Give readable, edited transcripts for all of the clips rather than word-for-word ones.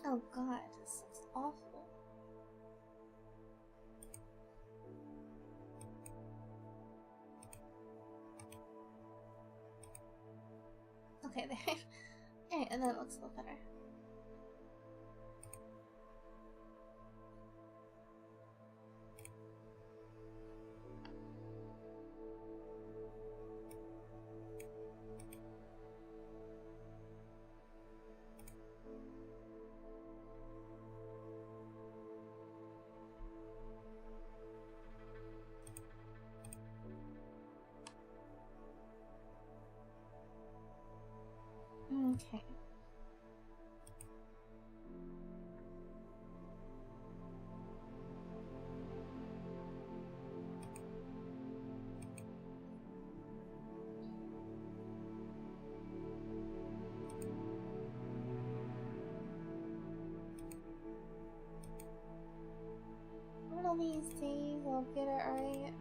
Oh god, this looks awful. Okay, there. Okay, and that looks a little better. Okay. One of these days I'll get it right.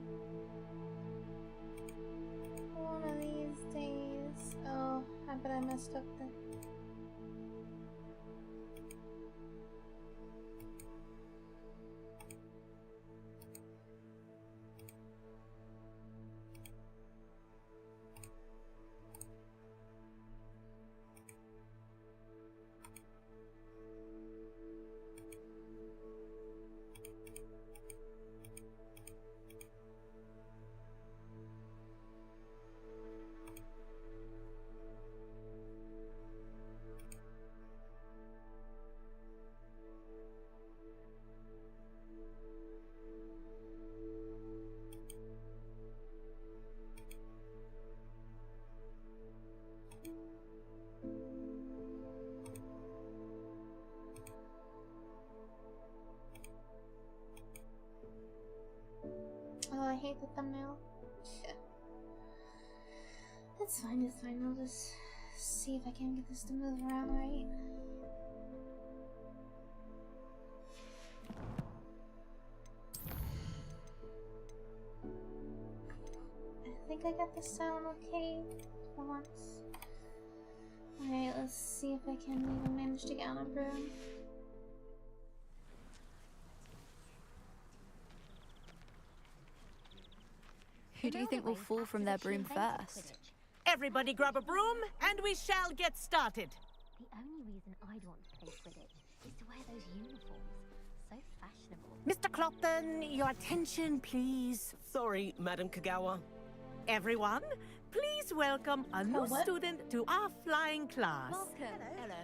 One of these days. Oh, I bet I messed up the... Oh, I hate the thumbnail. It's fine, it's fine. I'll just see if I can get this to move around right. I think I got the sound okay for once. Alright, let's see if I can even manage to get on a broom. Who do you think will fall from their broom first? Everybody grab a broom, and we shall get started. The only reason I'd want to play Quidditch is to wear those uniforms. So fashionable. Mr. Clopton, your attention, please. Sorry, Madam Kagawa. Everyone, please welcome a new student to our flying class. Welcome. Hello.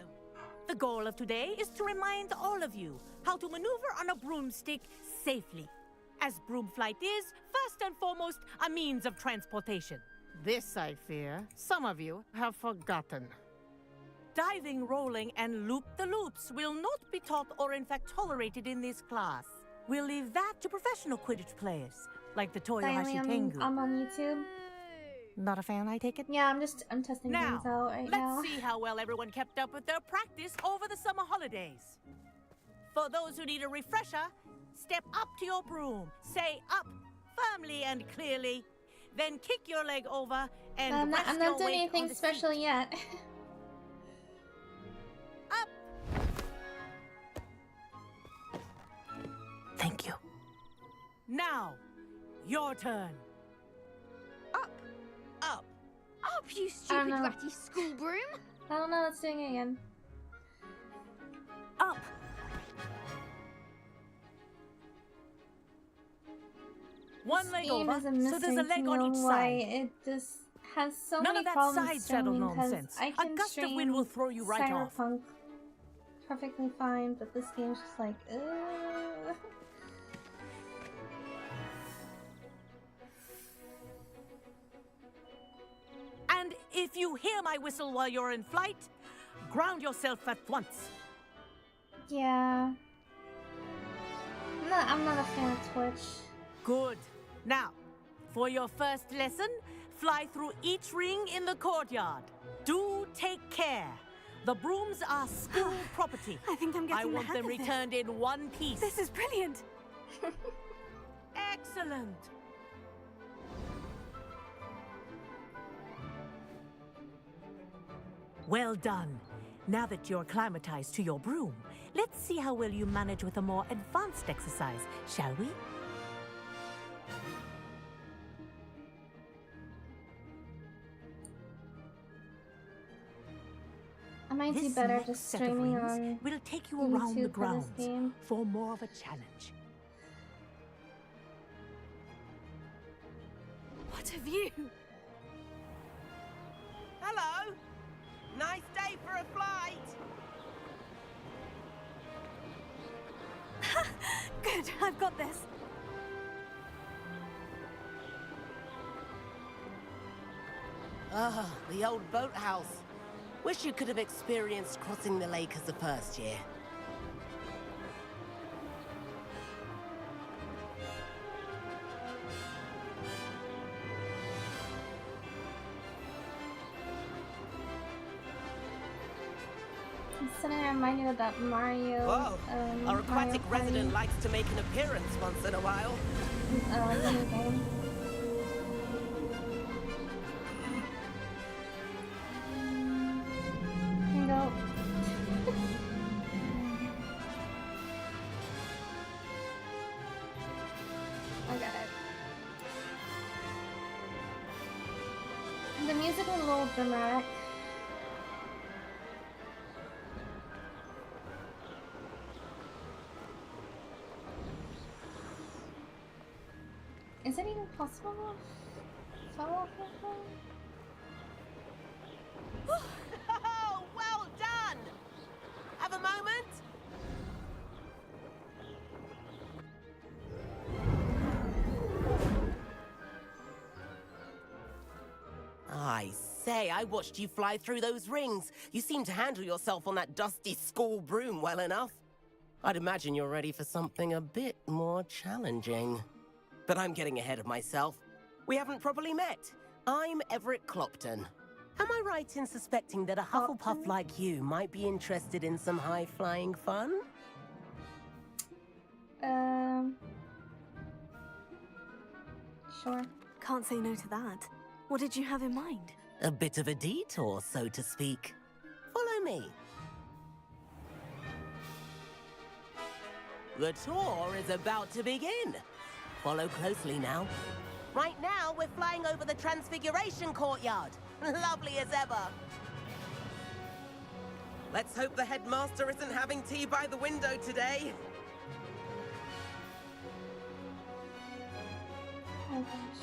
The goal of today is to remind all of you how to maneuver on a broomstick safely. As broom flight is, first and foremost, a means of transportation. This, I fear, some of you have forgotten. Diving, rolling, and loop-the-loops will not be taught or in fact tolerated in this class. We'll leave that to professional Quidditch players, like the Toyohashi Tengu. I'm on YouTube. Not a fan, I take it? Yeah, I'm testing Now, things out right now. let's see how well everyone kept up with their practice over the summer holidays. For those who need a refresher, step up to your broom, say up firmly and clearly, then kick your leg over and I'm rest not your doing weight anything on the special seat. yet. Up! Thank you. Now, your turn. Up! Up! Up, you I stupid don't know. ratty school broom! I don't know, let's doing it again. Up! One leg Game over, is a so there's a mystery leg to on know each why side. it just has so None many of that problems side saddle streaming, 'cause nonsense. I A can gust of stream wind will throw you right off. Cyberpunk perfectly fine, but this game's just like, ugh. And if you hear my whistle while you're in flight, ground yourself at once. Yeah. I'm not a fan of Twitch. Good. Now, for your first lesson, fly through each ring in the courtyard. Do take care. The brooms are school property. I think I'm getting I want the hang them of this. returned in one piece. This is brilliant! Excellent. Well done. Now that you're acclimatized to your broom, let's see how well you manage with a more advanced exercise, shall we? I might do This better next just set of streaming rings on will take you around the YouTube for this grounds game. for more of a challenge. What have you? Hello. Nice day for a flight. Good, I've got this. Ah, the old boathouse. Wish you could have experienced crossing the lake as the first year. Suddenly reminded of that Mario. Whoa, our aquatic resident likes to make an appearance once in a while. Mini game. Here you go. I got it. The music is a little dramatic. Is it even possible to fall off your phone? Oh, well done! Have a moment? I say, I watched you fly through those rings. You seem to handle yourself on that dusty school broom well enough. I'd imagine you're ready for something a bit more challenging. But I'm getting ahead of myself. We haven't properly met. I'm Everett Clopton. Am I right in suspecting that a Hufflepuff like you might be interested in some high-flying fun? Sure. Can't say no to that. What did you have in mind? A bit of a detour, so to speak. Follow me. The tour is about to begin. Follow closely now. Right now, we're flying over the Transfiguration Courtyard. Lovely as ever. Let's hope the headmaster isn't having tea by the window today. Oh gosh.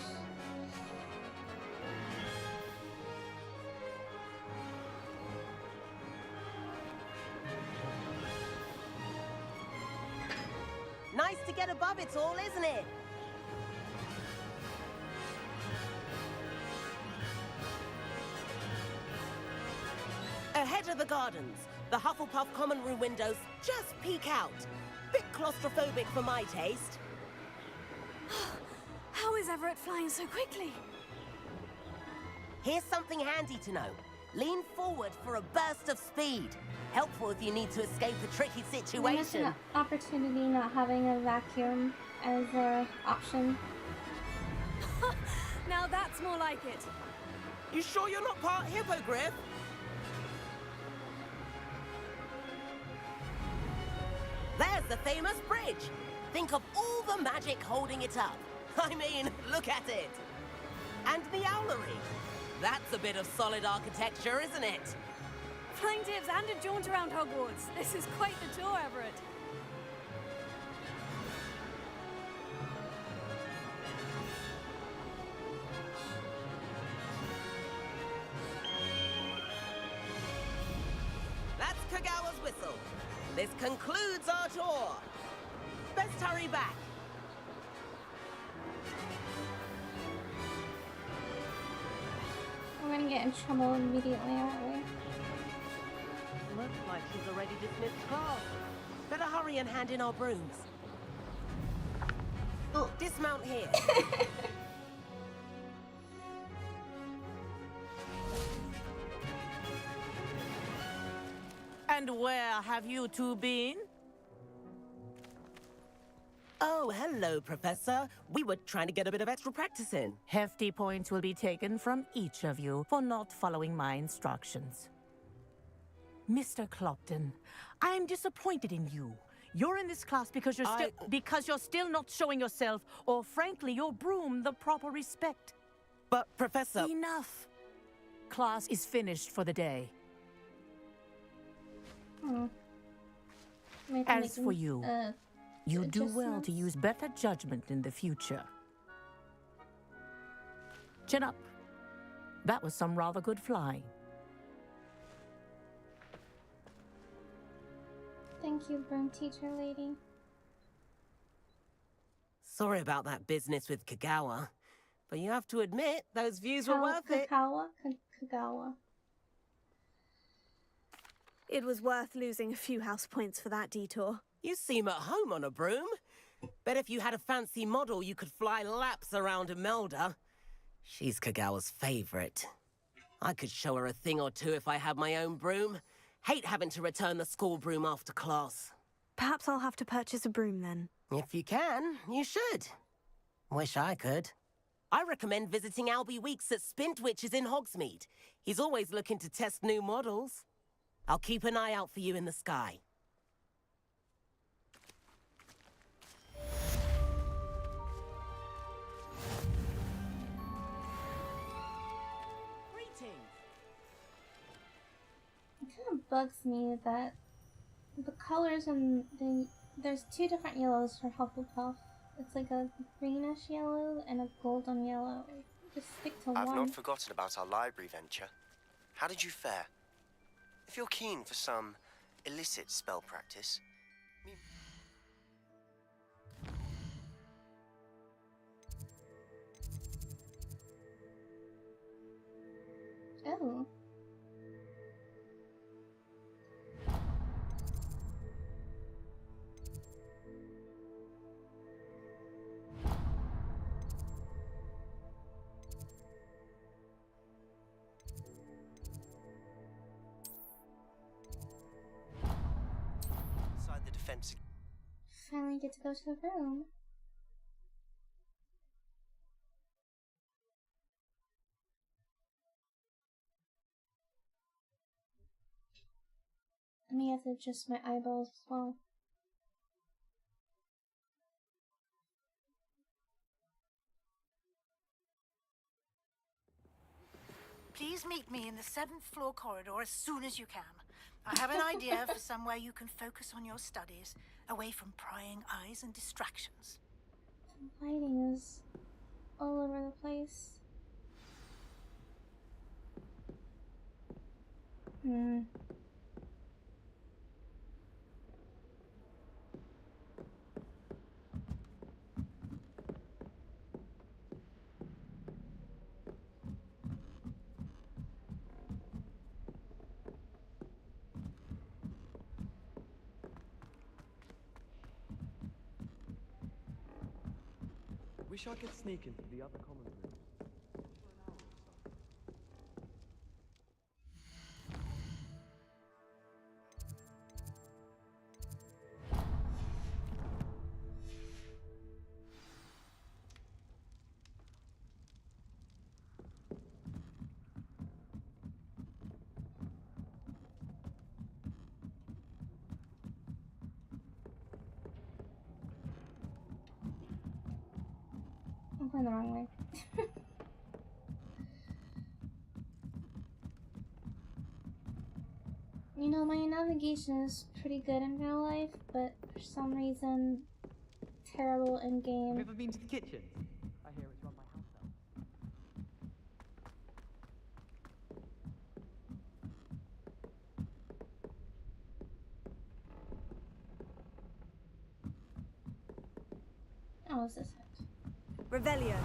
Nice to get above it all, isn't it? Ahead of the gardens, the Hufflepuff common room windows just peek out. Bit claustrophobic for my taste. How is Everett flying so quickly? Here's something handy to know. Lean forward for a burst of speed. Helpful if you need to escape a tricky I missed situation. an opportunity not having a vacuum as an option. Now that's more like it. You sure you're not part hippogriff? There's the famous bridge. Think of all the magic holding it up. I mean, look at it. And the owlery. That's a bit of solid architecture, isn't it? Flying tips and a jaunt around Hogwarts. This is quite the tour, Everett. That's Kagawa's whistle. This concludes our tour. Best hurry back. We're gonna get in trouble immediately, aren't we? Looks like she's already dismissed class. Better hurry and hand in our brooms. Oh, dismount here. And where have you two been? Oh, hello, Professor. We were trying to get a bit of extra practice in. Hefty points will be taken from each of you for not following my instructions. Mr. Clopton, I am disappointed in you. You're in this class because you're still not showing yourself, or frankly, your broom, the proper respect. But, Professor... Enough. Class is finished for the day. As for you, you do well to use better judgment in the future. Chin up. That was some rather good flying. Thank you, broom teacher lady. Sorry about that business with Kagawa, but you have to admit, those views were worth it. Kagawa. It was worth losing a few house points for that detour. You seem at home on a broom. Bet if you had a fancy model, you could fly laps around Imelda. She's Kagawa's favorite. I could show her a thing or two if I had my own broom. Hate having to return the school broom after class. Perhaps I'll have to purchase a broom then. If you can, you should. Wish I could. I recommend visiting Albie Weeks at Spintwitches in Hogsmeade. He's always looking to test new models. I'll keep an eye out for you in the sky. It kind of bugs me that the colors and there's two different yellows for Hufflepuff. It's like a greenish yellow and a golden yellow. Just stick to one. I've not forgotten about our library venture. How did you fare? If you're keen for some illicit spell practice, Oh. inside the defense. Finally get to go to the room. I may have to adjust my eyeballs as well. Please meet me in the 7th floor corridor as soon as you can. I have an idea for somewhere you can focus on your studies, away from prying eyes and distractions. The lighting is all over the place. Wish I could sneak into the other common room. I'm going the wrong way. You know, my navigation is pretty good in real life, but for some reason, terrible in game. Have you ever been to the kitchen? I hear it's run by house elves. Oh, is this it? Revelio.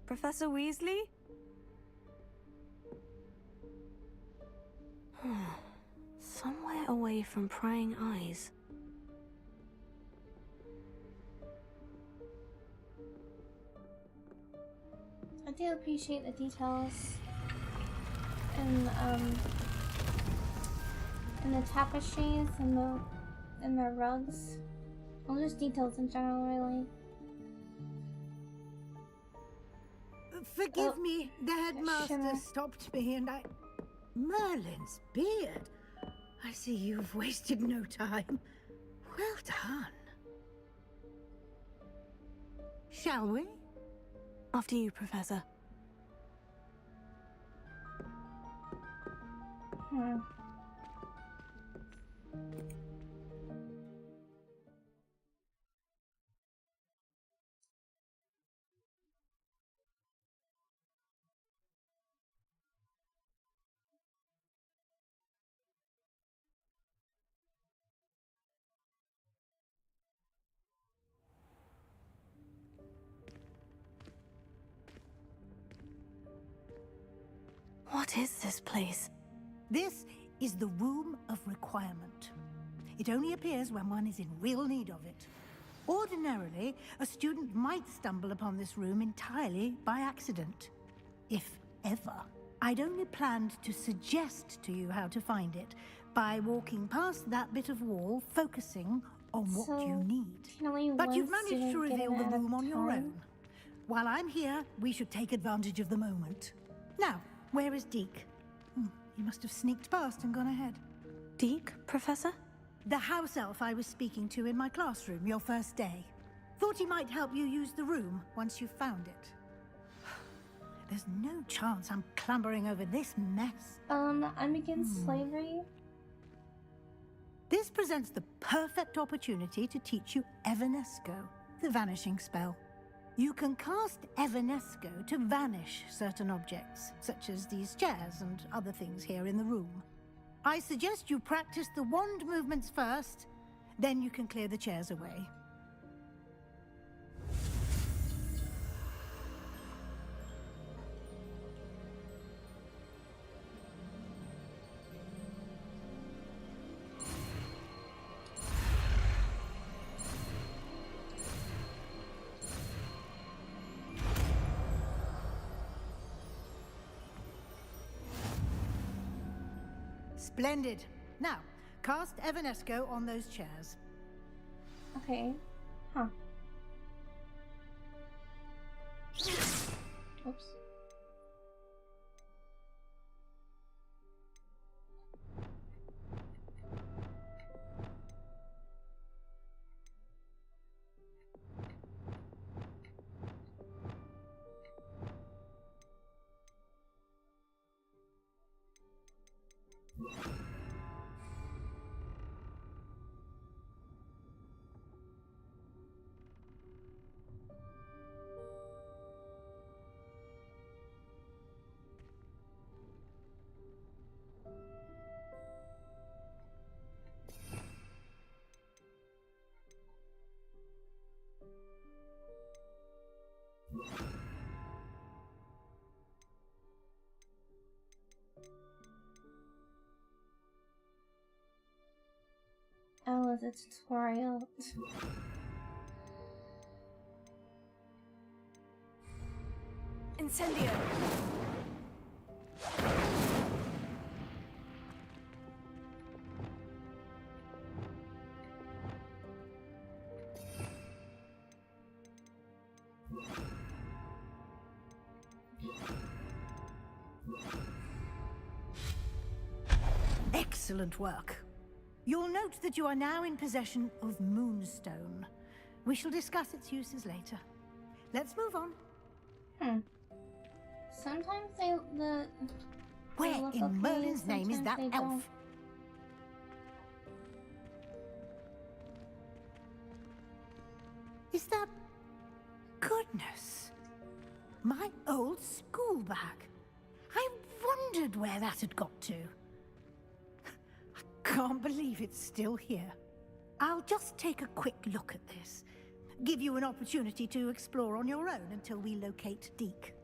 Professor Weasley? Somewhere away from prying eyes. do appreciate the details and the tapestries and the rugs. Well, just details in general, really. Forgive me, the headmaster stopped me and I... Merlin's beard. I see you've wasted no time. Well done. Shall we? After you, Professor. What is this place? This is the Room of Requirement. It only appears when one is in real need of it. Ordinarily, a student might stumble upon this room entirely by accident. If ever. I'd only planned to suggest to you how to find it by walking past that bit of wall, focusing on what you need. But you've managed to reveal the room on your own. While I'm here, we should take advantage of the moment. Now, where is Deke? He must have sneaked past and gone ahead. Deke, Professor? The house elf I was speaking to in my classroom your first day. Thought he might help you use the room once you've found it. There's no chance I'm clambering over this mess. I'm against slavery. This presents the perfect opportunity to teach you Evanesco, the vanishing spell. You can cast Evanesco to vanish certain objects, such as these chairs and other things here in the room. I suggest you practice the wand movements first, then you can clear the chairs away. Splendid. Now, cast Evanesco on those chairs. Okay. Huh. Oops. Oh, it's a tutorial. Incendio! Excellent work. You'll note that you are now in possession of Moonstone. We shall discuss its uses later. Let's move on. Sometimes Where look in okay, Merlin's name is that sometimes they elf? don't. Is that... Goodness. My old school bag. I wondered where that had got to. I can't believe it's still here. I'll just take a quick look at this. Give you an opportunity to explore on your own until we locate Deke.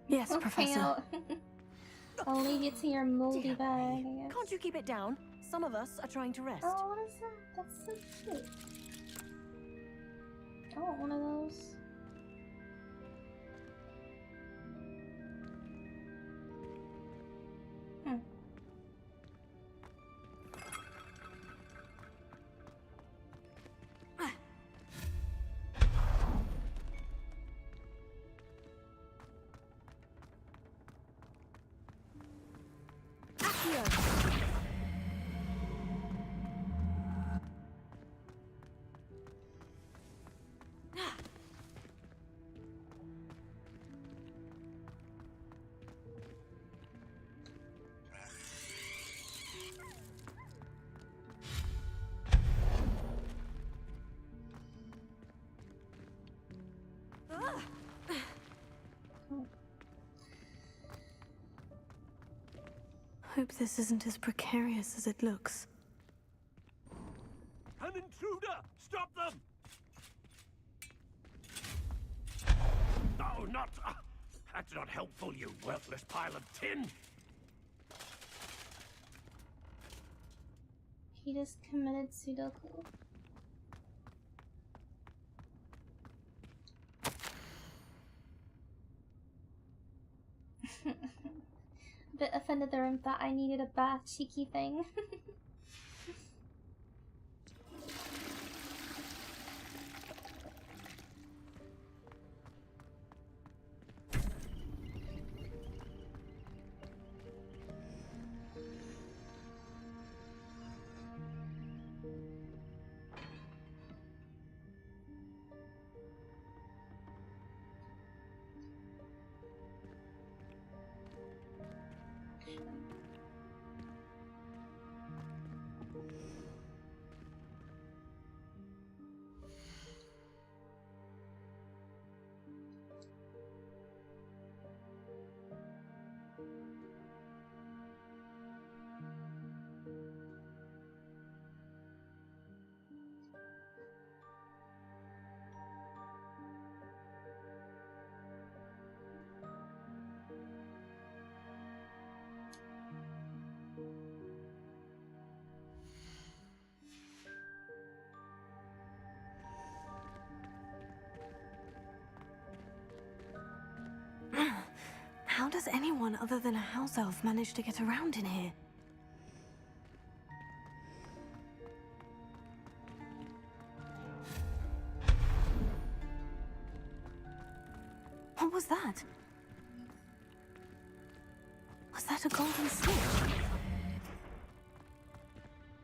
Yes, Okay, Professor. I'll leave you to your moldy bag, I guess. Can't you keep it down? Some of us are trying to rest. Oh, what is that? That's so cute. I want one of those. Hope this isn't as precarious as it looks. An intruder! Stop them! No, not... that's not helpful, you worthless pile of tin! He just committed Sudoku. A bit offended the room thought I needed a bath cheeky thing. How does anyone other than a house elf manage to get around in here? What was that? Was that a golden snitch?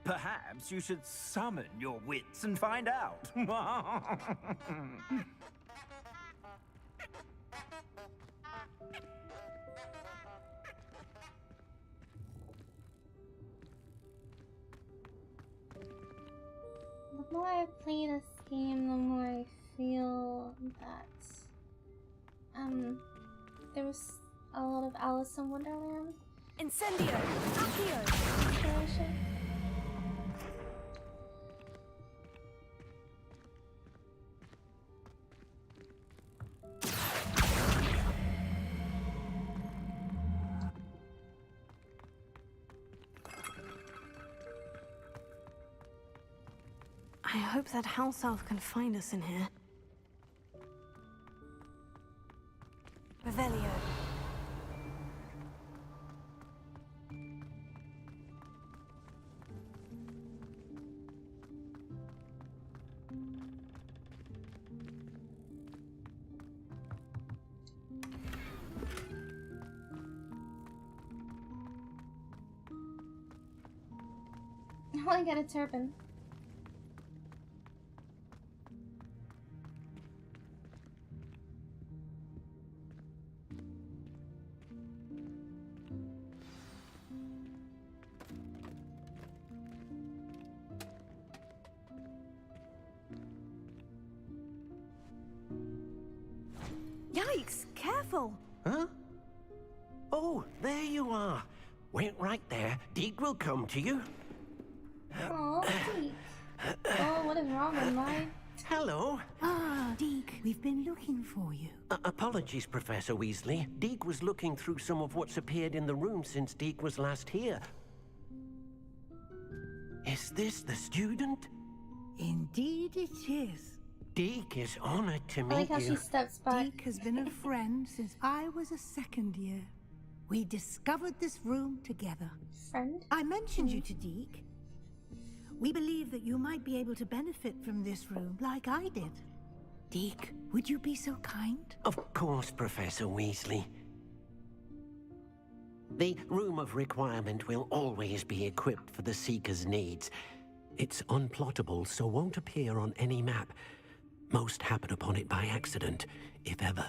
Perhaps you should summon your wits and find out. The more I play this game, the more I feel that there was a lot of Alice in Wonderland Incendio! Accio! inspiration. I hope that house elf can find us in here. Revelio. I want to get a turban. Yikes! Careful! Huh? Oh, there you are. Wait right there. Deek will come to you. Oh, Deke. Oh, what is wrong with my... Hello. Ah, Deke, we've been looking for you. Apologies, Professor Weasley. Deek was looking through some of what's appeared in the room since Deek was last here. Is this the student? Indeed it is. Deek is honored to I meet like how you. she steps back. Deke has been a friend since I was a second year. We discovered this room together. Friend? I mentioned you to Deke. We believe that you might be able to benefit from this room like I did. Deke, would you be so kind? Of course, Professor Weasley. The Room of Requirement will always be equipped for the Seeker's needs. It's unplottable, so won't appear on any map. Most happen upon it by accident, if ever.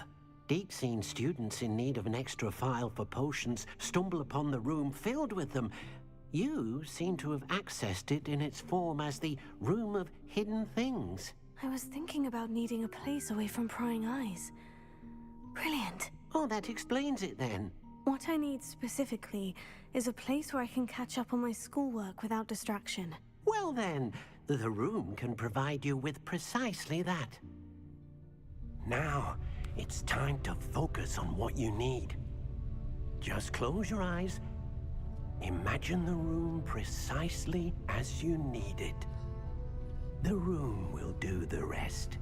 Deke's seen students in need of an extra file for potions stumble upon the room filled with them. You seem to have accessed it in its form as the Room of Hidden Things. I was thinking about needing a place away from prying eyes. Brilliant. Oh, that explains it then. What I need specifically is a place where I can catch up on my schoolwork without distraction. Well then, the room can provide you with precisely that. Now, it's time to focus on what you need. Just close your eyes. Imagine the room precisely as you need it. The room will do the rest.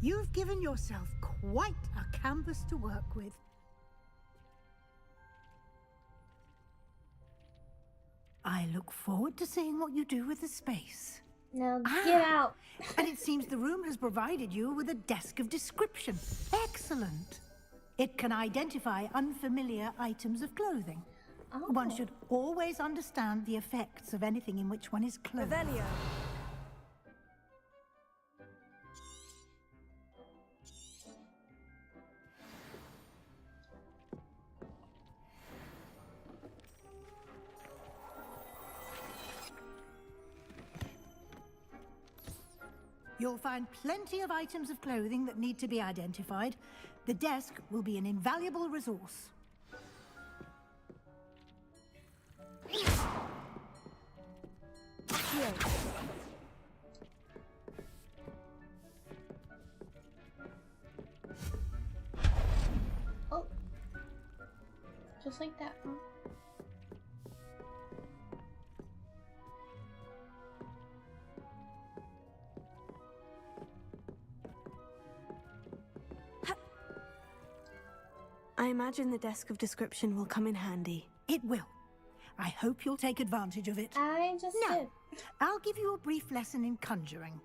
You've given yourself quite a canvas to work with. I look forward to seeing what you do with the space. Now get out. And it seems the room has provided you with a desk of description. Excellent. It can identify unfamiliar items of clothing. Oh. One should always understand the effects of anything in which one is clothed. Revelio. You'll find plenty of items of clothing that need to be identified. The desk will be an invaluable resource. Here. Oh. Just like that, huh? I imagine the desk of description will come in handy. It will. I hope you'll take advantage of it. I just did. I'll give you a brief lesson in conjuring.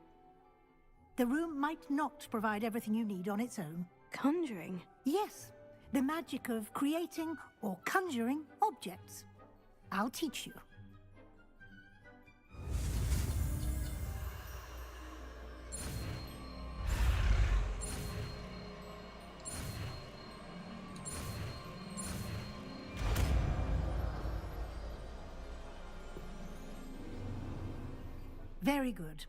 The room might not provide everything you need on its own. Conjuring? Yes, the magic of creating or conjuring objects. I'll teach you. Very good.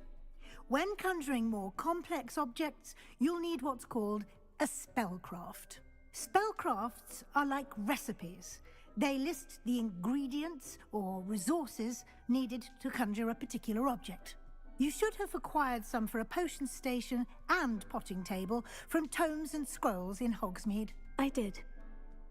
When conjuring more complex objects, you'll need what's called a spellcraft. Spellcrafts are like recipes. They list the ingredients or resources needed to conjure a particular object. You should have acquired some for a potion station and potting table from tomes and scrolls in Hogsmeade. I did.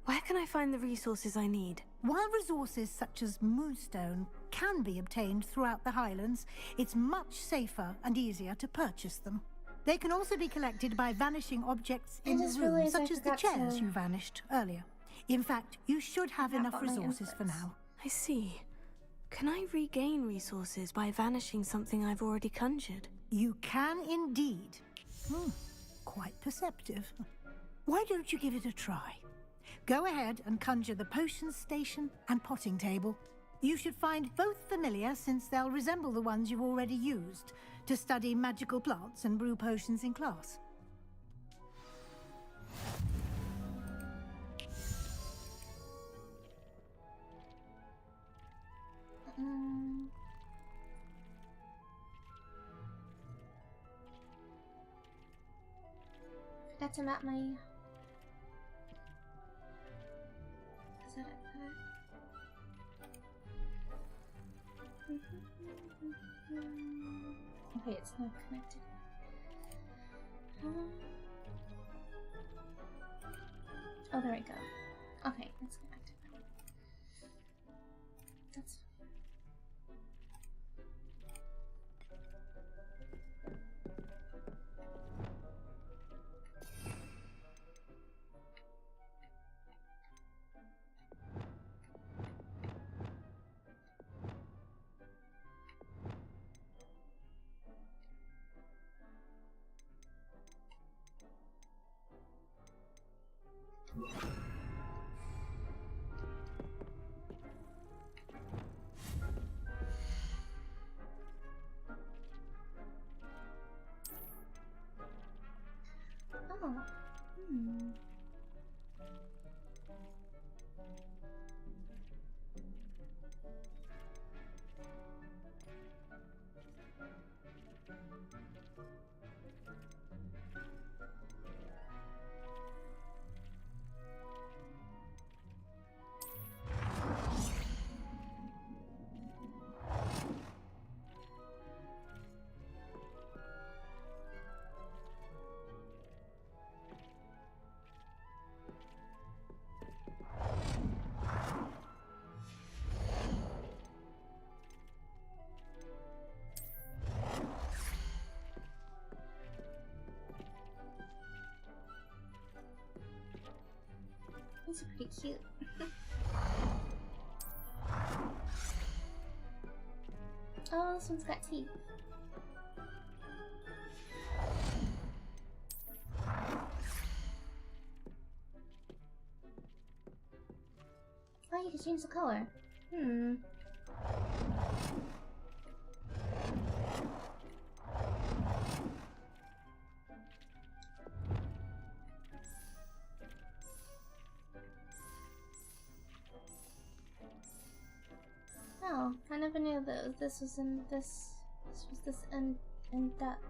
Where can I find the resources I need? While resources such as moonstone can be obtained throughout the Highlands, it's much safer and easier to purchase them. They can also be collected by vanishing objects in the room, such as the chairs you vanished earlier. In fact, you should have enough resources for now. I see. Can I regain resources by vanishing something I've already conjured? You can indeed. Quite perceptive. Why don't you give it a try? Go ahead and conjure the potion station and potting table. You should find both familiar, since they'll resemble the ones you've already used to study magical plants and brew potions in class. Forgot to map my... Is that it? Okay, it's not connected. Oh, there we go. Okay, it's connected now. That's fine. These are pretty cute. Oh, this one's got teeth. Oh, you can change the color. Oh, I never knew that this was in this. This was this in depth.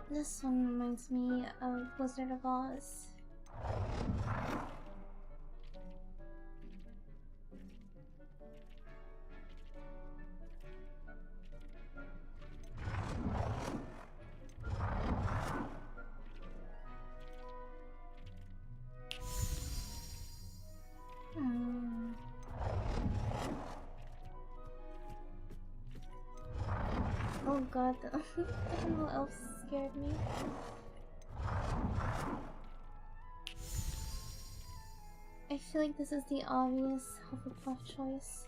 This one reminds me of Wizard of Oz. Oh god, the little elf scared me. I feel like this is the obvious Hufflepuff choice.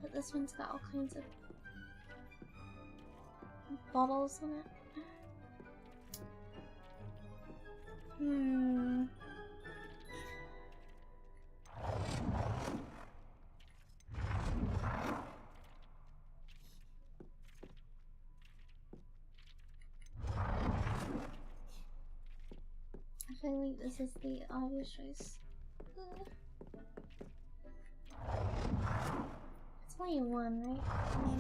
But this one's got all kinds of bottles on it. I feel like this is the obvious choice. It's only one, right? Okay.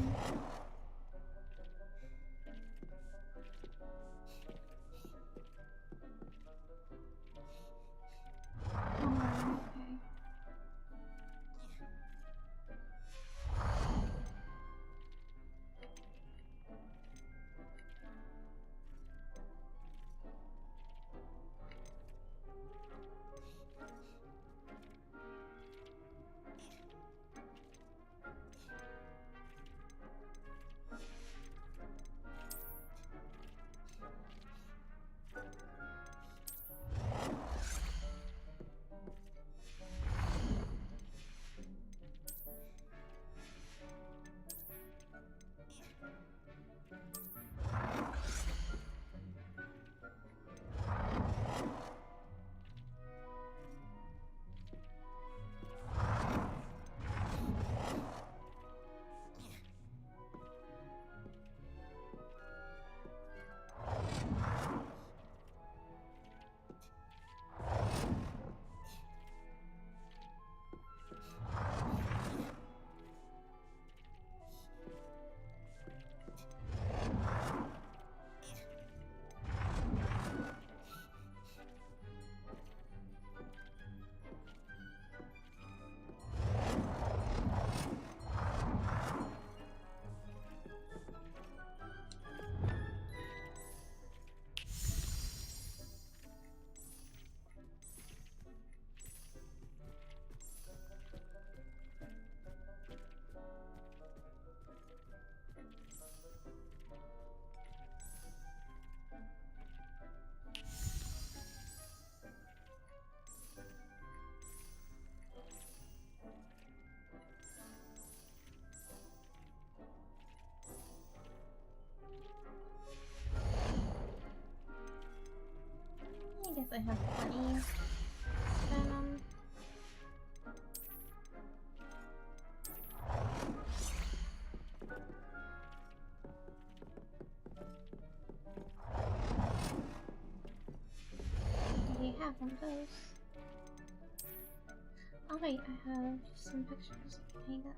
I guess I have plenty. Venom. Do you have one of those? Oh wait, I have some pictures. Hang up.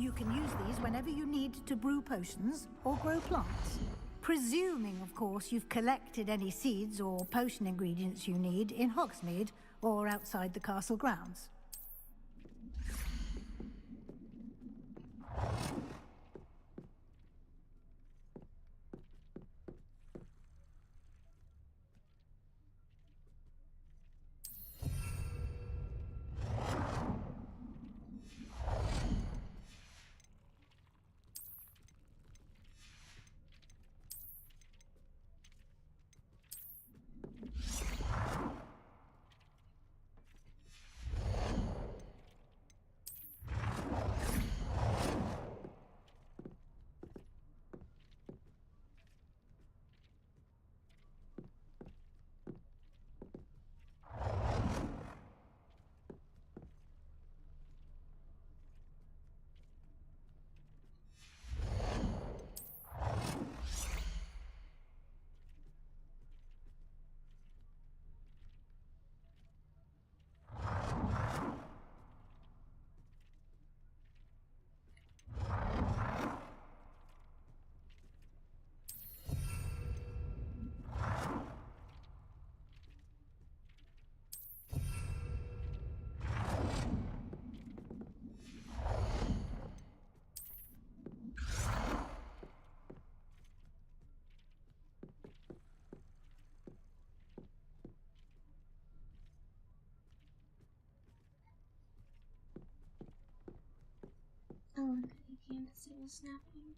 You can use these whenever you need to brew potions or grow plants. Presuming, of course, you've collected any seeds or potion ingredients you need in Hogsmeade or outside the castle grounds. Oh, look, you came to see me snapping.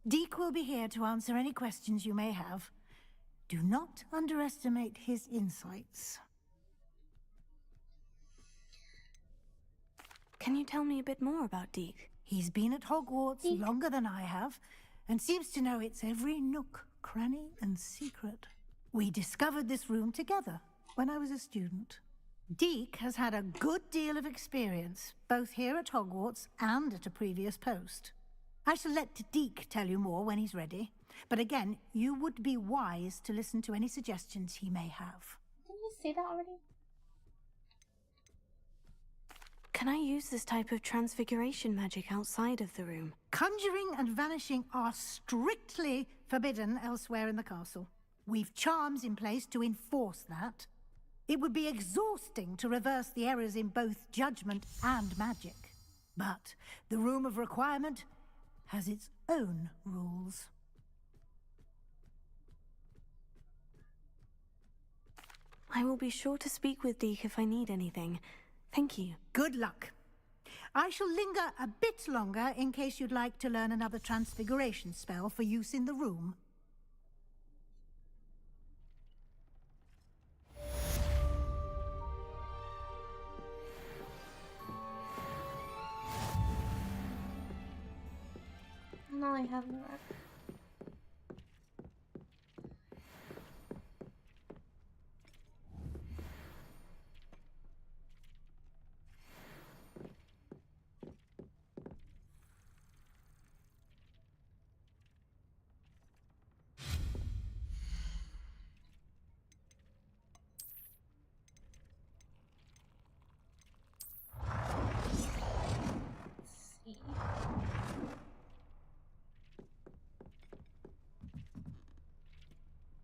Deke will be here to answer any questions you may have. Do not underestimate his insights. Can you tell me a bit more about Deke? He's been at Hogwarts longer than I have, and seems to know its every nook, cranny, and secret. We discovered this room together when I was a student. Deke has had a good deal of experience, both here at Hogwarts and at a previous post. I shall let Deke tell you more when he's ready, but again, you would be wise to listen to any suggestions he may have. Didn't you say that already? Can I use this type of transfiguration magic outside of the room? Conjuring and vanishing are strictly forbidden elsewhere in the castle. We've charms in place to enforce that. It would be exhausting to reverse the errors in both judgment and magic. But the Room of Requirement has its own rules. I will be sure to speak with Deke if I need anything. Thank you. Good luck. I shall linger a bit longer in case you'd like to learn another transfiguration spell for use in the room. No, I haven't worked.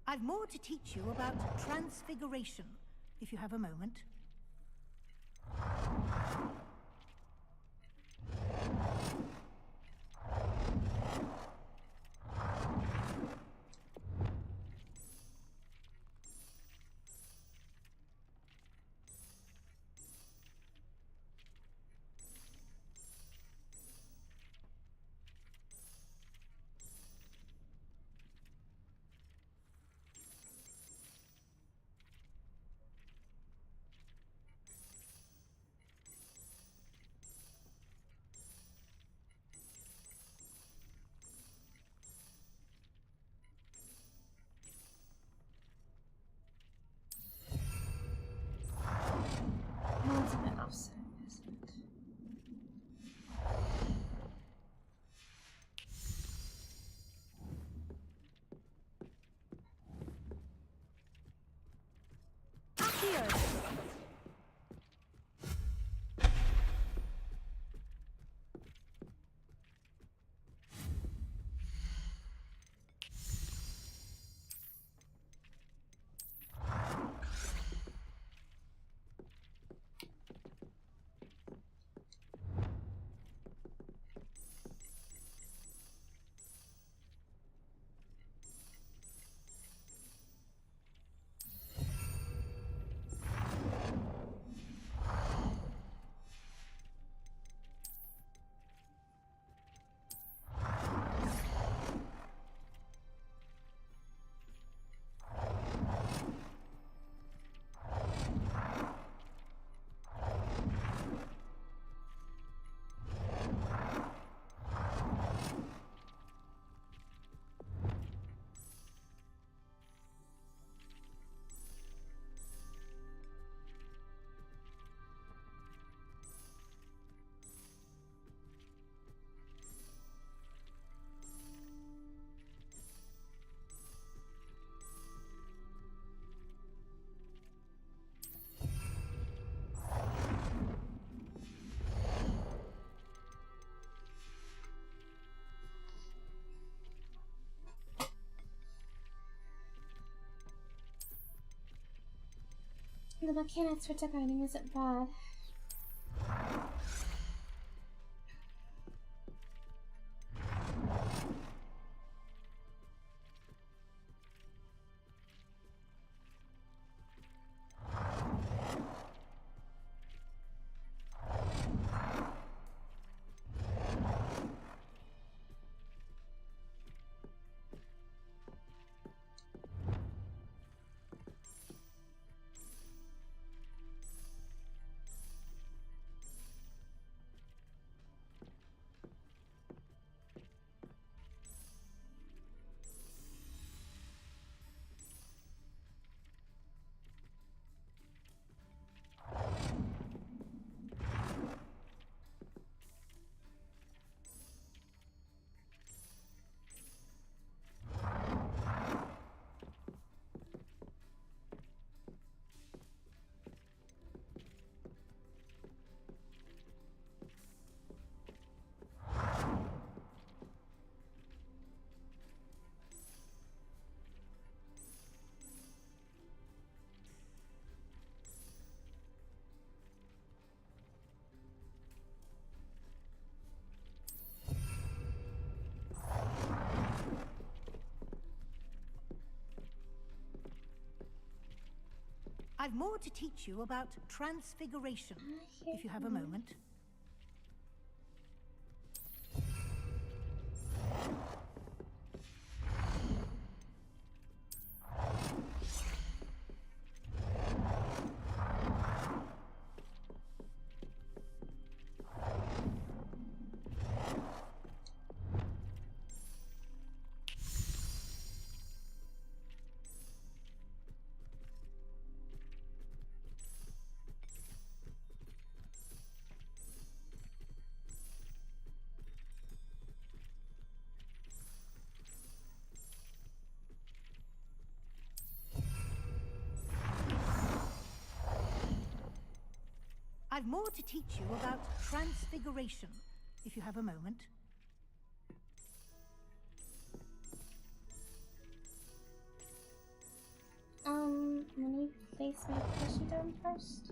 I've more to teach you about transfiguration, if you have a moment. The mechanics for decorating isn't bad. I've more to teach you about transfiguration, if you have a moment. I've more to teach you about transfiguration, if you have a moment. Let me place my plushie down first.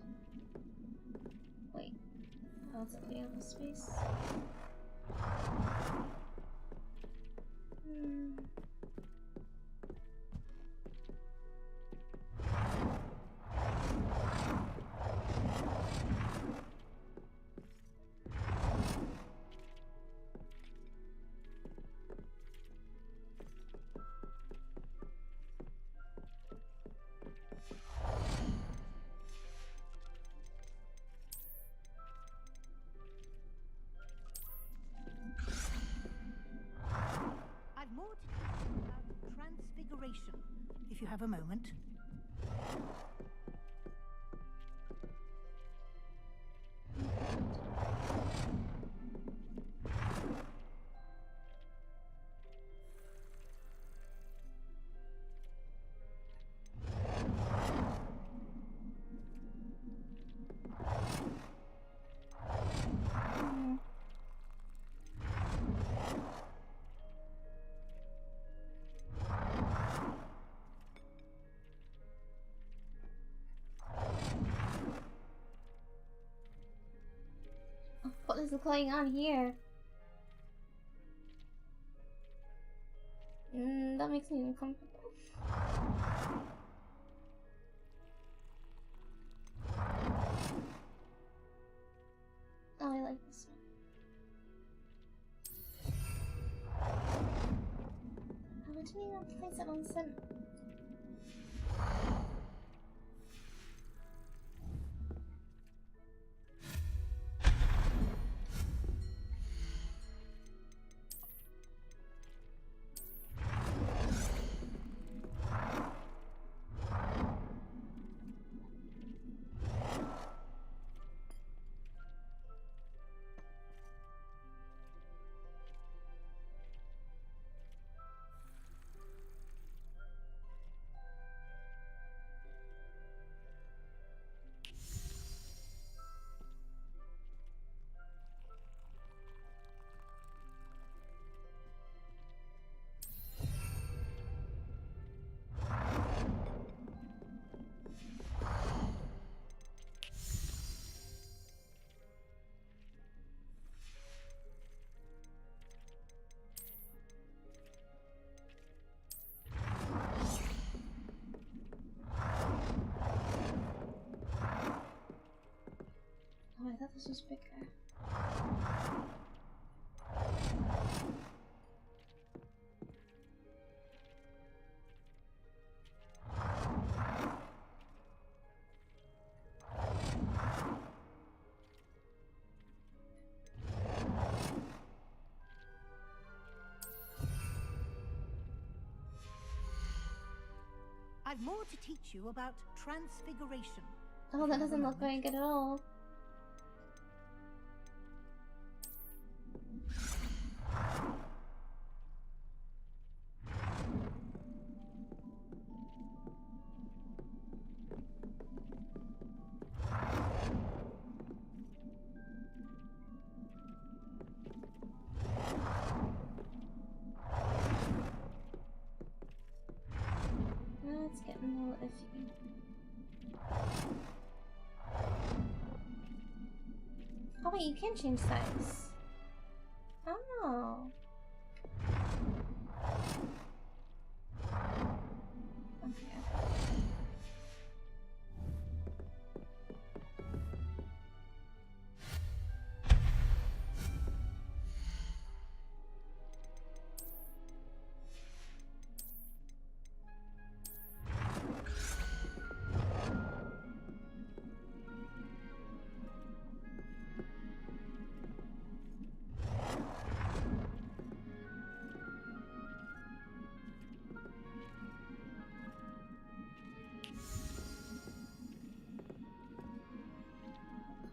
Wait. Oh, it's okay on the space. I've more to teach you about transfiguration, if you have a moment. What is going on here? That makes me uncomfortable. Oh, I like this one. Oh, I didn't even place it on center. this was bigger. I've more to teach you about transfiguration. Oh, that doesn't look very good at all. It's getting a little iffy. Oh wait, you can change size. Oh. Okay.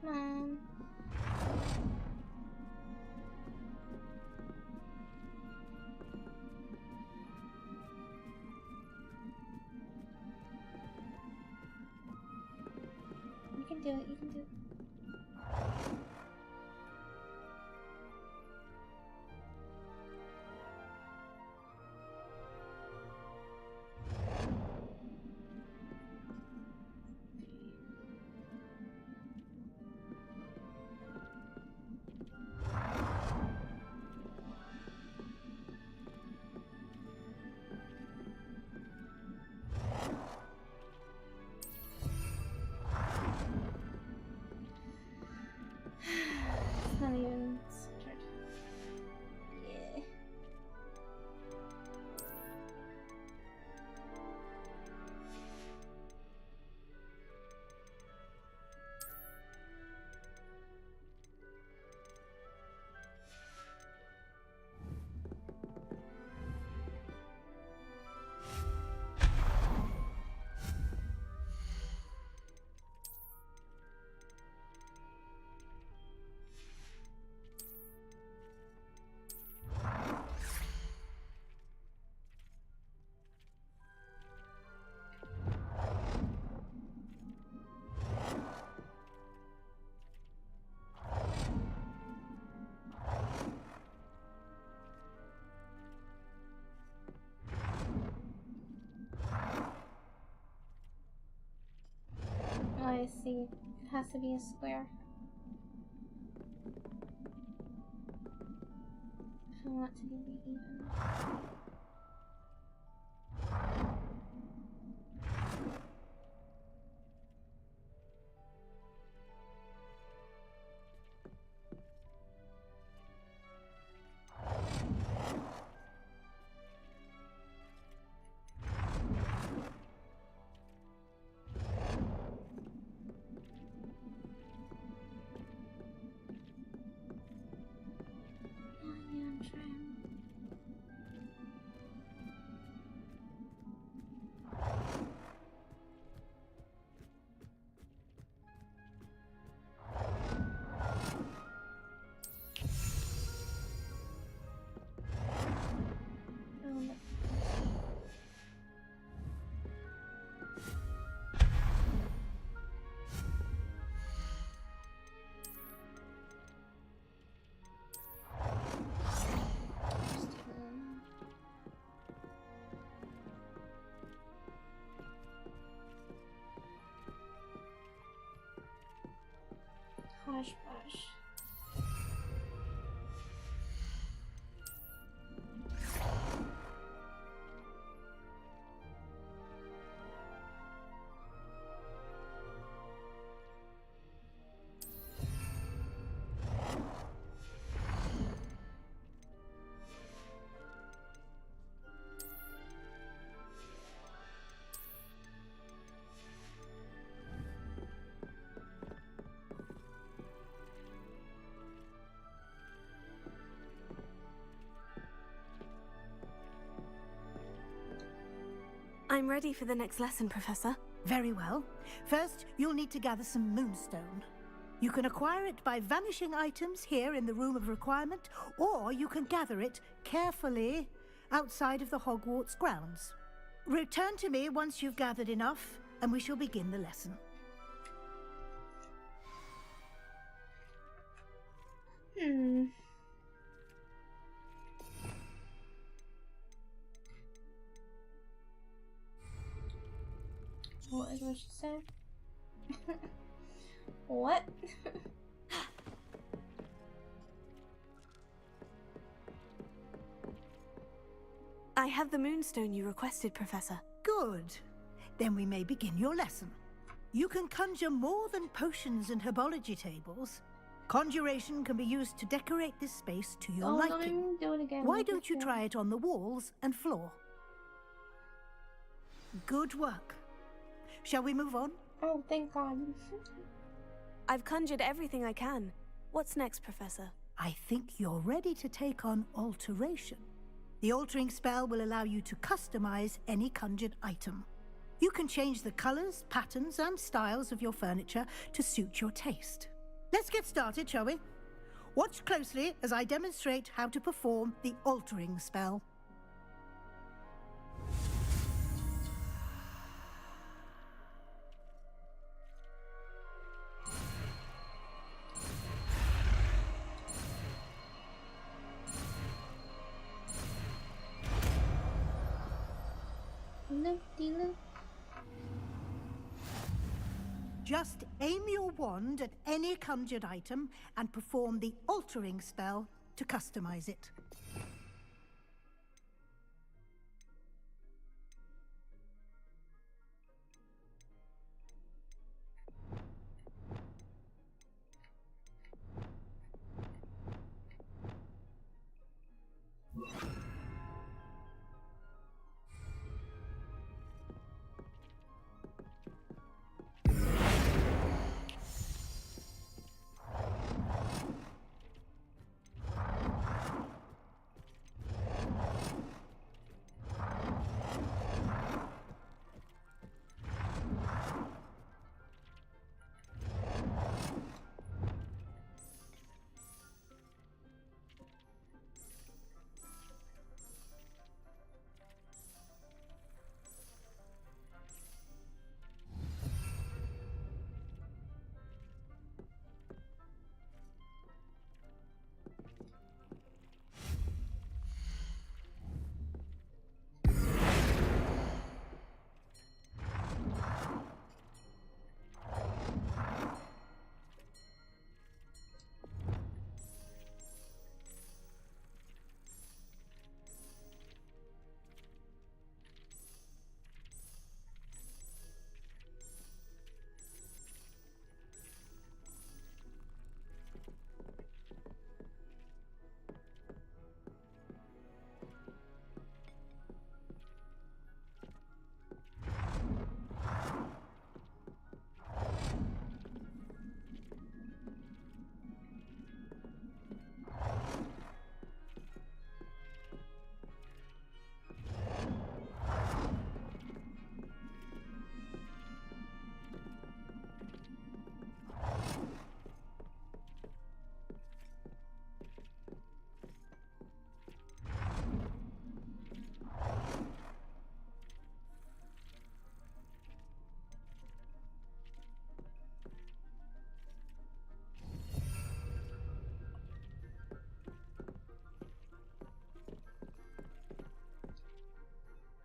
Come on. You can do it, you can do it. It's not even centered. Yeah. Oh, I see. It has to be a square. If I want it to be even. Yeah, I'm trying. I'm ready for the next lesson, Professor. Very well. First, you'll need to gather some moonstone. You can acquire it by vanishing items here in the Room of Requirement, or you can gather it carefully outside of the Hogwarts grounds. Return to me once you've gathered enough, and we shall begin the lesson. What is what she said? What? I have the moonstone you requested, Professor. Good. Then we may begin your lesson. You can conjure more than potions and herbology tables. Conjuration can be used to decorate this space to your liking. Do it again. Why don't you try it on the walls and floor? Good work. Shall we move on? Oh, thank God. I've conjured everything I can. What's next, Professor? I think you're ready to take on alteration. The altering spell will allow you to customize any conjured item. You can change the colors, patterns, and styles of your furniture to suit your taste. Let's get started, shall we? Watch closely as I demonstrate how to perform the altering spell. Loop-de-loop. Just aim your wand at any conjured item and perform the altering spell to customize it.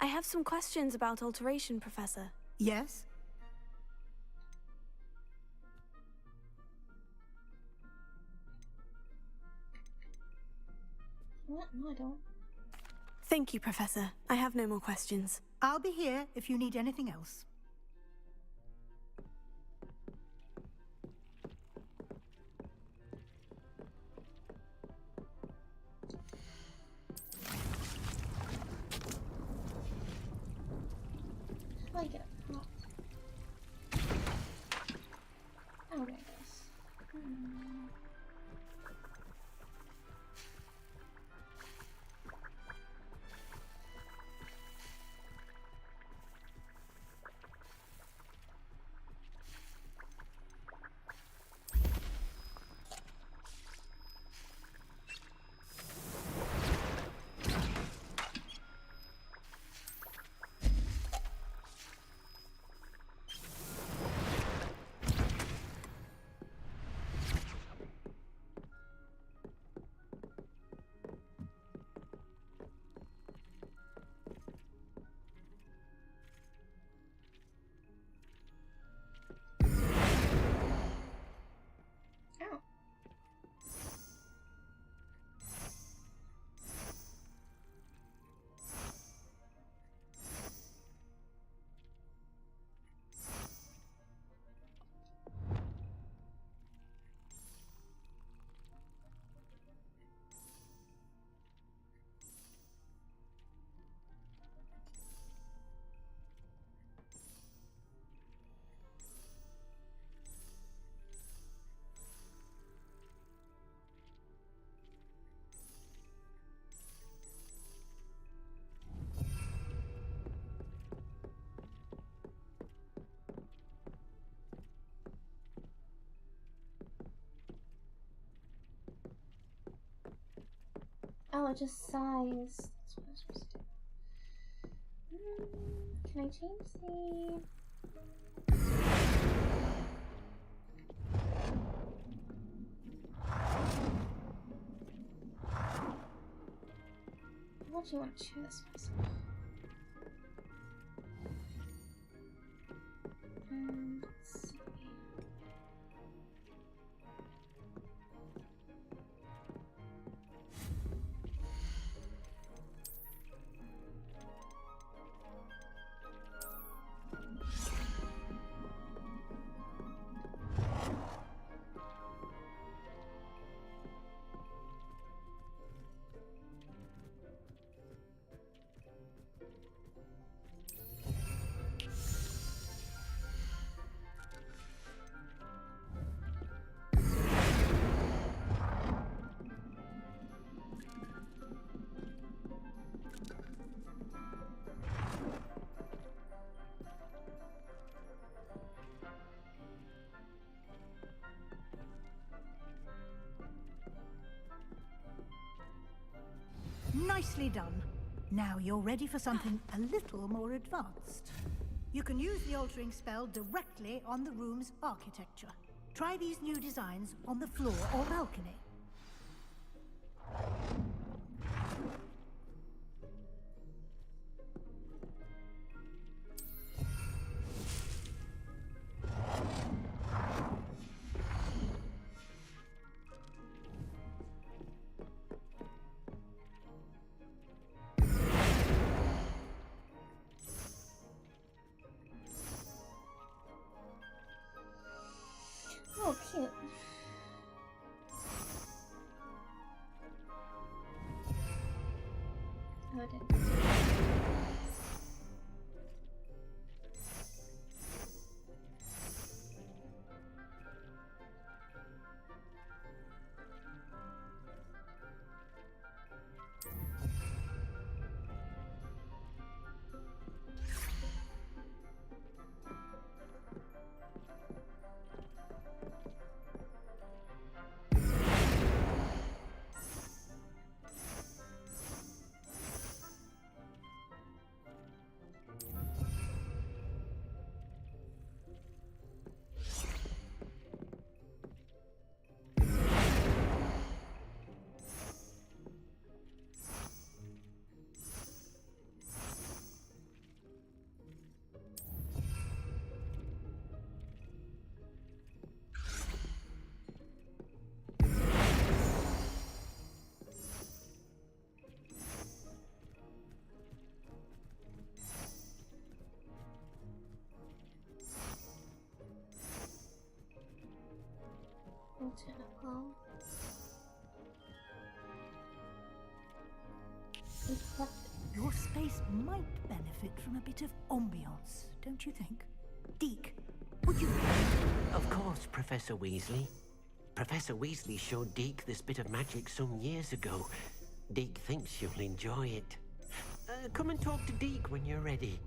I have some questions about alteration, Professor. Yes? What? No, I don't. Thank you, Professor. I have no more questions. I'll be here if you need anything else. How do I get up? Oh, there it is. Oh, it just sighs. That's what I was supposed to do. Can I change the... I actually want to share this myself. Let's see. Nicely done. Now you're ready for something a little more advanced. You can use the altering spell directly on the room's architecture. Try these new designs on the floor or balcony. Oh, cute. Oh, it did. Botanical. Your space might benefit from a bit of ambiance, don't you think? Deke, would you... Of course, Professor Weasley. Professor Weasley showed Deke this bit of magic some years ago. Deke thinks you'll enjoy it. Come and talk to Deke when you're ready.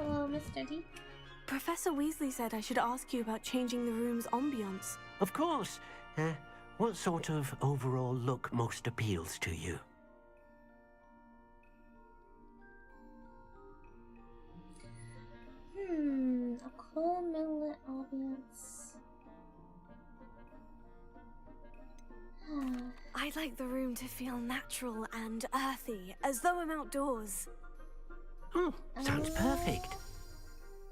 Hello, Mr. D. Professor Weasley said I should ask you about changing the room's ambiance. Of course. What sort of overall look most appeals to you? A cool moonlit ambience. I'd like the room to feel natural and earthy, as though I'm outdoors. Oh, sounds perfect.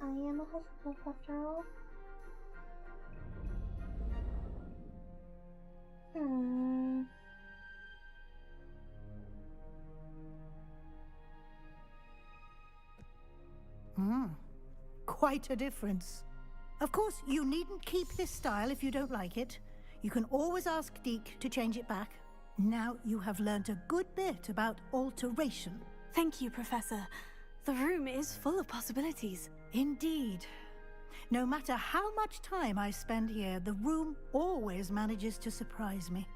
I am a Hufflepuff after all. Quite a difference. Of course, you needn't keep this style if you don't like it. You can always ask Deke to change it back. Now you have learnt a good bit about alteration. Thank you, Professor. The room is full of possibilities. Indeed. No matter how much time I spend here, the room always manages to surprise me.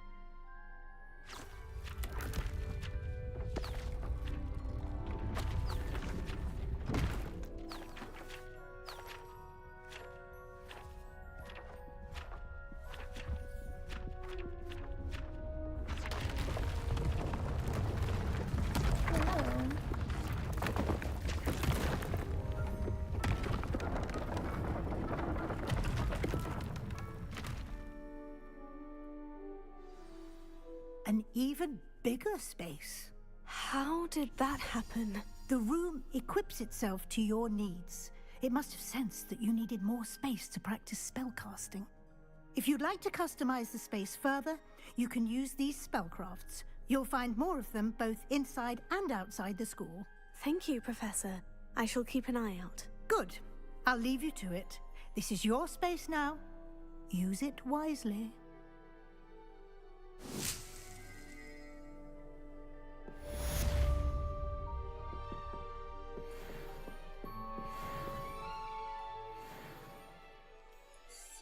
An even bigger space. How did that happen? The room equips itself to your needs. It must have sensed that you needed more space to practice spellcasting. If you'd like to customize the space further, you can use these spellcrafts. You'll find more of them both inside and outside the school. Thank you, Professor. I shall keep an eye out. Good. I'll leave you to it. This is your space now. Use it wisely.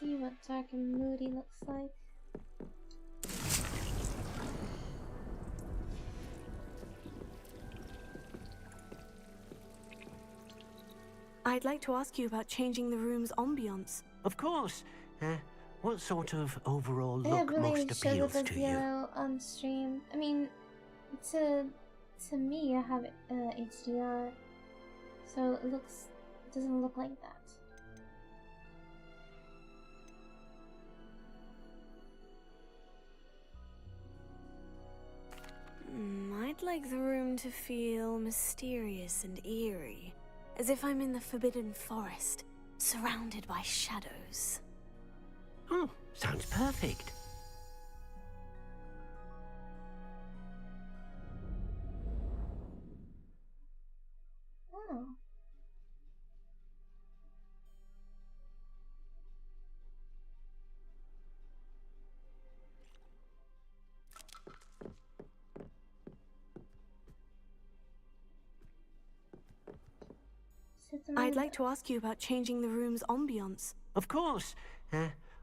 See what dark and moody looks like. I'd like to ask you about changing the room's ambiance. Of course. What sort of overall I look really most showed appeals it to as you? yellow on stream. I mean, to me, I have HDR, so it doesn't look like that. I'd like the room to feel mysterious and eerie, as if I'm in the Forbidden Forest, surrounded by shadows. Oh, sounds perfect. Oh. I'd like to ask you about changing the room's ambiance. Of course.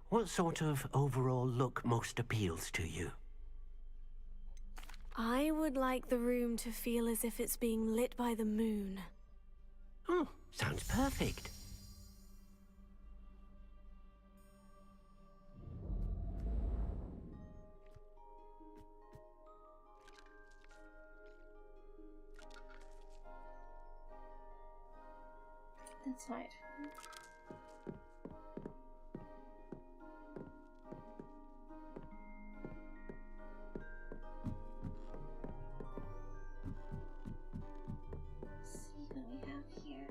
What sort of overall look most appeals to you? I would like the room to feel as if it's being lit by the moon. Oh, sounds perfect. That's right. Let's see what we have here.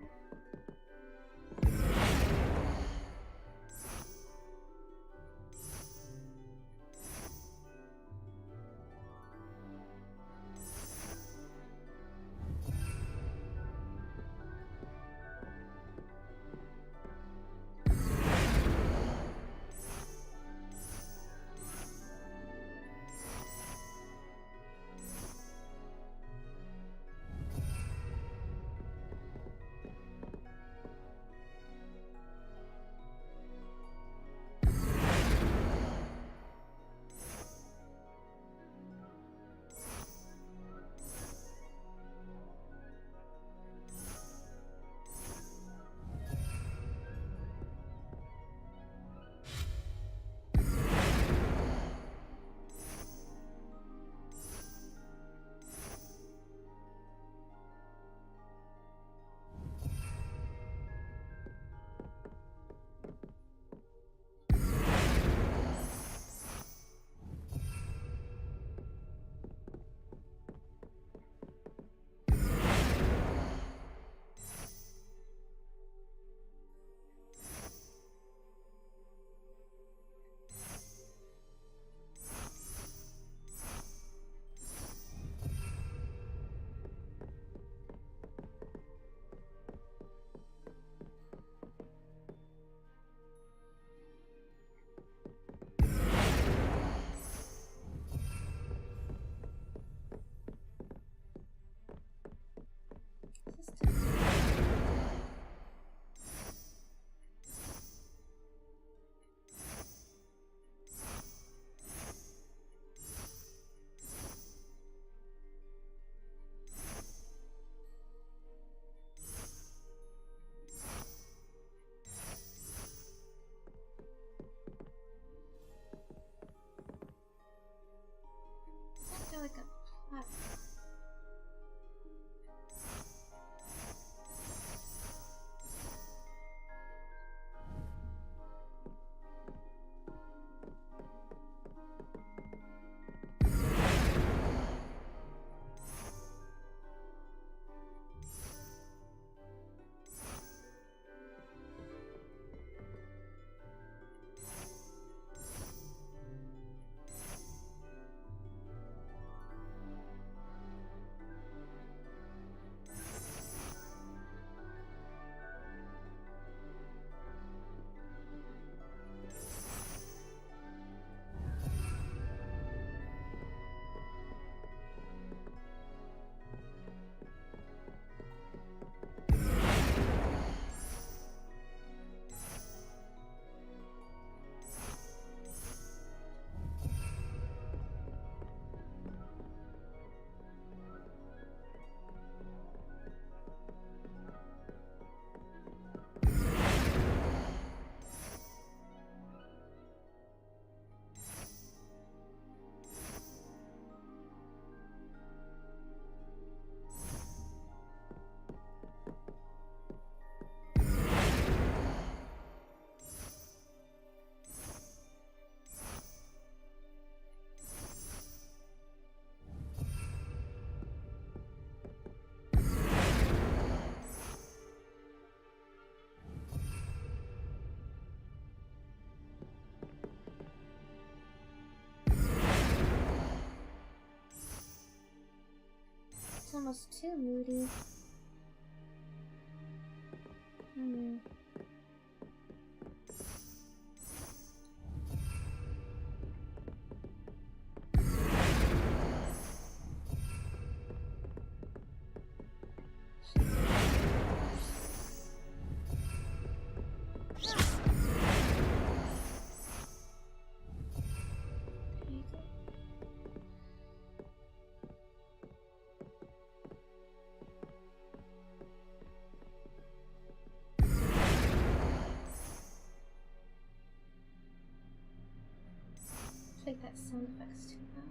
almost too moody. I think that sound effect's too loud.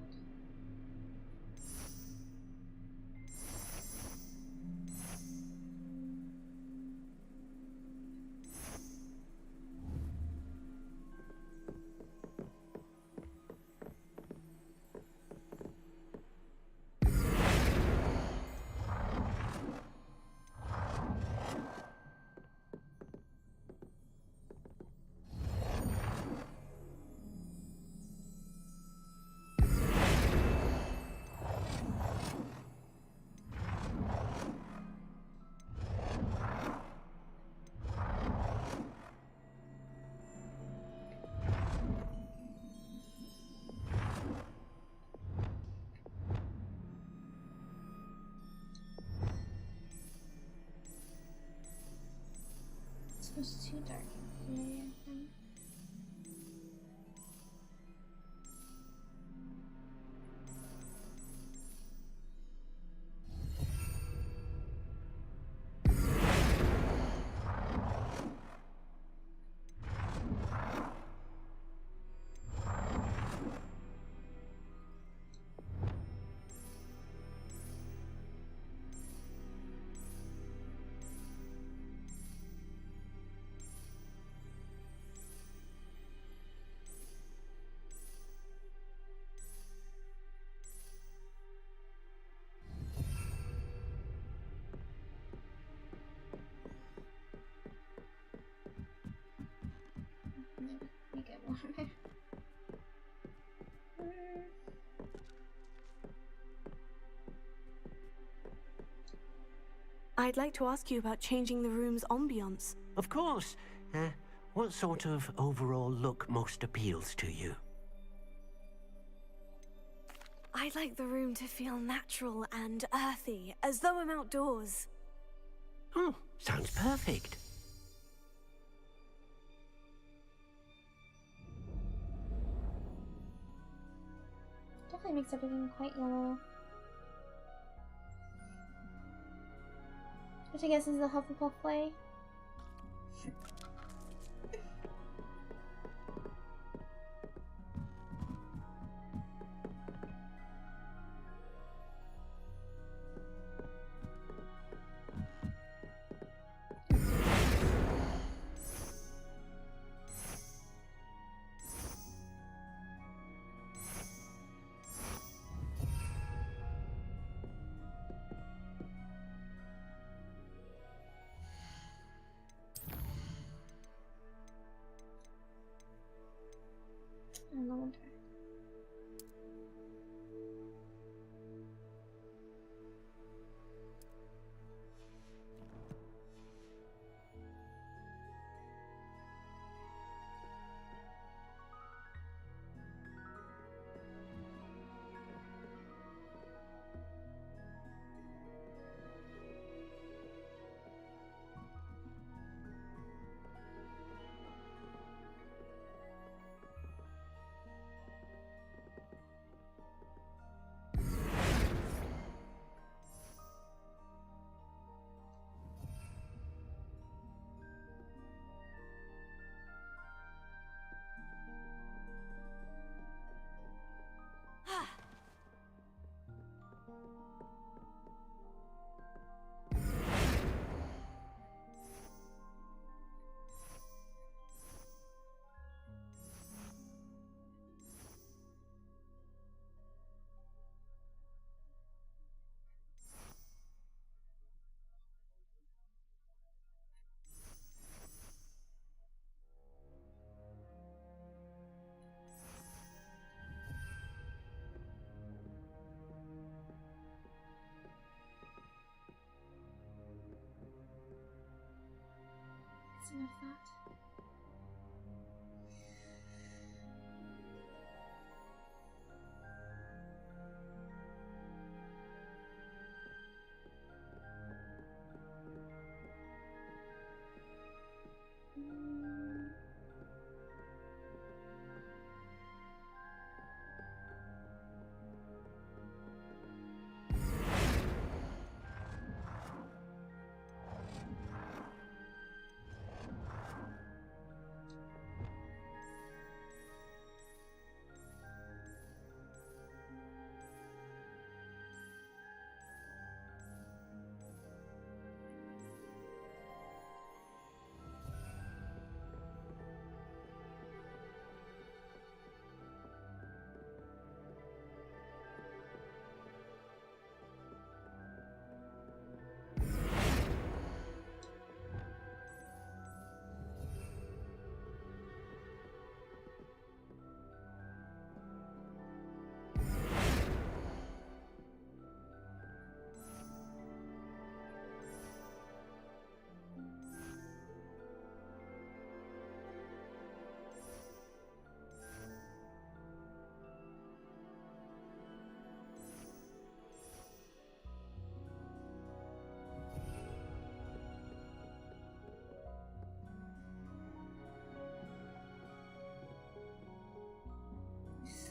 It's too dark in here. Make it warmer. I'd like to ask you about changing the room's ambience. Of course. What sort of overall look most appeals to you? I'd like the room to feel natural and earthy, as though I'm outdoors. Oh, sounds perfect. Definitely makes everything quite yellow. Which I guess is the Hufflepuff way. some of that.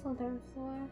Slither floor.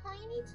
Tiny tape.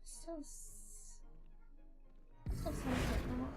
Still sunset now.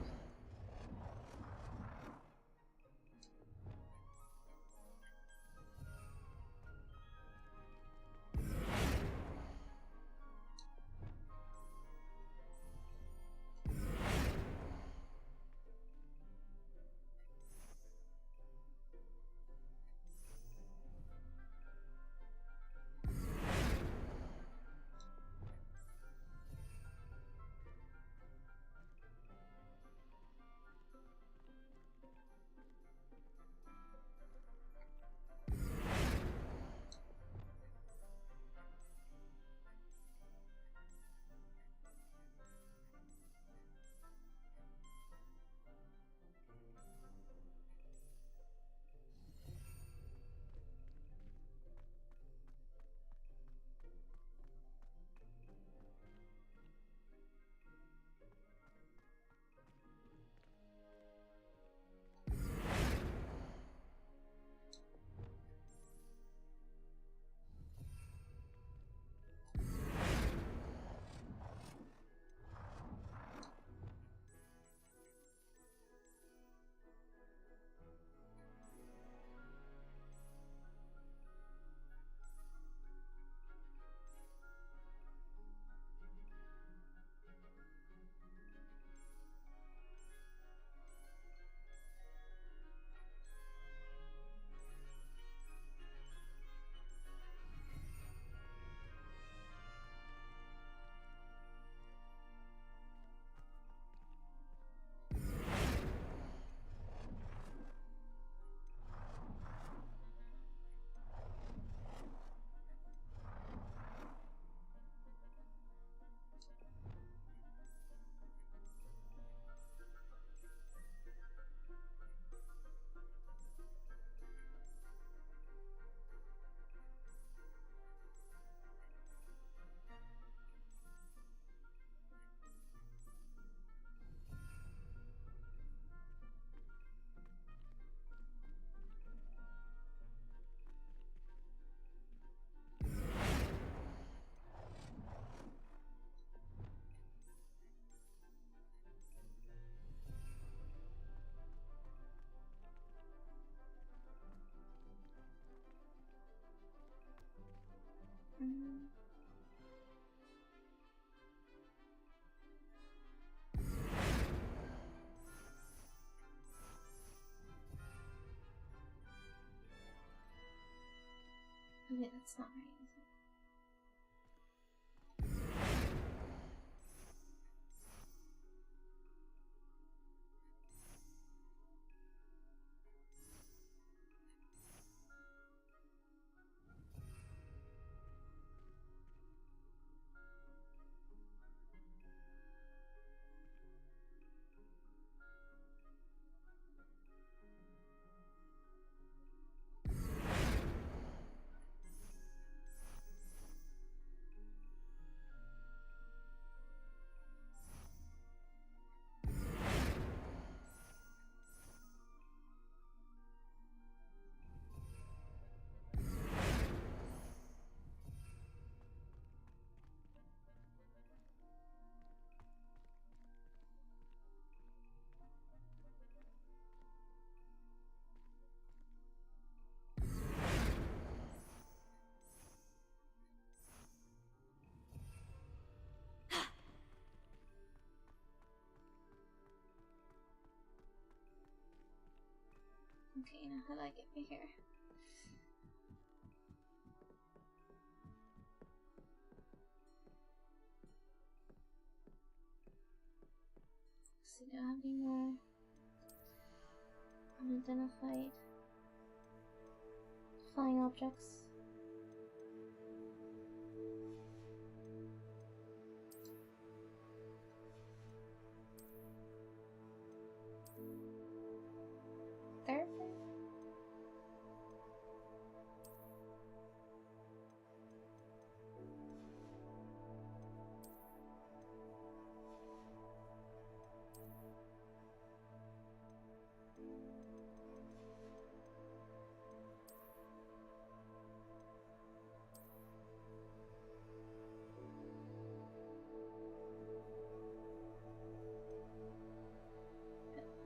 Wait, that's not right, is it? Okay, now how do I get me here? So do I have any more unidentified flying objects? There?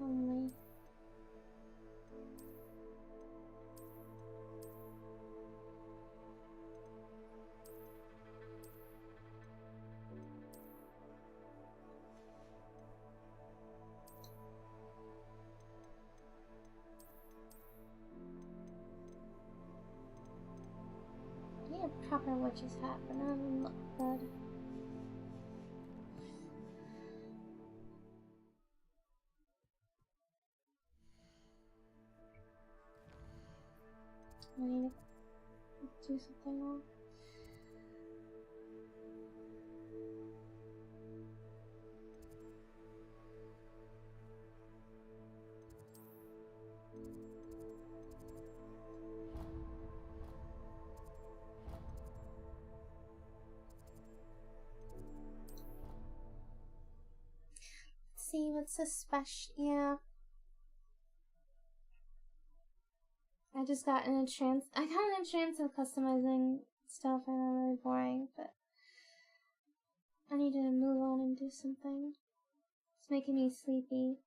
Only. I need a proper witch's hat, but none of them look good. I need to do something wrong. Let's see what's so special. Yeah. I just got in a trance. I got in a trance of customizing stuff. I know, really boring, but I need to move on and do something. It's making me sleepy.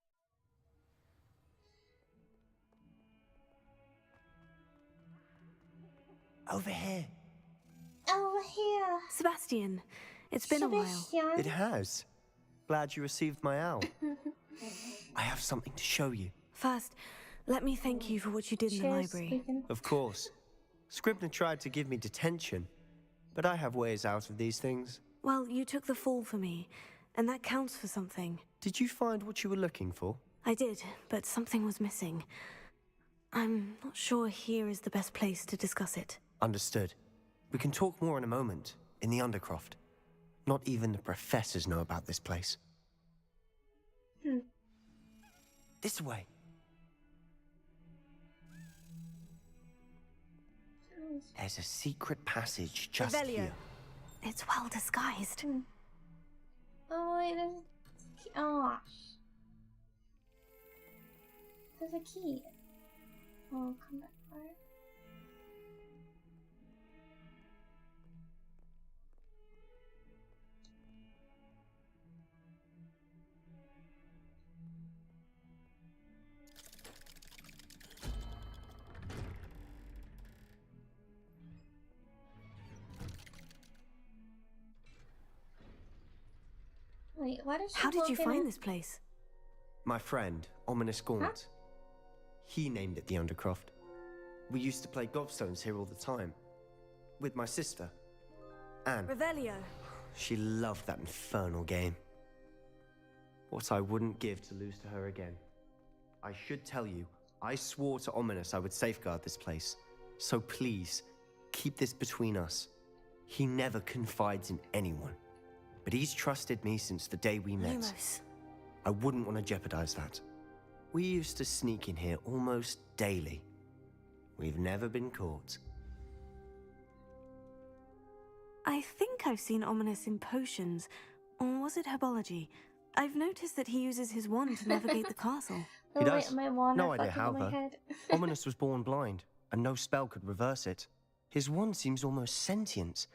Over here. Over here. Sebastian, it's been a while. Sebastian. It has. Glad you received my owl. I have something to show you. First, let me thank you for what you did in the library. Speaking. Of course. Scribner tried to give me detention, but I have ways out of these things. Well, you took the fall for me, and that counts for something. Did you find what you were looking for? I did, but something was missing. I'm not sure here is the best place to discuss it. Understood. We can talk more in a moment, in the Undercroft. Not even the professors know about this place. This way. There's a secret passage just here. It's well disguised. Oh wait, oh, there's a key. Oh, come back for it. Wait, why does she How did you walk in find and- this place? My friend, Ominous Gaunt. He named it the Undercroft. We used to play gobstones here all the time. with my sister, Anne. Revelio. She loved that infernal game. What I wouldn't give to lose to her again. I should tell you, I swore to Ominous I would safeguard this place. So please, keep this between us. He never confides in anyone. But he's trusted me since the day we met. Lumos. I wouldn't want to jeopardize that. We used to sneak in here almost daily. We've never been caught. I think I've seen Ominous in potions. Or was it herbology? I've noticed that he uses his wand to navigate the castle. He does. Wait, my wand No are idea fucking how, in my though. head. Ominous was born blind, and no spell could reverse it. His wand seems almost sentient.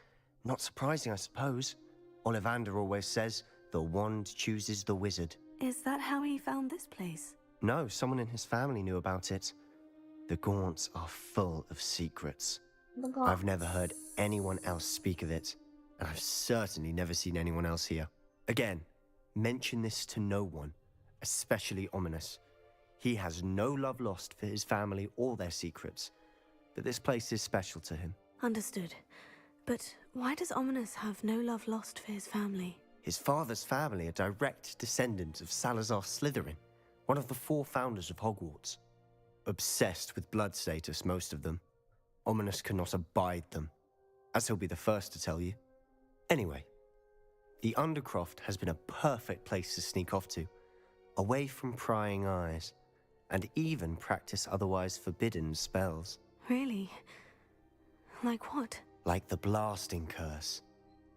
Not surprising, I suppose. Ollivander always says, the wand chooses the wizard. Is that how he found this place? No, someone in his family knew about it. The Gaunts are full of secrets. The gods. I've never heard anyone else speak of it, and I've certainly never seen anyone else here. Again, mention this to no one, especially Ominous. He has no love lost for his family or their secrets, but this place is special to him. Understood. But why does Ominous have no love lost for his family? His father's family are direct descendants of Salazar Slytherin, one of the 4 founders of Hogwarts. Obsessed with blood status, most of them. Ominous cannot abide them, as he'll be the first to tell you. Anyway, the Undercroft has been a perfect place to sneak off to, away from prying eyes, and even practice otherwise forbidden spells. Really? Like what? Like the blasting curse.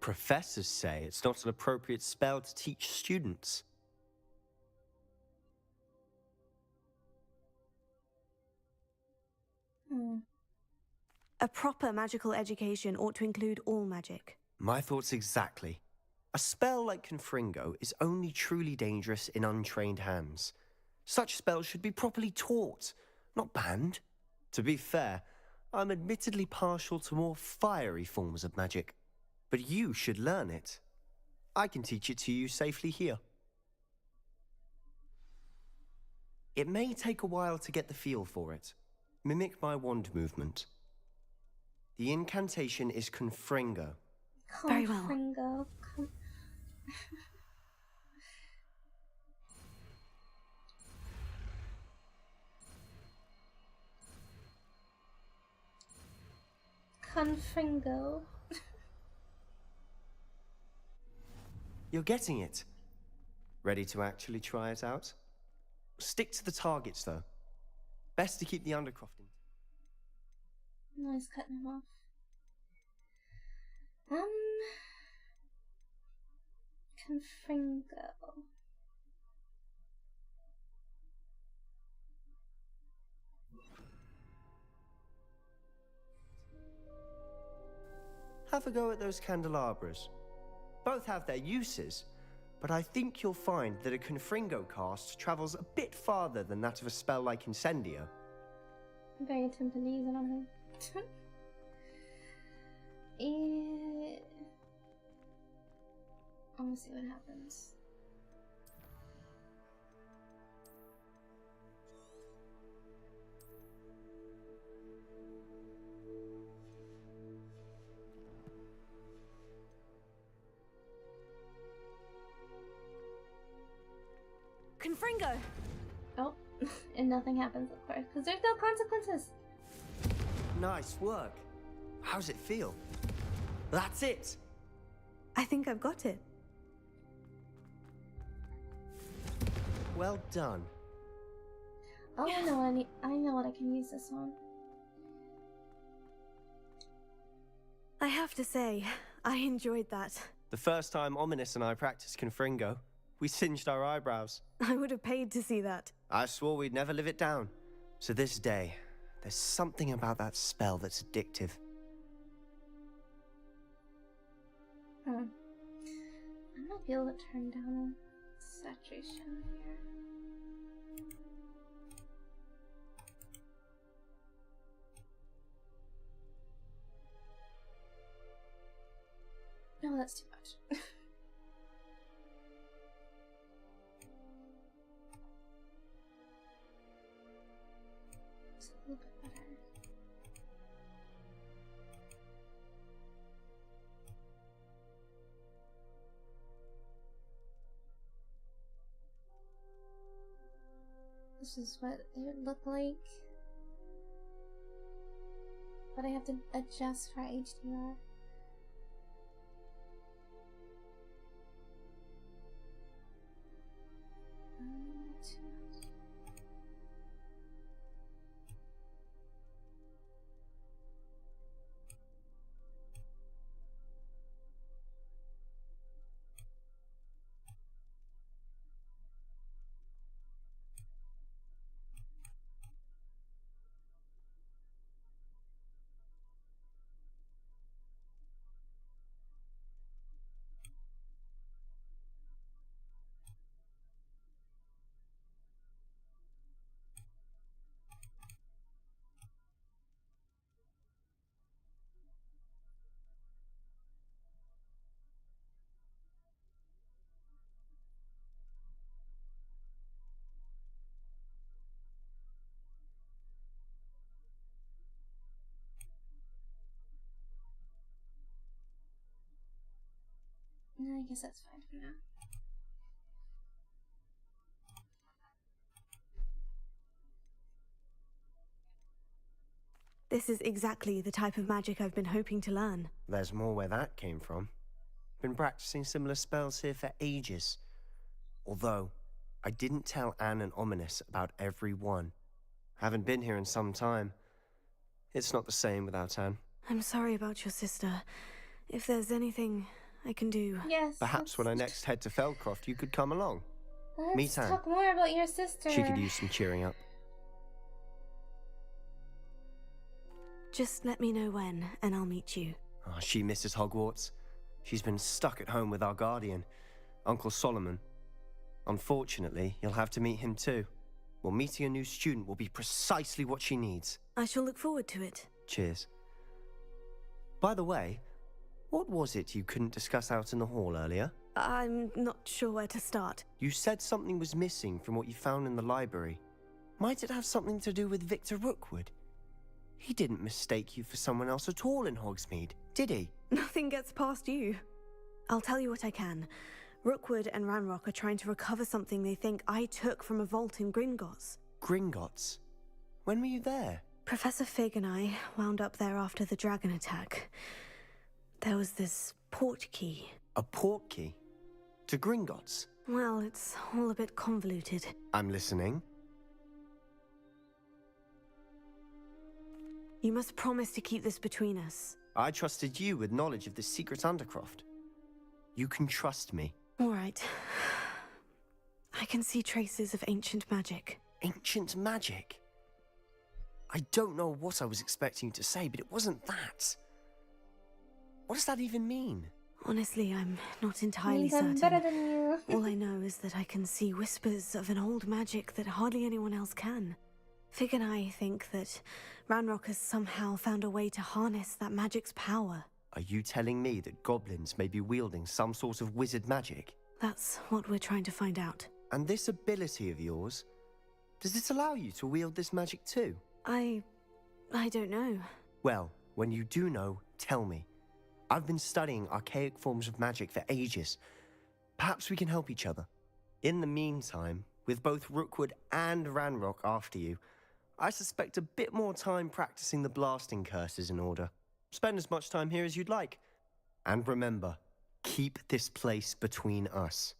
Professors say it's not an appropriate spell to teach students. A proper magical education ought to include all magic. My thoughts exactly. A spell like Confringo is only truly dangerous in untrained hands. Such spells should be properly taught, not banned. To be fair, I'm admittedly partial to more fiery forms of magic. But you should learn it. I can teach it to you safely here. It may take a while to get the feel for it. Mimic my wand movement. The incantation is Confringo. Very well. Confringo. Confringo. You're getting it. Ready to actually try it out? Stick to the targets, though. Best to keep the Undercroft in. No, he's cutting him off. Confringo. Have a go at those candelabras. Both have their uses, but I think you'll find that a Confringo cast travels a bit farther than that of a spell like Incendio. I'm very tempted to use it on him. I'm gonna see what happens. Confringo! Oh, and nothing happens, of course, because there's no consequences. Nice work. How's it feel? That's it. I think I've got it. Well done. Oh, I know what I can use this on. I have to say, I enjoyed that. The first time Ominous and I practiced Confringo, we singed our eyebrows. I would have paid to see that. I swore we'd never live it down. To this day, there's something about that spell that's addictive. I might be able to turn down saturation here. No, that's too much. It's a little bit better. this is what it would look like. But I have to adjust for HDR. No, I guess that's fine for now. This is exactly the type of magic I've been hoping to learn. There's more where that came from. Been practicing similar spells here for ages. Although, I didn't tell Anne and Ominous about every one. Haven't been here in some time. It's not the same without Anne. I'm sorry about your sister. If there's anything I can do... Yes. Perhaps when I next head to Feldcroft, you could come along. Let's Meet Anne. talk more about your sister. She could use some cheering up. Just let me know when, and I'll meet you. Oh, she misses Hogwarts. She's been stuck at home with our guardian, Uncle Solomon. Unfortunately, you'll have to meet him too. Well, meeting a new student will be precisely what she needs. I shall look forward to it. Cheers. By the way, what was it you couldn't discuss out in the hall earlier? I'm not sure where to start. You said something was missing from what you found in the library. Might it have something to do with Victor Rookwood? He didn't mistake you for someone else at all in Hogsmeade, did he? Nothing gets past you. I'll tell you what I can. Rookwood and Ranrock are trying to recover something they think I took from a vault in Gringotts. Gringotts? When were you there? Professor Fig and I wound up there after the dragon attack. There was this port key. A port key? To Gringotts? Well, it's all a bit convoluted. I'm listening. You must promise to keep this between us. I trusted you with knowledge of this secret undercroft. You can trust me. All right. I can see traces of ancient magic. Ancient magic? I don't know what I was expecting you to say, but it wasn't that. What does that even mean? Honestly, I'm not entirely Means I'm certain. better than you. All I know is that I can see whispers of an old magic that hardly anyone else can. Fig and I think that Ranrock has somehow found a way to harness that magic's power. Are you telling me that goblins may be wielding some sort of wizard magic? That's what we're trying to find out. And this ability of yours, does it allow you to wield this magic too? I don't know. Well, when you do know, tell me. I've been studying archaic forms of magic for ages. Perhaps we can help each other. In the meantime, with both Rookwood and Ranrock after you, I suspect a bit more time practicing the blasting curse is in order. Spend as much time here as you'd like. And remember, keep this place between us.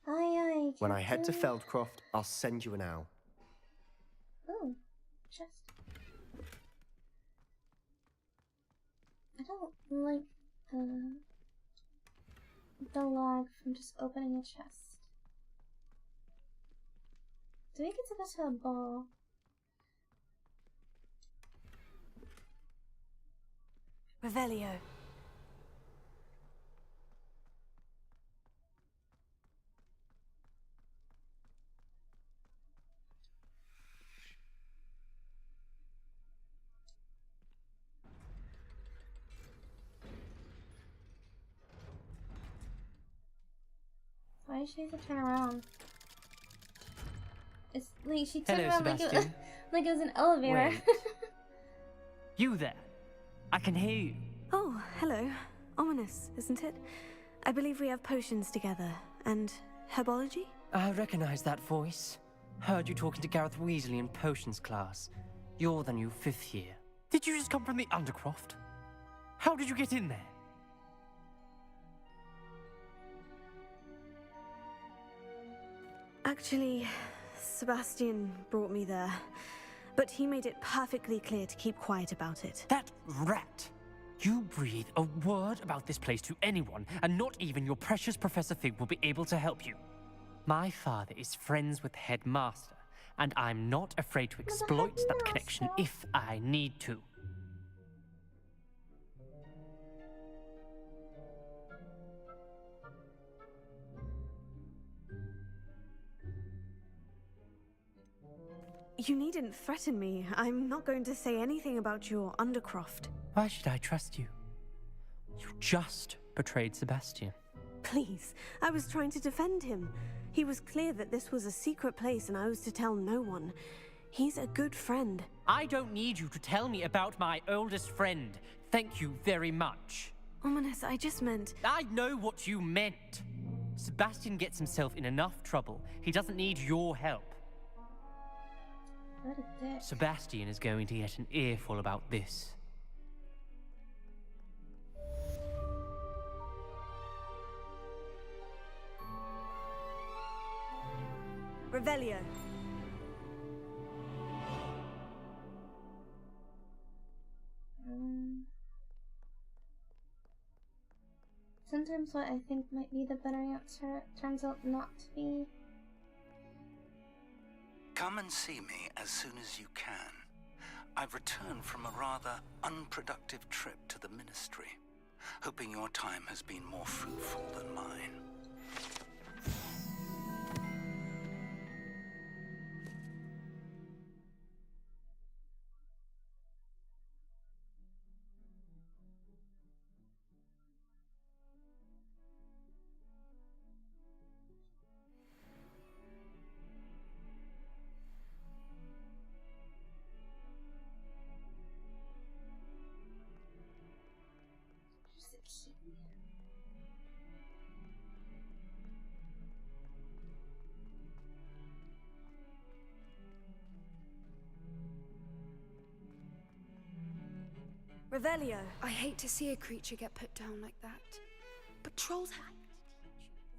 Aye, When I head to Captain. Feldcroft, I'll send you an owl. Oh, chest. I don't like the lag from just opening a chest. Do we get to go to a ball? Revelio. Why does she have to turn around? It's like she turned Hello, around like it, Sebastian. like it was an elevator. Wait. You there? I can hear you. Oh, hello. Ominous, isn't it? I believe we have potions together. And herbology? I recognize that voice. Heard you talking to Gareth Weasley in potions class. You're the new 5th year. Did you just come from the Undercroft? How did you get in there? Actually, Sebastian brought me there. But he made it perfectly clear to keep quiet about it. That rat! You breathe a word about this place to anyone, and not even your precious Professor Fig will be able to help you. My father is friends with the headmaster, and I'm not afraid to exploit that connection if I need to. You needn't threaten me. I'm not going to say anything about your Undercroft. Why should I trust you? You just betrayed Sebastian. Please, I was trying to defend him. He was clear that this was a secret place and I was to tell no one. He's a good friend. I don't need you to tell me about my oldest friend. Thank you very much. Ominous, I just meant... I know what you meant. Sebastian gets himself in enough trouble. He doesn't need your help. What a dick. Sebastian is going to get an earful about this. Revelio. Sometimes what I think might be the better answer turns out not to be. Come and see me as soon as you can. I've returned from a rather unproductive trip to the Ministry, hoping your time has been more fruitful than mine. Revelio. I hate to see a creature get put down like that. But trolls have...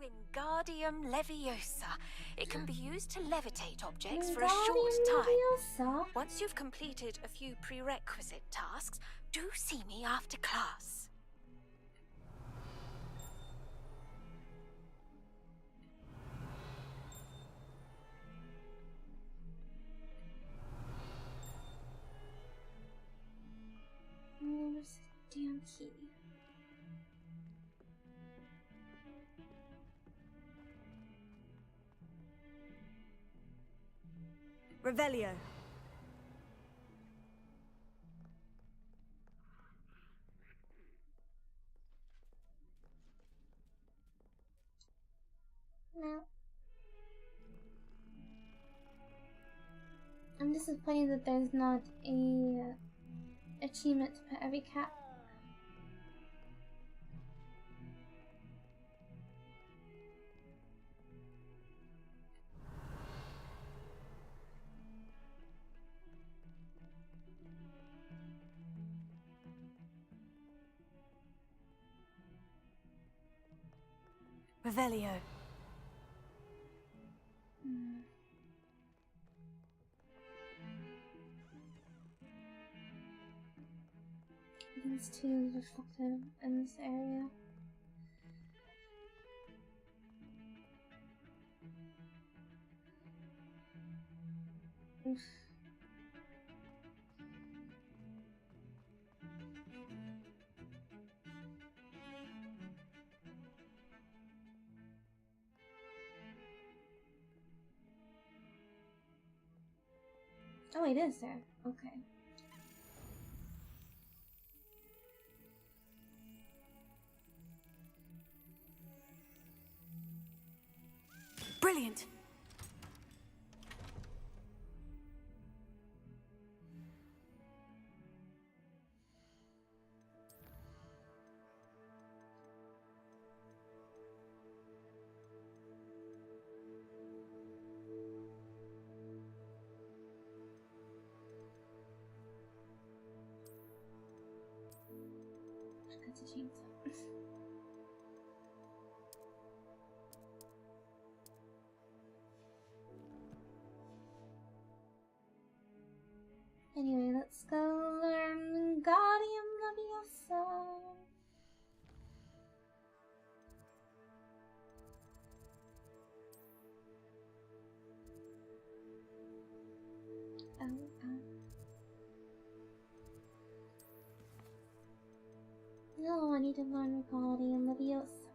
Wingardium Leviosa. It can be used to levitate objects for a Wingardium short time. Leviosa? Once you've completed a few prerequisite tasks, do see me after class. Where's the damn key? Revelio. No. I'm disappointed that there's not a achievement to put every cat. Revelio. These two reflective in this area. Oof. Oh, it is there. Okay. Brilliant. Anyway, let's go learn Wingardium Leviosa. No, I need to learn Wingardium Leviosa.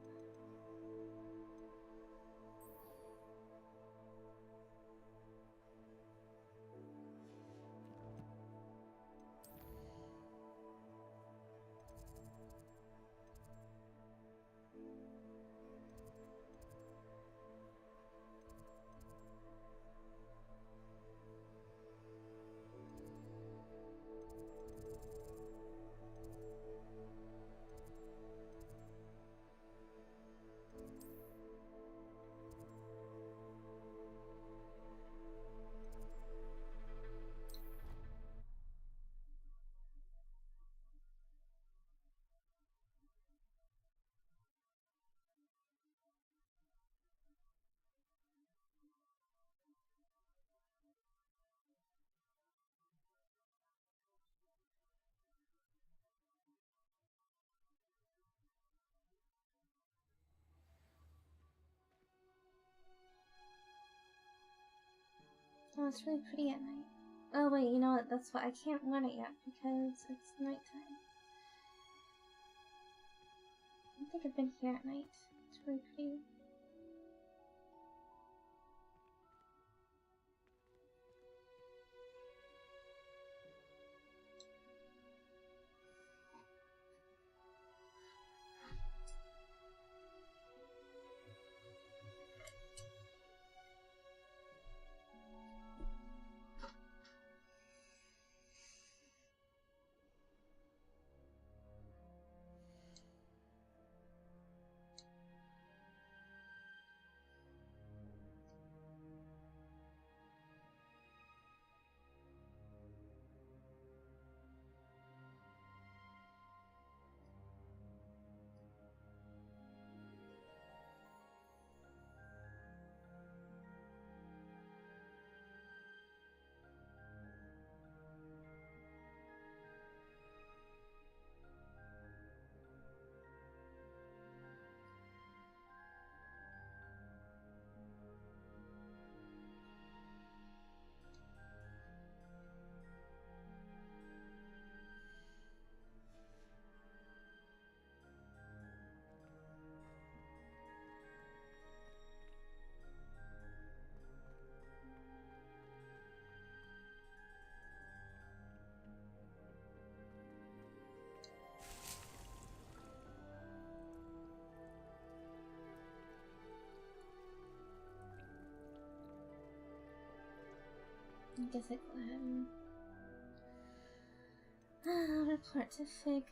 Oh, it's really pretty at night. Oh wait, you know what? That's why I can't learn it yet because it's nighttime. I don't think I've been here at night. It's really pretty. I guess I go ahead and report to Fig.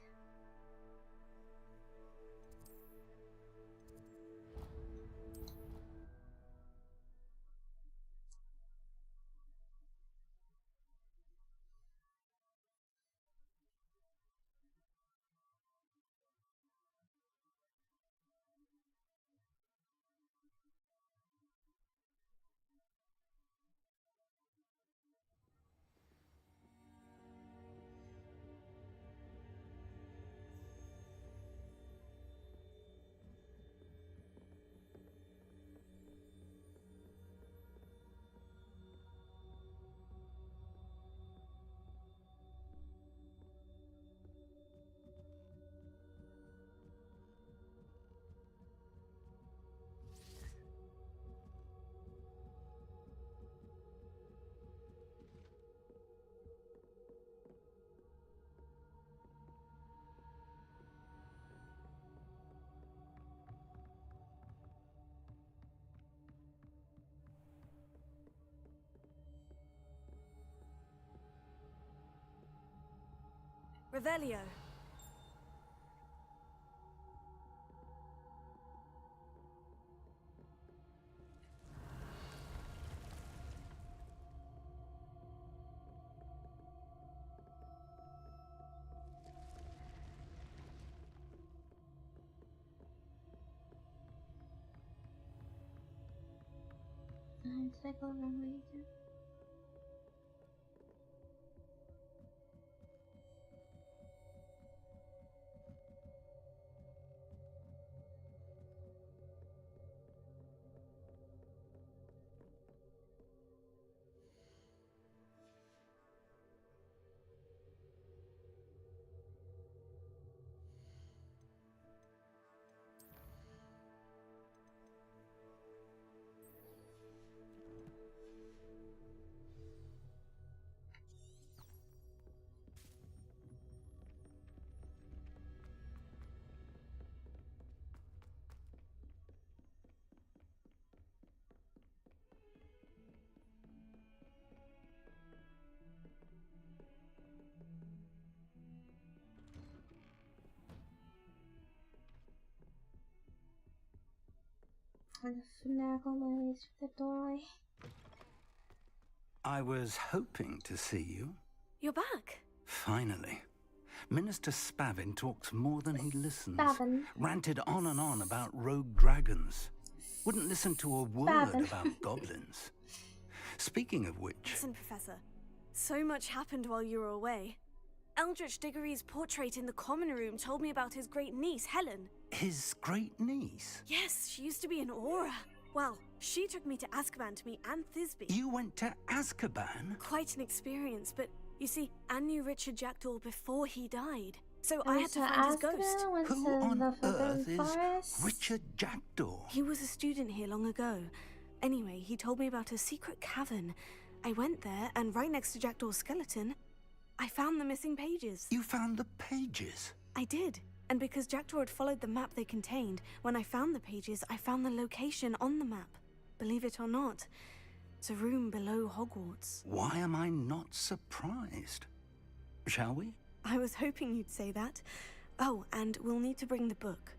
Revelio. Did I go the wrong way again? Trying to finagle my way through the doorway. I was hoping to see you. You're back. Finally. Minister Spavin talks more than he listens. Spavin. Ranted on and on about rogue dragons. Wouldn't listen to a word Spavin. about goblins. Speaking of which... Listen, Professor. So much happened while you were away. Eldritch Diggory's portrait in the common room told me about his great niece, Helen. His great niece? Yes, she used to be an Aura. Well, she took me to Azkaban to meet Anne Thisbe. You went to Azkaban? Quite an experience, but you see, Anne knew Richard Jackdaw before he died. So I had to find his ghost. Who on earth is Richard Jackdaw? He was a student here long ago. Anyway, he told me about a secret cavern. I went there, and right next to Jackdaw's skeleton, I found the missing pages. You found the pages? I did. And because Jackdaw had followed the map they contained, when I found the pages, I found the location on the map. Believe it or not, it's a room below Hogwarts. Why am I not surprised? Shall we? I was hoping you'd say that. Oh, and we'll need to bring the book.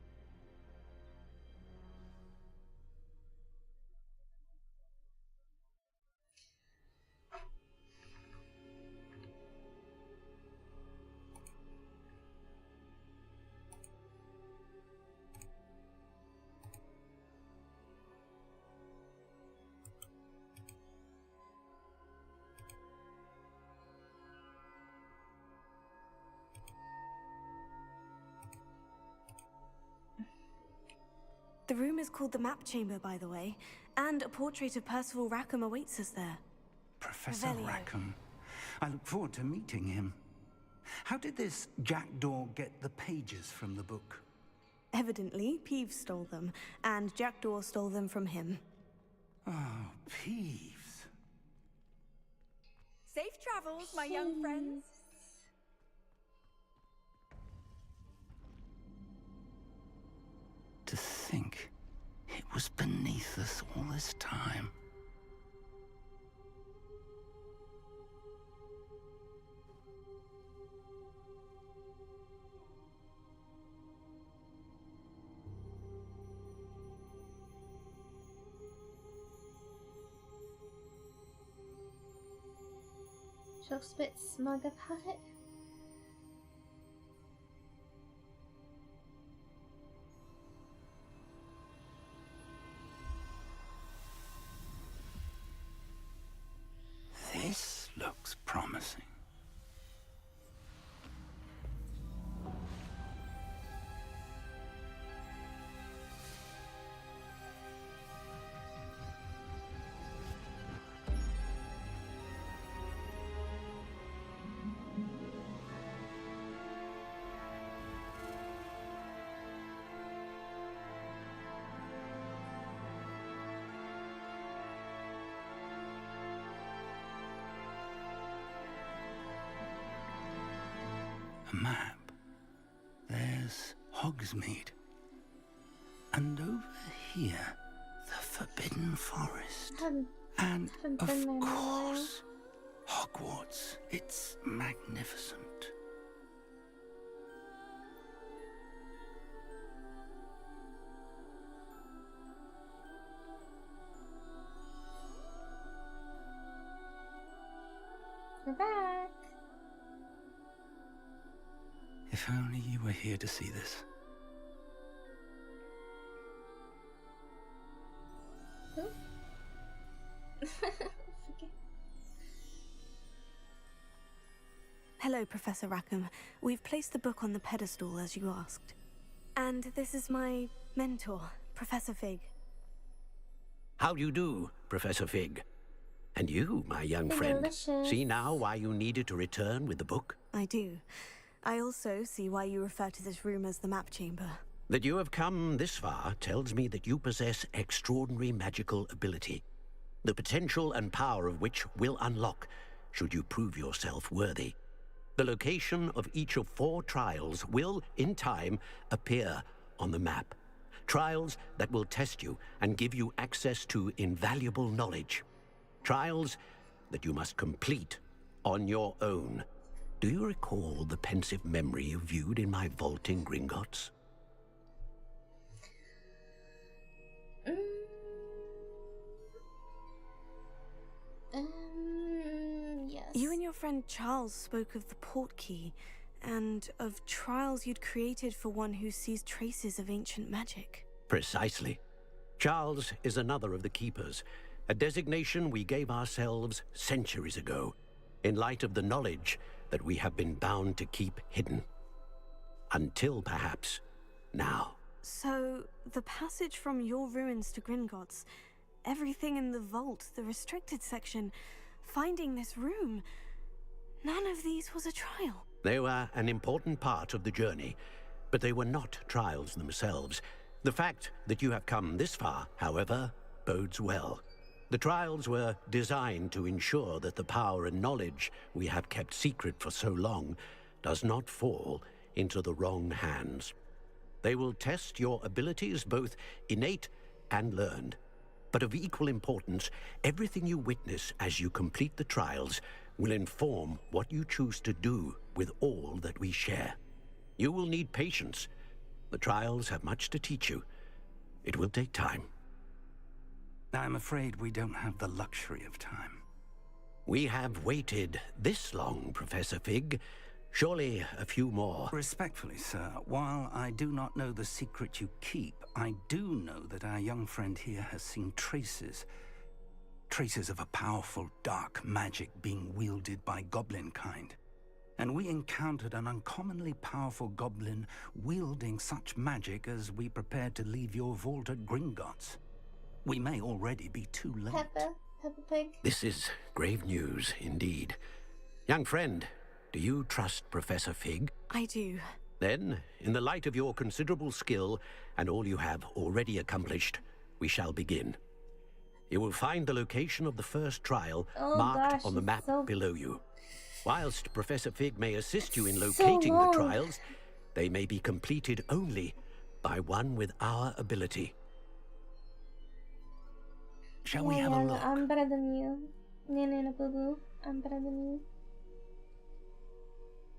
The room is called the Map Chamber, by the way, and a portrait of Percival Rackham awaits us there. Professor Revelio. Rackham. I look forward to meeting him. How did this Jackdaw get the pages from the book? Evidently, Peeves stole them, and Jackdaw stole them from him. Oh, Peeves. Safe travels, my young friends. To think it was beneath us all this time. Just a bit smug about it. This looks promising. A map. There's Hogsmeade. And over here, the Forbidden Forest. And, of course, Hogwarts. It's magnificent. We're back. If only you were here to see this. Hello, Professor Rackham. We've placed the book on the pedestal, as you asked. And this is my mentor, Professor Fig. How do you do, Professor Fig? And you, my young friend. Delicious. See now why you needed to return with the book? I do. I also see why you refer to this room as the Map Chamber. That you have come this far tells me that you possess extraordinary magical ability, the potential and power of which will unlock should you prove yourself worthy. The location of each of 4 trials will, in time, appear on the map. Trials that will test you and give you access to invaluable knowledge. Trials that you must complete on your own. Do you recall the pensive memory you viewed in my vault in Gringotts? You and your friend Charles spoke of the port key, and of trials you'd created for one who sees traces of ancient magic. Precisely. Charles is another of the Keepers, a designation we gave ourselves centuries ago, in light of the knowledge that we have been bound to keep hidden. Until, perhaps, now. So, the passage from your ruins to Gringotts, everything in the vault, the restricted section, finding this room, none of these was a trial. They were an important part of the journey, but they were not trials themselves. The fact that you have come this far, however, bodes well. The trials were designed to ensure that the power and knowledge we have kept secret for so long does not fall into the wrong hands. They will test your abilities, both innate and learned. But of equal importance, everything you witness as you complete the trials will inform what you choose to do with all that we share. You will need patience. The trials have much to teach you. It will take time. I'm afraid we don't have the luxury of time. We have waited this long, Professor Fig. Surely a few more. Respectfully, sir, while I do not know the secret you keep, I do know that our young friend here has seen traces of a powerful dark magic being wielded by goblin kind. And we encountered an uncommonly powerful goblin wielding such magic as we prepared to leave your vault at Gringotts. We may already be too late. Peppa Pig. This is grave news indeed. Young friend, do you trust Professor Fig? I do. Then, in the light of your considerable skill and all you have already accomplished, we shall begin. You will find the location of the first trial marked on the map below you. Whilst Professor Fig may assist you in locating the trials, they may be completed only by one with our ability. Shall we have a look? I'm better than you. Nana Boo Boo. I'm better than you.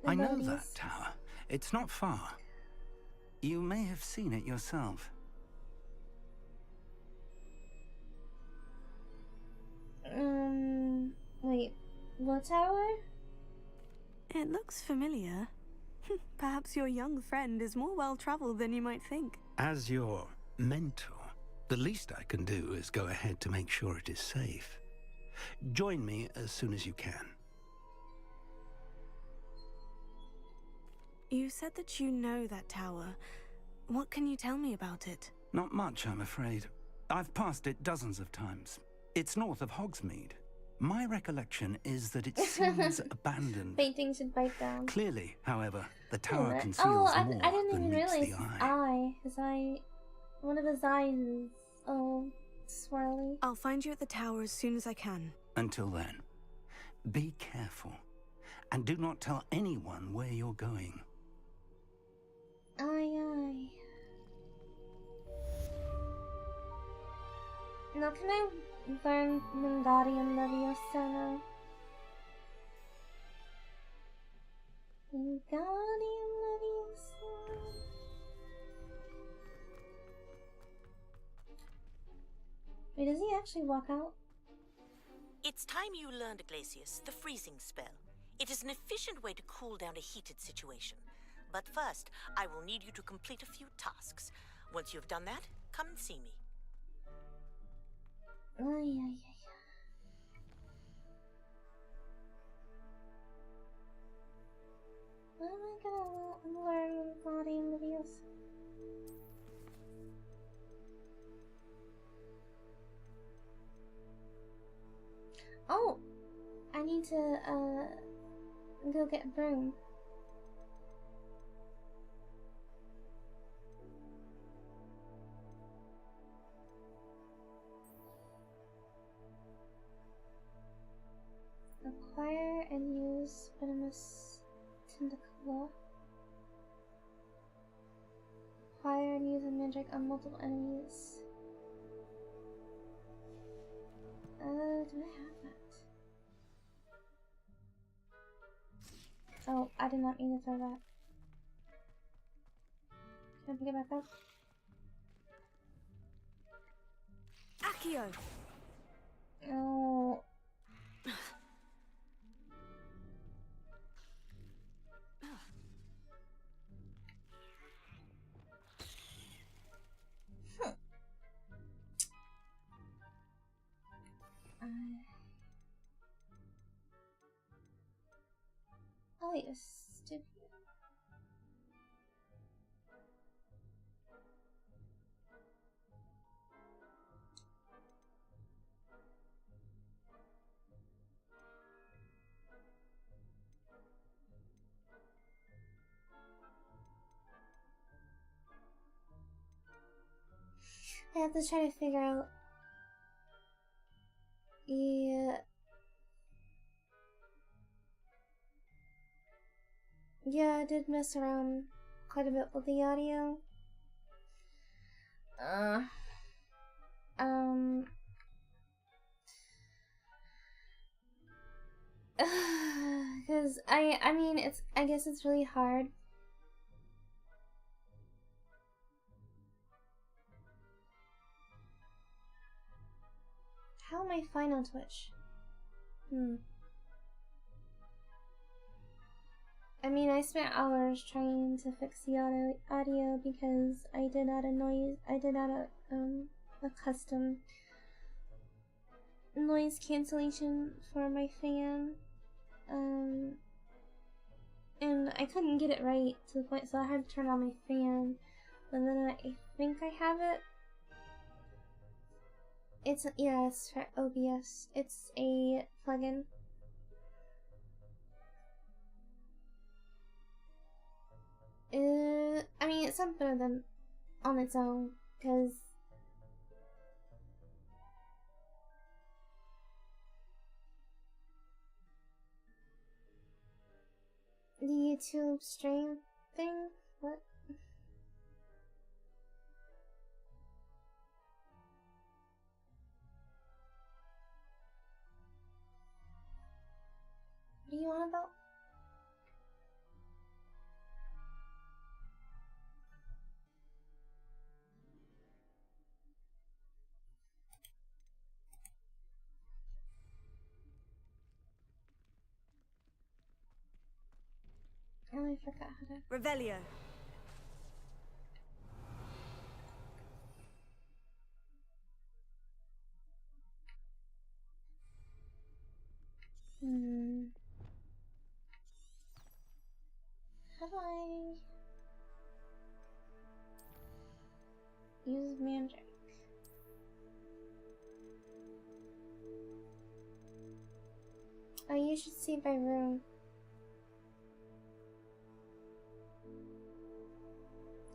I know that tower. It's not far. You may have seen it yourself. Wait, what tower? It looks familiar. Perhaps your young friend is more well-traveled than you might think. As your mentor, the least I can do is go ahead to make sure it is safe. Join me as soon as you can. You said that you know that tower. What can you tell me about it? Not much, I'm afraid. I've passed it dozens of times. It's north of Hogsmeade. My recollection is that it seems abandoned. Painting should bite down. Clearly, however, the tower conceals I more didn't than even meets realize the his eye. one of his eyes is swirly. I'll find you at the tower as soon as I can. Until then, be careful, and do not tell anyone where you're going. Aye. Now can I learn Wingardium Leviosa now? Wingardium Leviosa. Wait, does he actually walk out? It's time you learned, Glacius, the freezing spell. It is an efficient way to cool down a heated situation. But first, I will need you to complete a few tasks. Once you've done that, come and see me. Aye. When am I gonna learn Wingardium Leviosa? Oh! I need to, go get a broom. Acquire and use venomous tentacle. Acquire and use a magic on multiple enemies. Do I have that? Oh, I did not mean to throw that. Can I pick it back up? Accio! Oh. Holly is stupid. I have to try to figure out. Yeah. Yeah, I did mess around quite a bit with the audio. Because I mean, I guess it's really hard. How am I fine on Twitch? I mean, I spent hours trying to fix the audio because I did add a custom noise cancellation for my fan. And I couldn't get it right to the point, so I had to turn on my fan. But then I think I have it. It's for OBS. It's a plugin. I mean, it's something better than on its own, because the YouTube stream thing? What? What do you want about? Oh, I forgot how to. Revelio. How do I use magic? Oh, you should see by room.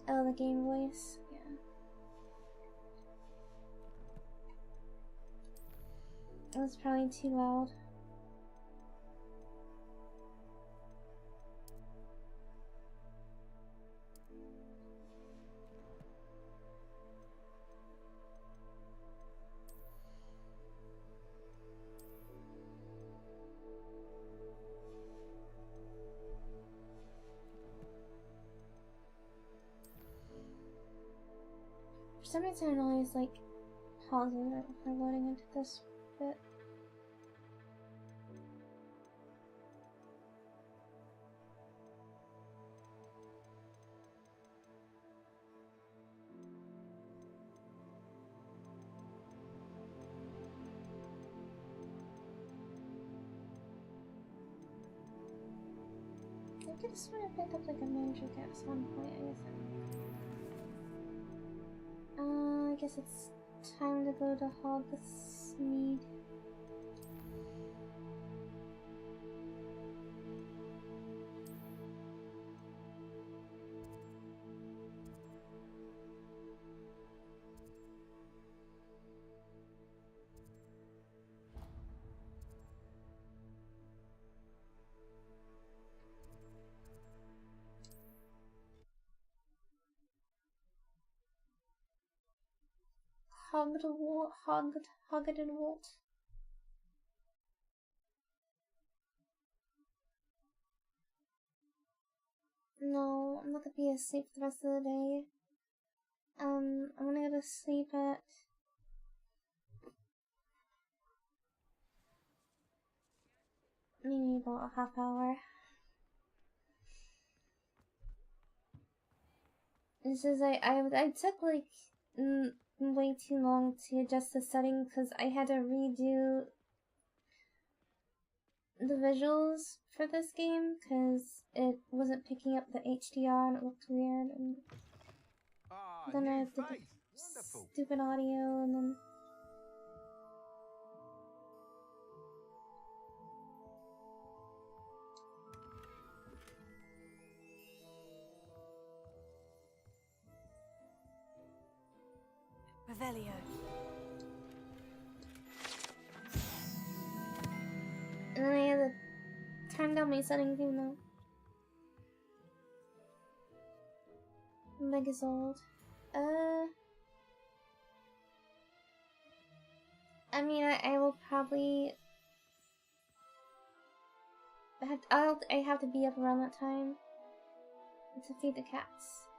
Oh, the game voice? Yeah. That's probably too loud. For some reason, I'm always like pausing right before loading into this bit. I could just want to pick up like a magic at some point, I guess it's time to go to Hogsmeade. Hoggywarts. No, I'm not gonna be asleep the rest of the day. I'm gonna go to sleep at maybe about a half hour. This is I took like way too long to adjust the setting because I had to redo the visuals for this game because it wasn't picking up the HDR and it looked weird, and then I did the stupid audio, and then Revelio. And then I had to turn down my settings even though Meg is old. I mean, I will probably I have to be up around that time to feed the cats.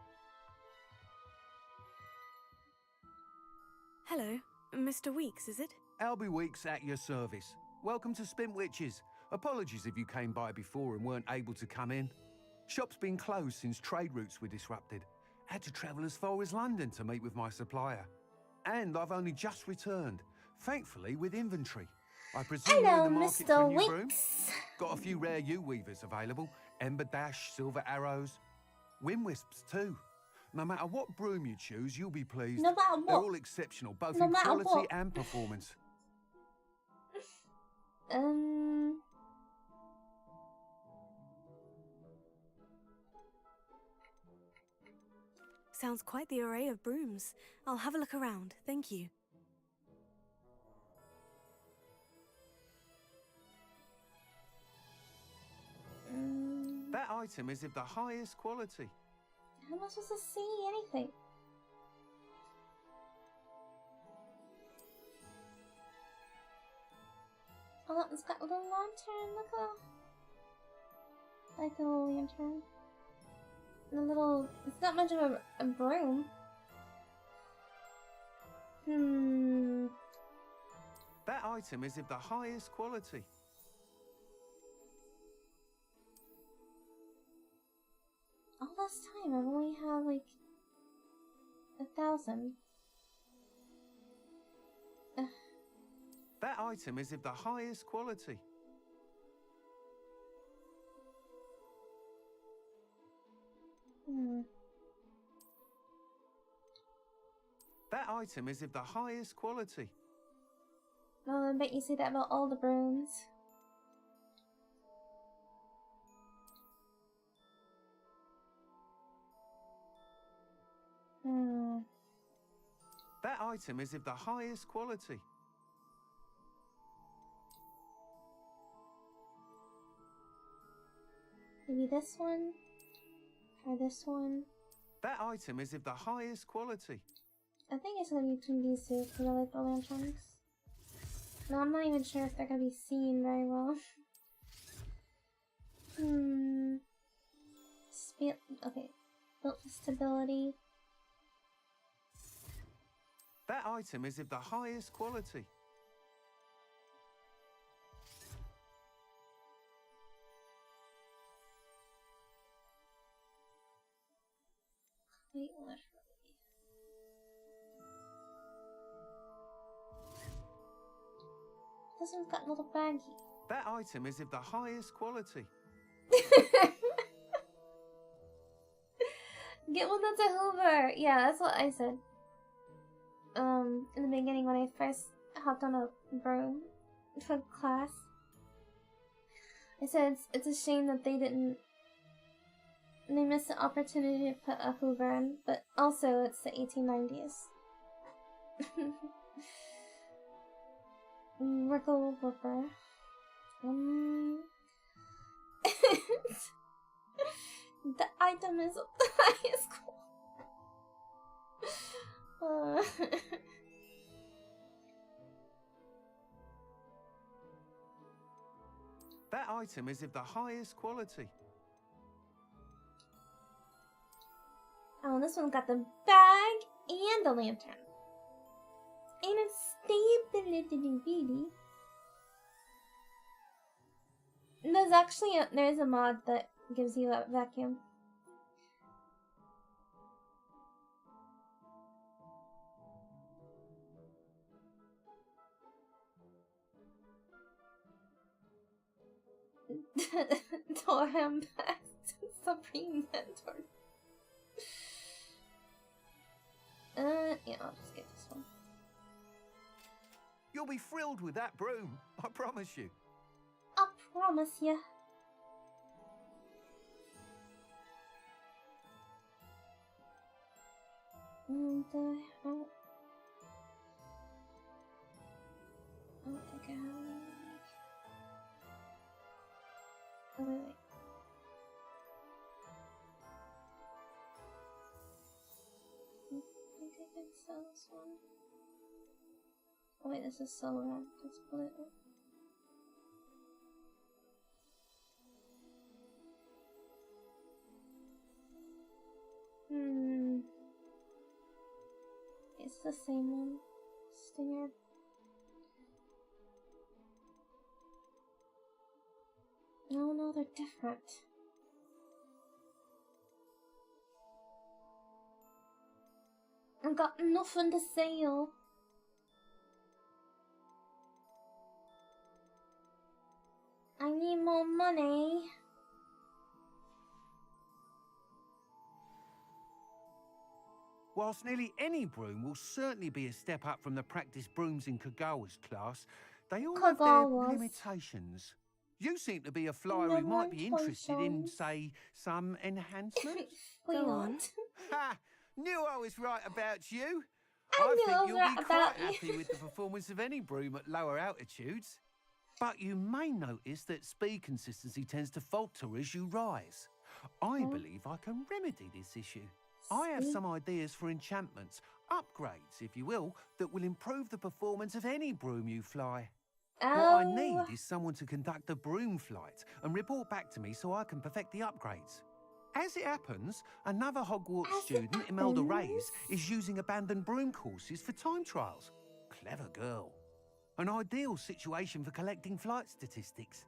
Hello, Mr. Weeks, is it? Albie Weeks at your service. Welcome to Spint Witches. Apologies if you came by before and weren't able to come in. Shop's been closed since trade routes were disrupted. Had to travel as far as London to meet with my supplier. And I've only just returned, thankfully with inventory. I presume you're in the market for a new broom? Got a few rare U-weavers available. Ember Dash, Silver Arrows. Wind Wisps too. No matter what broom you choose, you'll be pleased. No matter what. They're all exceptional, both in quality and performance. Sounds quite the array of brooms. I'll have a look around, thank you. That item is of the highest quality. How am I supposed to see anything? Oh, it's got a little lantern, look at that. I like the little lantern. The little, it's not much of a broom. That item is of the highest quality. All this time, I've only had like 1,000. That item is of the highest quality. That item is of the highest quality. Oh, I bet you say that about all the brooms. That item is of the highest quality. Maybe this one? Or this one? That item is of the highest quality. I think it's gonna be between these two because I like the lanterns. No, I'm not even sure if they're gonna be seen very well. Okay. Built for stability. That item is of the highest quality. Wait, literally. This one's got a little baggy. That item is of the highest quality. Get one that's a Hoover. Yeah, that's what I said. In the beginning when I first hopped on a broom for class. I said it's a shame that they missed the opportunity to put a Hoover in, but also it's the 1890s. Wrinkle Whooper. The item is of the highest quality. That item is of the highest quality. Oh, this one got the bag and the lantern. And it's stability. There's a mod that gives you a vacuum. Torham Best Supreme Mentor. Yeah, I'll just get this one. You'll be thrilled with that broom, I promise you. I promise you. And I don't think I have any. Oh, wait. I think I can sell this one. Oh wait, this is silver. Let's put it up. It's the same one. Stinger. No, they're different. I've got nothing to sell. I need more money. Whilst nearly any broom will certainly be a step up from the practice brooms in Kagawa's class, they all have their limitations. You seem to be a flyer who might be interested in, say, some enhancements. Go on. Ha! Knew I was right about you. I think you'll be quite happy with the performance of any broom at lower altitudes. But you may notice that speed consistency tends to falter as you rise. I believe I can remedy this issue. I have some ideas for enchantments, upgrades, if you will, that will improve the performance of any broom you fly. What I need is someone to conduct the broom flight and report back to me so I can perfect the upgrades. As it happens, another Hogwarts student, Imelda Reyes, is using abandoned broom courses for time trials. Clever girl. An ideal situation for collecting flight statistics.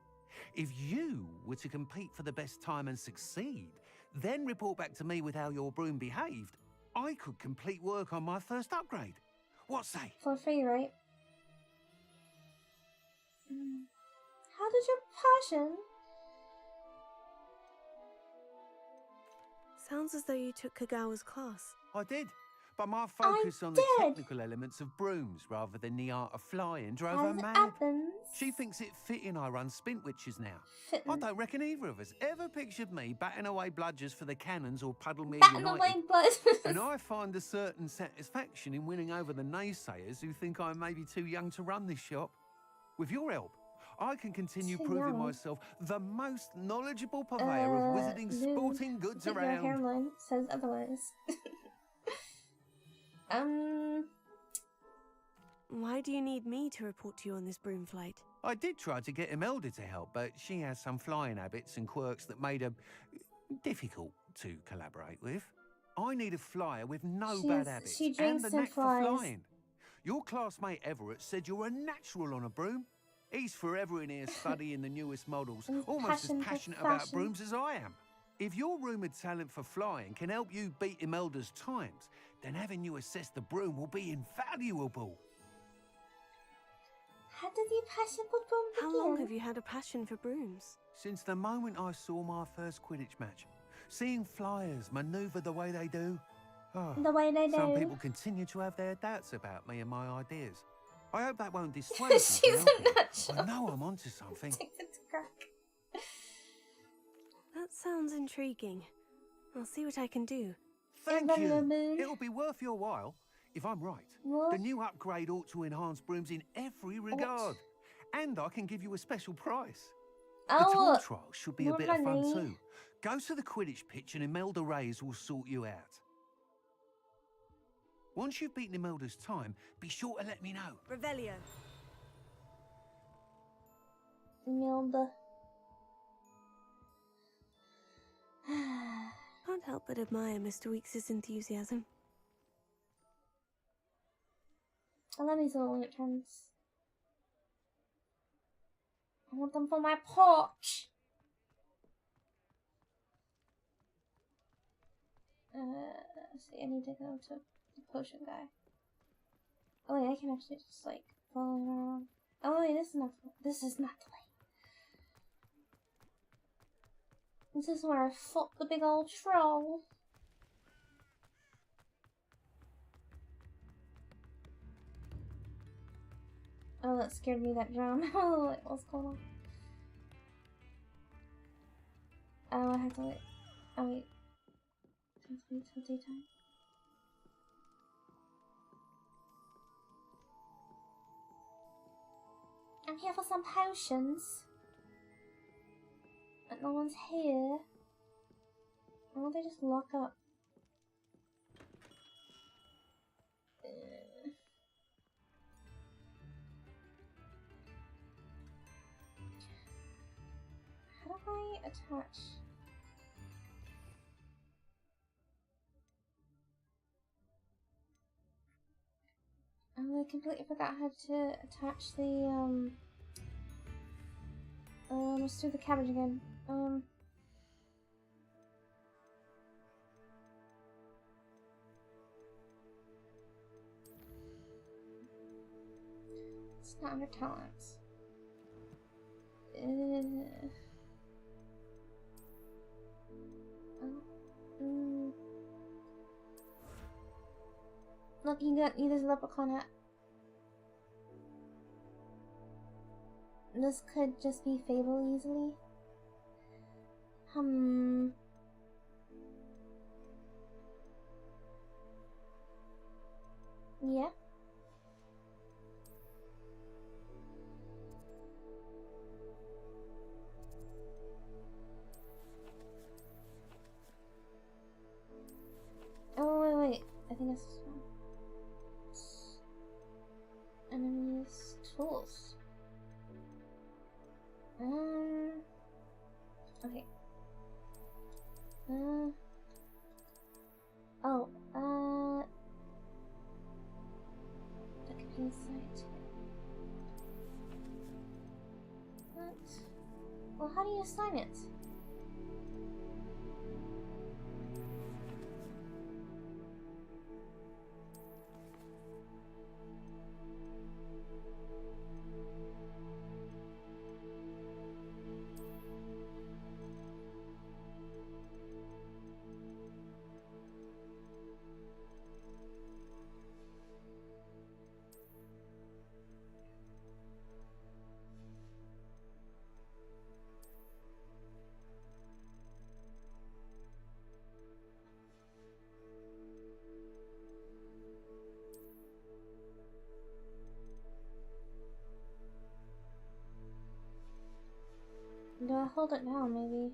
If you were to compete for the best time and succeed, then report back to me with how your broom behaved, I could complete work on my first upgrade. What say? For free, right? How does your passion? Sounds as though you took Kagawa's class. I did, but my focus on the technical elements of brooms rather than the art of flying drove her mad. She thinks it fitting I run Spintwitches now. I don't reckon either of us ever pictured me batting away bludgers for the Cannons or Puddlemere United. And I find a certain satisfaction in winning over the naysayers who think I may be too young to run this shop. With your help, I can continue proving myself the most knowledgeable purveyor of wizarding sporting goods around. Your hairline says otherwise. Why do you need me to report to you on this broom flight? I did try to get Imelda to help, but she has some flying habits and quirks that made her difficult to collaborate with. I need a flyer with no bad habits and the knack for flying. Your classmate Everett said you're a natural on a broom. He's forever in here studying the newest models, almost as passionate about brooms as I am. If your rumoured talent for flying can help you beat Imelda's times, then having you assess the broom will be invaluable. How did your passion for broom begin? How long have you had a passion for brooms? Since the moment I saw my first Quidditch match. Seeing flyers manoeuvre the way they do. The way they do. Some people continue to have their doubts about me and my ideas. I hope that won't dissuade you. She's a natural. I know I'm onto something. That sounds intriguing. I'll see what I can do. Thank you. It'll be worth your while. If I'm right, the new upgrade ought to enhance brooms in every regard. And I can give you a special price. The tour trial should be a bit of fun too. Go to the Quidditch pitch and Imelda Reyes will sort you out. Once you've beaten Imelda's time, be sure to let me know. Revelio. Imelda. Can't help but admire Mr. Weekes' enthusiasm. I love these little lanterns. I want them for my porch. Let's see, I need to go to the potion guy. Oh yeah, I can actually just like follow around. Oh wait, this is not the way. This is where I fought the big old troll. Oh, that scared me, that drum. Oh, like, what's going on? Oh, I have to wait. Oh, wait. I have to wait till daytime. I'm here for some potions. But no one's here. Why don't they just lock up? How do I attach? Oh, I completely forgot how to attach the let's do the cabbage again. It's not under talents. Look, you got this leprechaun hat. This could just be Fable easily. Yeah. Oh, wait. I think it's this one. Enemies, tools. Okay. The computer site. What? Well, how do you assign it? Do I hold it down, maybe?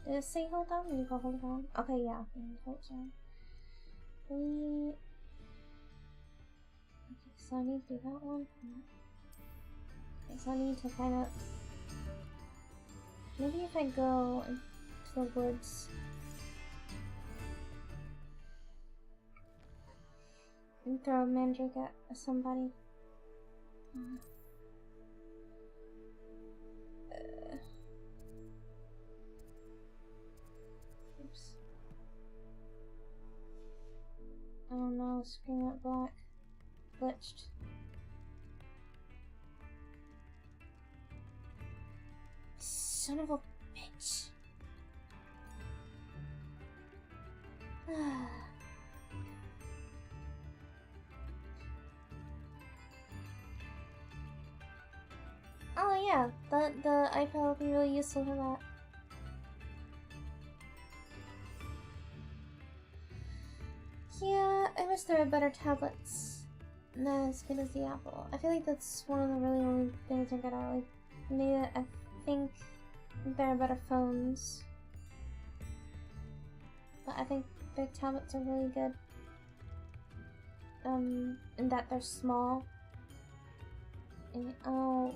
Did it say hold down? Maybe go hold it down? Okay, yeah. Hold it down. Okay, so I need to do that one. Okay, so I need to kind of... Maybe if I go into the woods... and throw a mandrake at somebody. Oops. Oh no, screen went black. Glitched. Son of a bitch. Oh yeah, the iPad will be really useful for that. Yeah, I wish there were better tablets. Not as good as the Apple. I feel like that's one of the really only things I got out. Like, maybe I think there are better phones. But I think their tablets are really good. In that they're small. And, oh.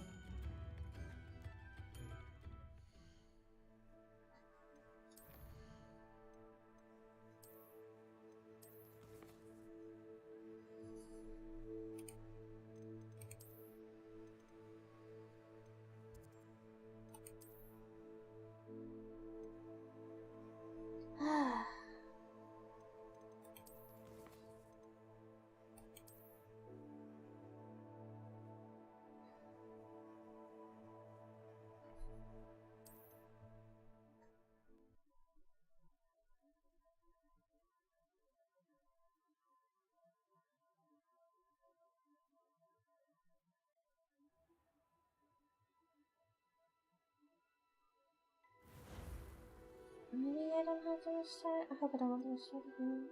restart? I hope I don't want to restart again.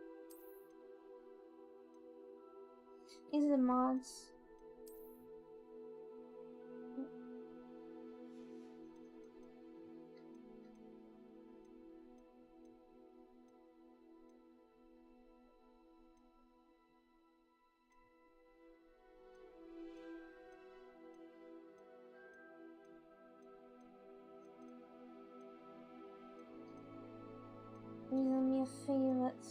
These are the mods. These are my favorites.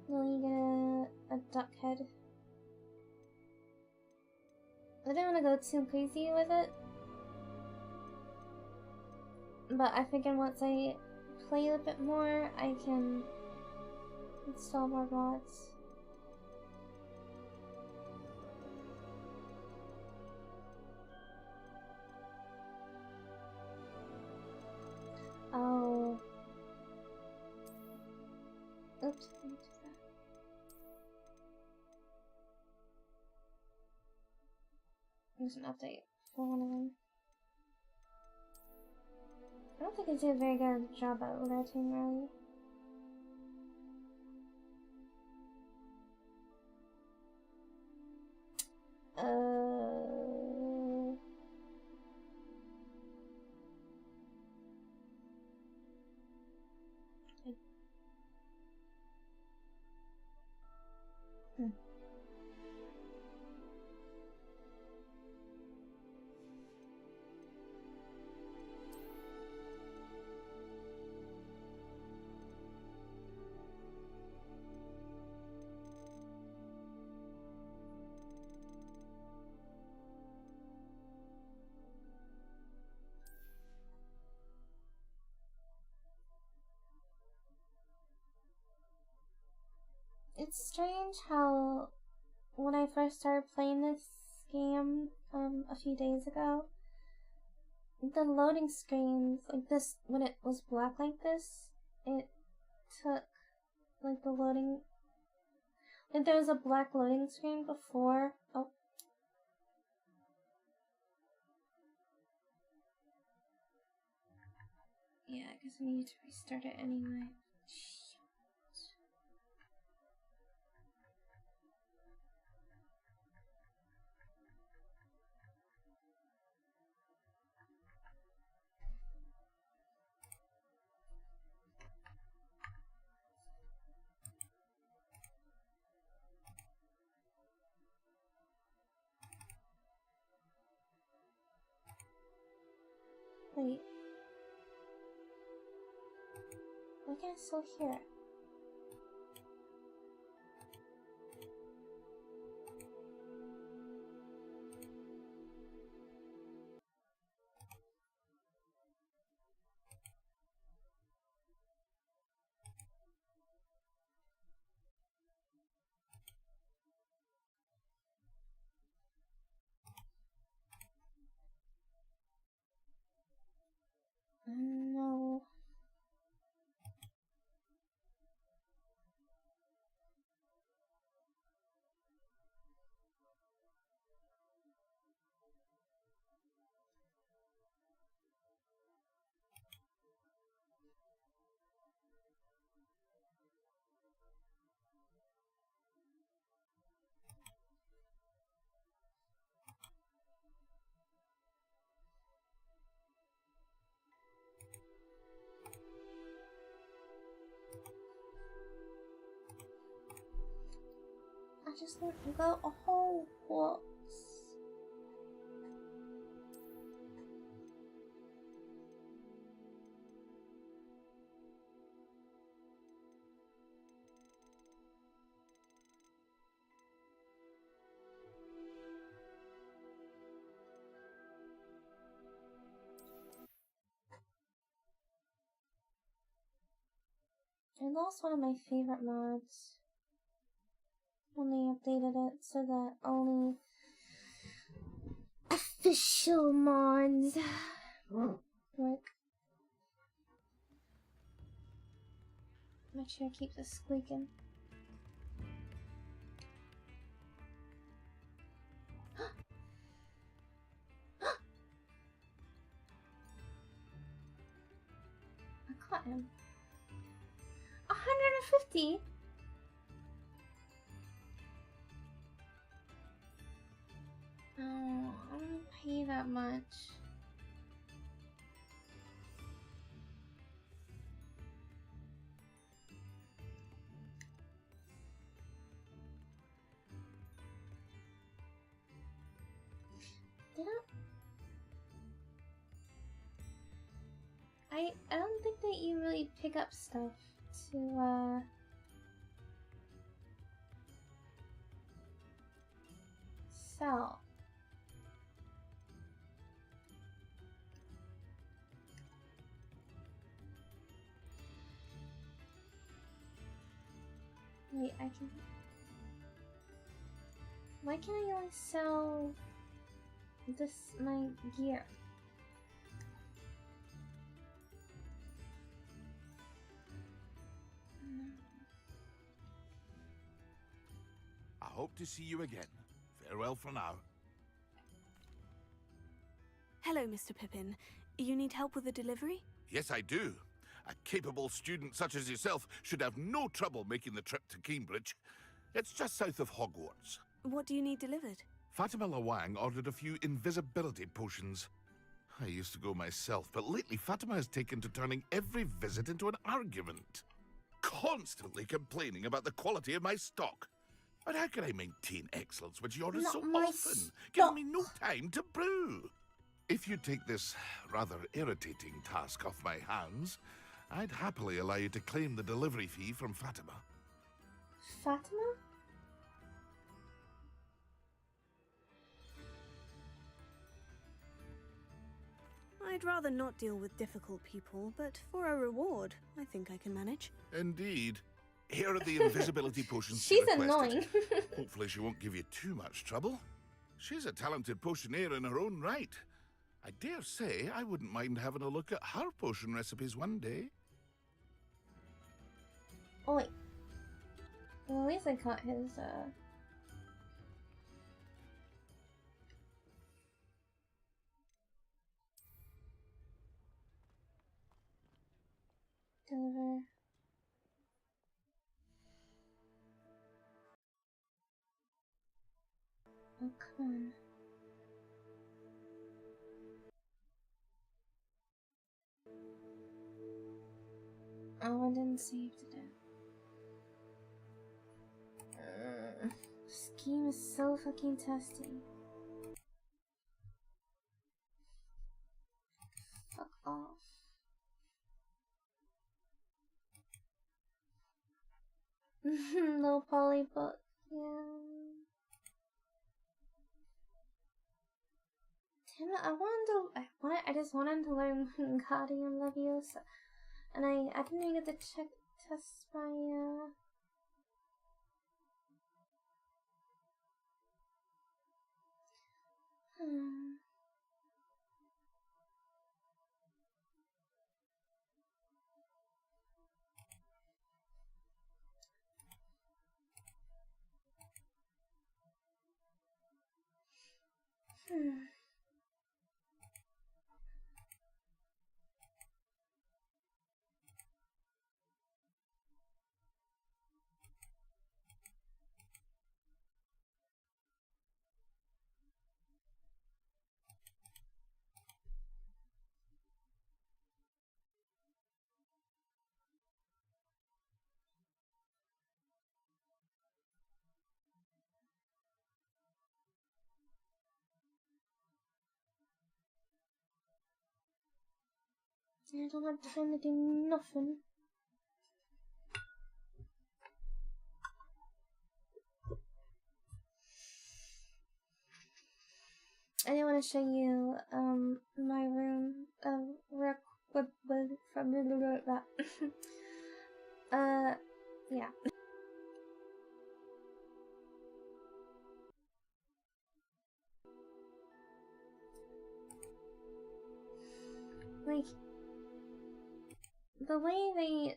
Will you get a duck head? I don't want to go too crazy with it, but I figure once I play a bit more, I can install more mods. Oh. Oops, I didn't do that. There's an update for one of them. I don't think I did a very good job at alerting earlier. It's strange how when I first started playing this game a few days ago, the loading screens, like this, when it was black like this, it took, like, the loading, like, there was a black loading screen before. Oh. Yeah, I guess I need to restart it anyway. Wait. Why can't I still hear it? No. I just want to go a Hogwarts. I lost one of my favorite mods when they updated it so that only official mods work. Make sure I keep this squeaking. 250? Oh, I don't pay that much. I don't think that you really pick up stuff to sell. Wait, I can. Why can't I only sell this my gear? I hope to see you again. Farewell for now. Hello, Mr. Pippin. You need help with a delivery? Yes, I do. A capable student such as yourself should have no trouble making the trip to Cambridge. It's just south of Hogwarts. What do you need delivered? Fatima Lawang ordered a few invisibility potions. I used to go myself, but lately Fatima has taken to turning every visit into an argument. Constantly complaining about the quality of my stock. But how can I maintain excellence when she orders so often, giving me no time to brew? If you take this rather irritating task off my hands, I'd happily allow you to claim the delivery fee from Fatima. Fatima? I'd rather not deal with difficult people, but for a reward, I think I can manage. Indeed. Here are the invisibility potions She's she requested. annoying. Hopefully she won't give you too much trouble. She's a talented potioneer in her own right. I dare say I wouldn't mind having a look at her potion recipes one day. Oh wait. Well, at least I caught his deliver. Oh, come on. Oh, I didn't save today. This game is so fucking testy. Fuck off. No polybook. Yeah. Damn it, I just wanted to learn Wingardium Leviosa. And I didn't even get to test my, I don't have time to do nothing. I didn't want to show you my room from that. Yeah. Like, the way they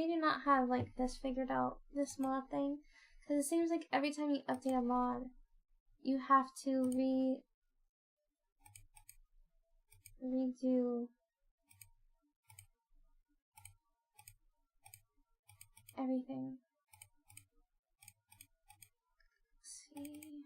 do not have like this figured out, this mod thing, because it seems like every time you update a mod, you have to redo everything. Let's see.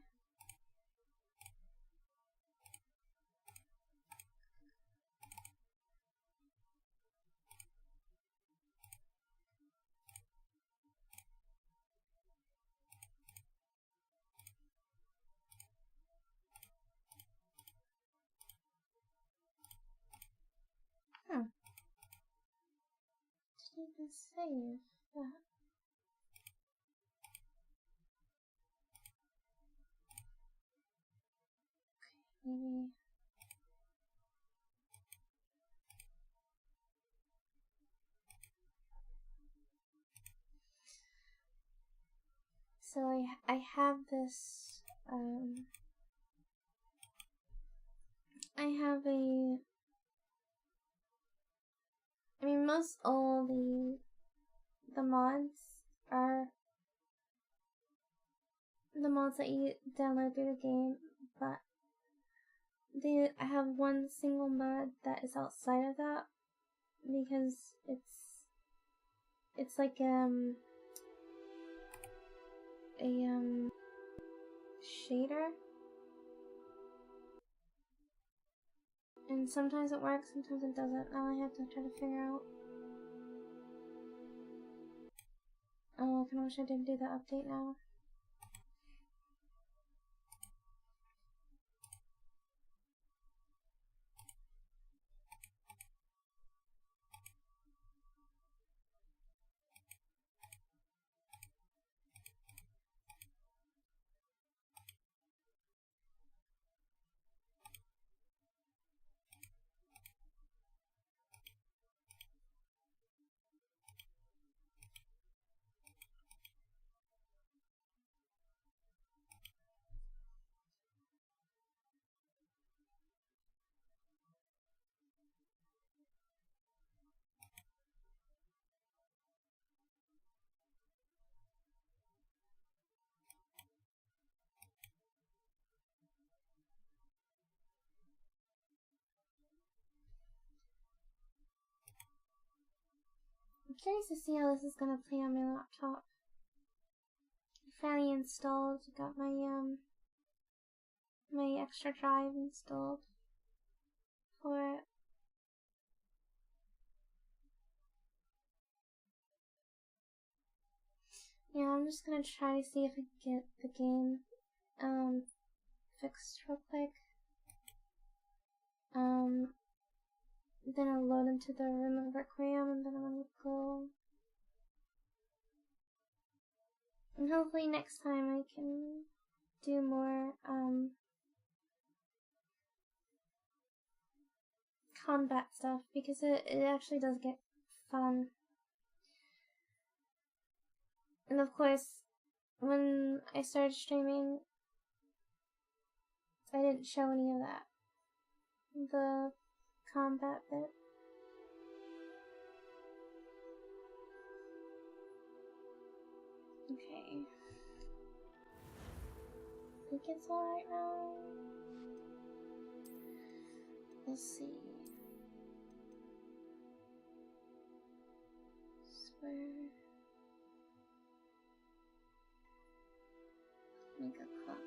Didn't even save that. Maybe. So I have this I have a I mean most all the mods are the mods that you download through the game, but I have one single mod that is outside of that because it's like a shader, and sometimes it works, sometimes it doesn't. Now I have to try to figure out. Oh, I wish I didn't do the update now. I'm curious to see how this is gonna play on my laptop. Finally installed. Got my my extra drive installed for it. Yeah, I'm just gonna try to see if I can get the game fixed real quick. Then I'll load into the room of Requiem, and then I'm gonna go. And hopefully next time I can do more combat stuff, because it actually does get fun. And of course, when I started streaming, I didn't show any of that. The combat bit. Okay. I think it's alright now. We'll see. Swear. Make a copy.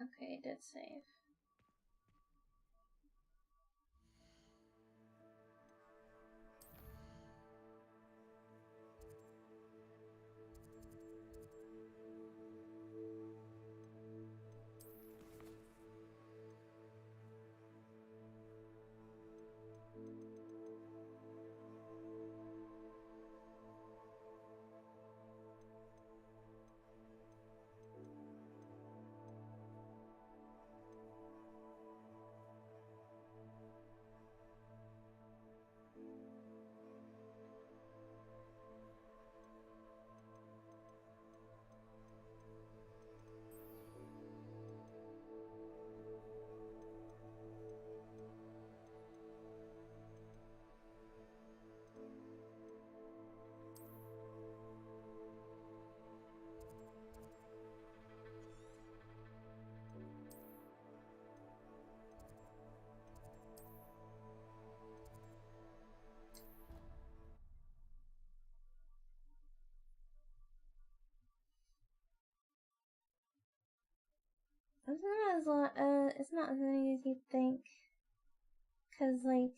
Okay, it did save. It's not as many as you think. Cause like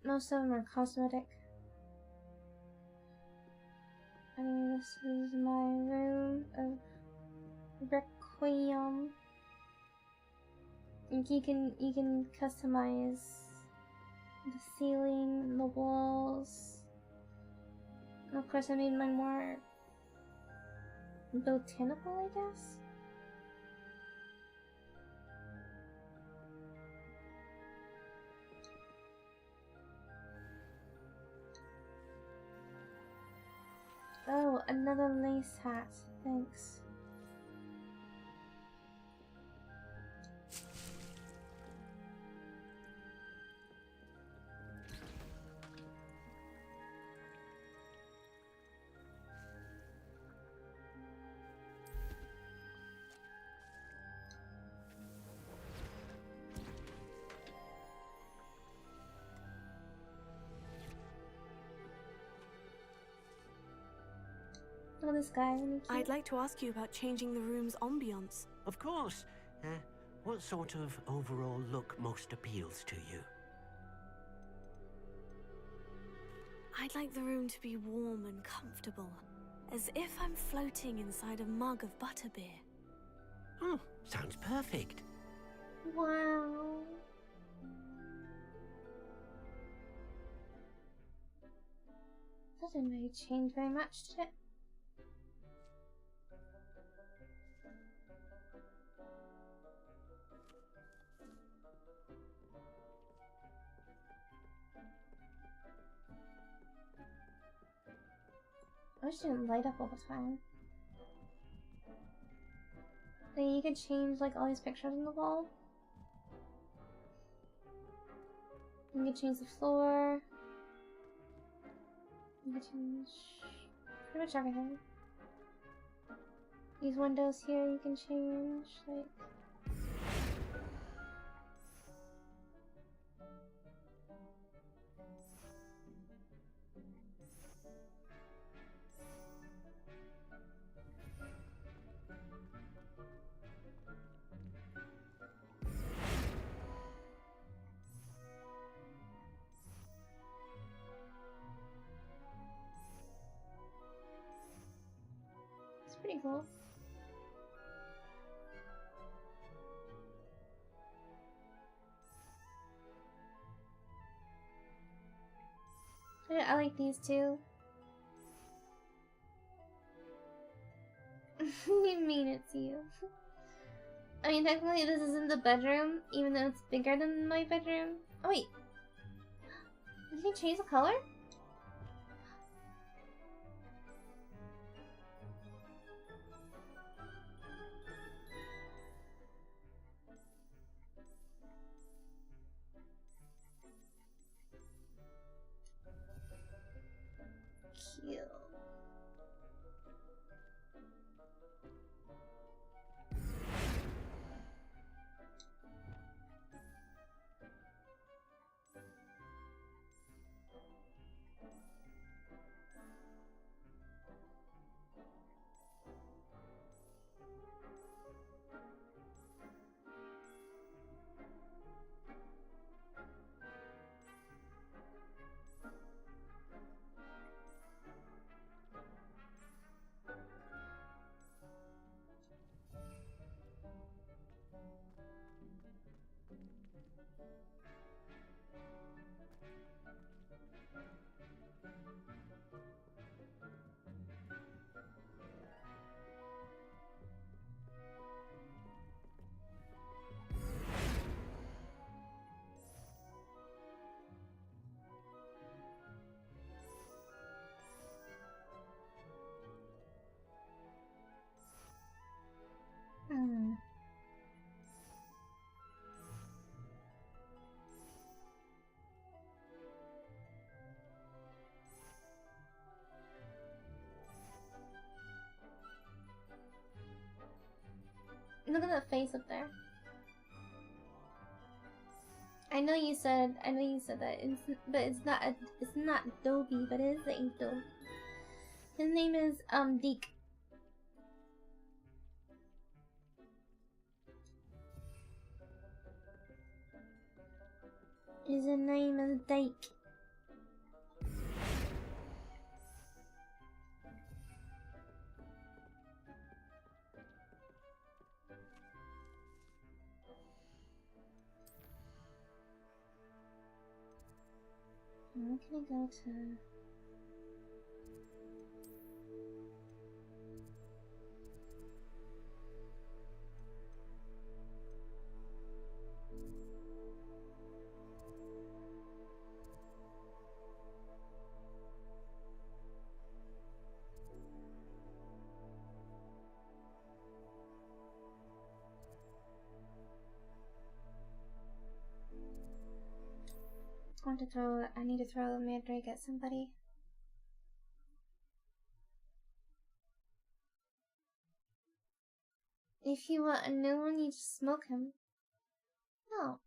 most of them are cosmetic. Anyway, this is my room of Requiem. You can customize the ceiling, the walls. And of course, I made mine more botanical, I guess. Oh, another lace hat. Thanks. Look at this guy. I'd like to ask you about changing the room's ambiance. Of course. What sort of overall look most appeals to you? I'd like the room to be warm and comfortable, as if I'm floating inside a mug of butterbeer. Oh, sounds perfect. Wow. That didn't really change very much, did it? I wish it didn't light up all the time. Like, you could change like all these pictures on the wall. You can change the floor. You can change pretty much everything. These windows here you can change, like... It's pretty cool. I like these too. You mean it's you. I mean, technically this isn't the bedroom, even though it's bigger than my bedroom. Oh wait. Did he change the color? Cute. Look at that face up there. I know you said that, but it's not Dobby, but it is the Dobby. His name is Deke. His name is Dake. Where can I go to? I need to throw a mandrake at somebody. If you want a new one, you just smoke him. No.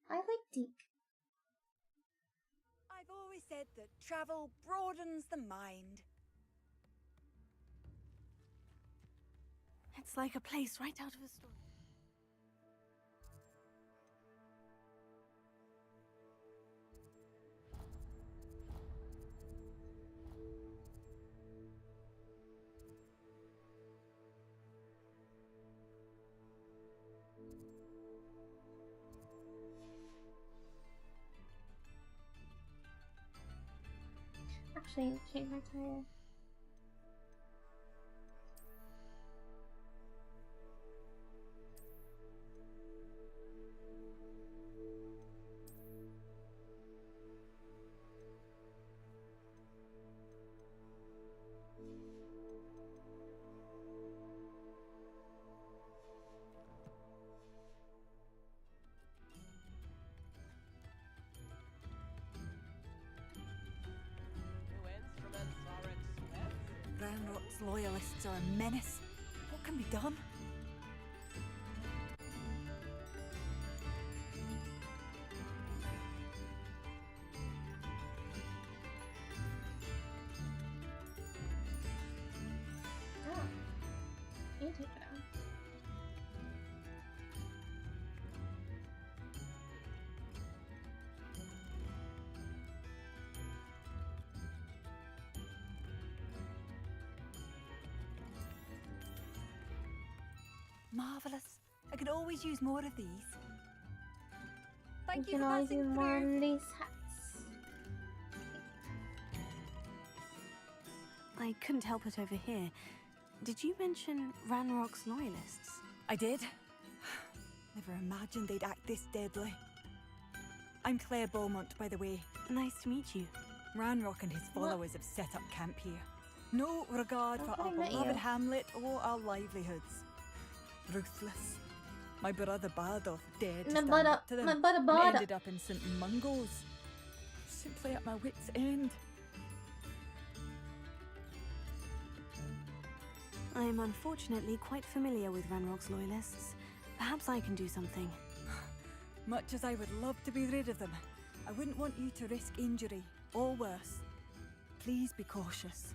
I like Deke. I've always said that travel broadens the mind. It's like a place right out of a story. Actually, change my tire. Ranrock's loyalists are a menace. What can be done? Oh. You take it out. Marvelous. I could always use more of these. Thank you can for always passing do more through. of these hats. I couldn't help it over here. Did you mention Ranrock's loyalists? I did. Never imagined they'd act this deadly. I'm Claire Beaumont, by the way. Nice to meet you. Ranrock and his followers have set up camp here. No regard for thought our I met beloved you. hamlet or our livelihoods. Ruthless. My brother Bardoff dared to stand up to them my brother and Bardoff. ended up in St. Mungo's. Simply at my wit's end. I am unfortunately quite familiar with Ranrock's loyalists. Perhaps I can do something. Much as I would love to be rid of them, I wouldn't want you to risk injury, or worse. Please be cautious.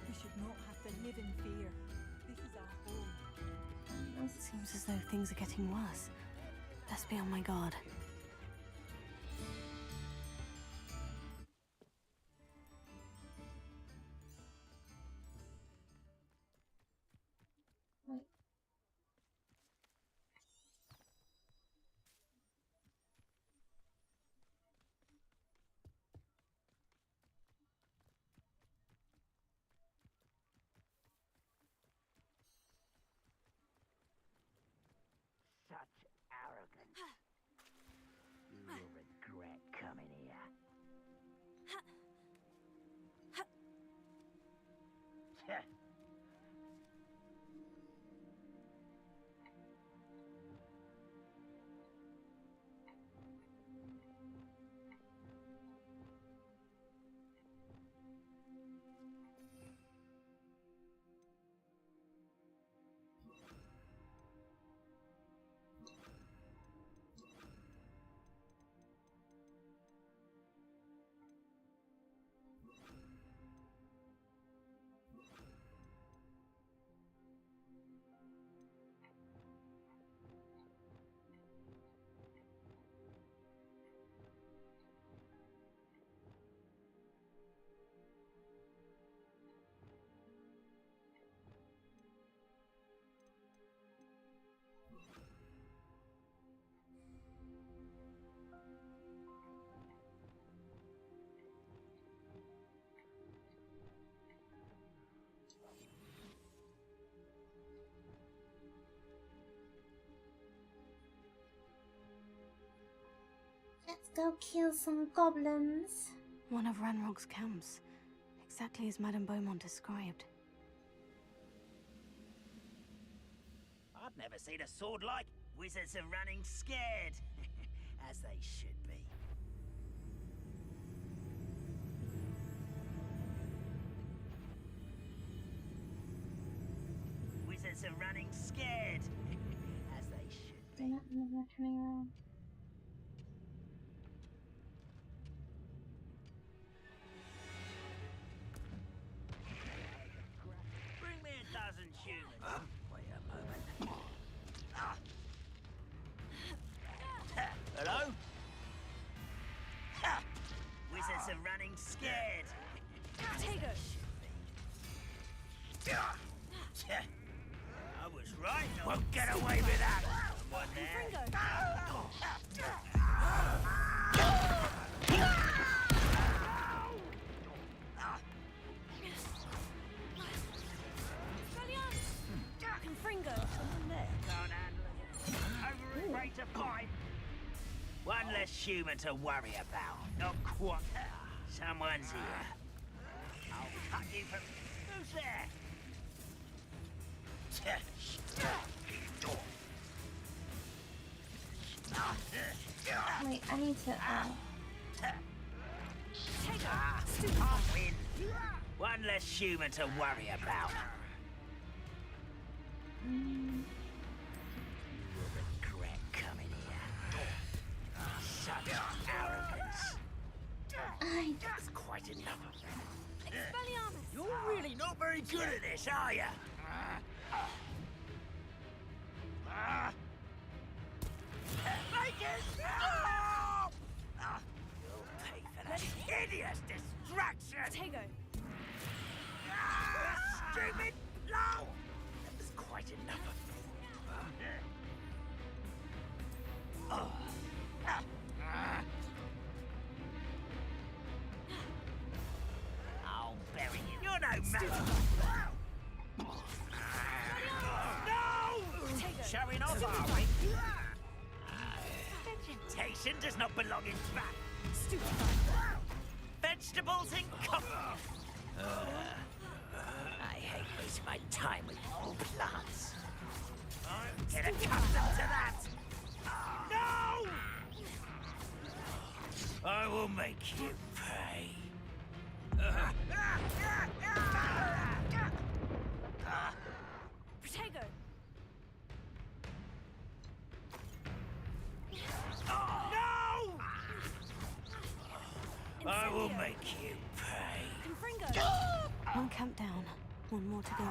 We should not have to live in fear. This is our home. It seems as though things are getting worse. Best be on my guard. Wait. Such arrogance. You will regret coming here. Go kill some goblins. One of Ranrock's camps, exactly as Madame Beaumont described. I've never seen a sword like. Wizards are running scared, as they should be. Wizards are running scared, as they should be. They're not turning around. Bring me a dozen humans. Wait a moment. Hello? Wizards are running scared. Potato. I was right. Won't get away with that. Someone there. Confringo. Someone there. Can't handle it. Over a rate of 5. One less human to worry about. Not quite. Someone's here. I'll cut you from... Who's there? Wait, I need to, Can't win. One less human to worry about. You'll regret coming here. Such arrogance. That's quite enough of that. You're really not very good at this, are you? Make it stop! You'll pay for that hideous distraction! Potato. Stupid low! That was quite enough of I'll bury you. You're no match. No! Showing off, are we? Vegetation does not belong in trash. Vegetables in coffee. I hate wasting my time with plants. Get accustomed to that. No! I will make you pay. Potato. No! I will make you pay. Confringo. One camp down, one more to go.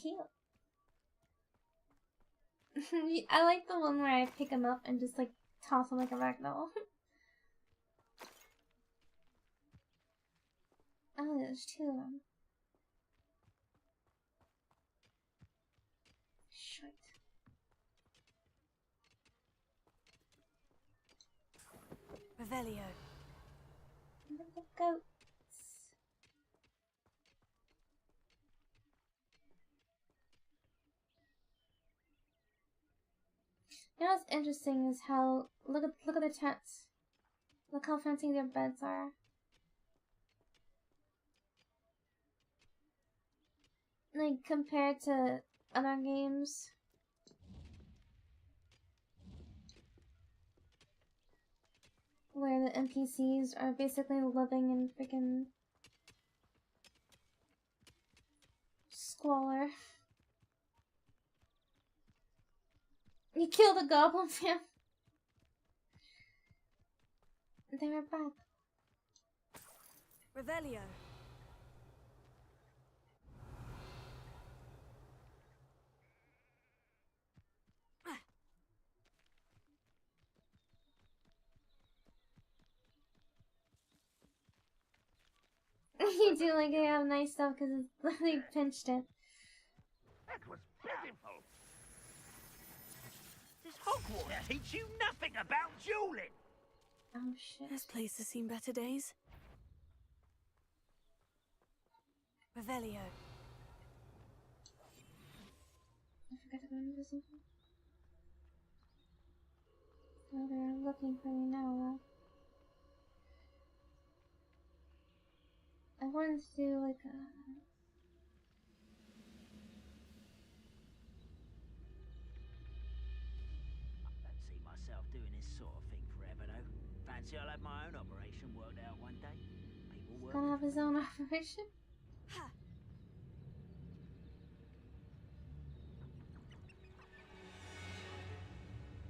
cute. I like the one where I pick him up and just like toss him like a ragdoll. Oh, there's 2 of them. Shite. Revelio. Little goats. You know what's interesting is how look at the tents. Look how fancy their beds are. Like compared to other games. Where the NPCs are basically living in freaking squalor. You killed a goblin fan. They were back. Revelio. You do like they have nice stuff because it's they pinched it. That was pitiful. This Hogwarts teach you nothing about dueling. Oh shit. This place has seen better days. Revelio. I forgot to go invisible. Oh, they're looking for me now. I wanted to do like a... I don't see myself doing this sort of thing forever, though. Fancy I'll have my own operation worked out one day. People He's work. gonna have his own operation.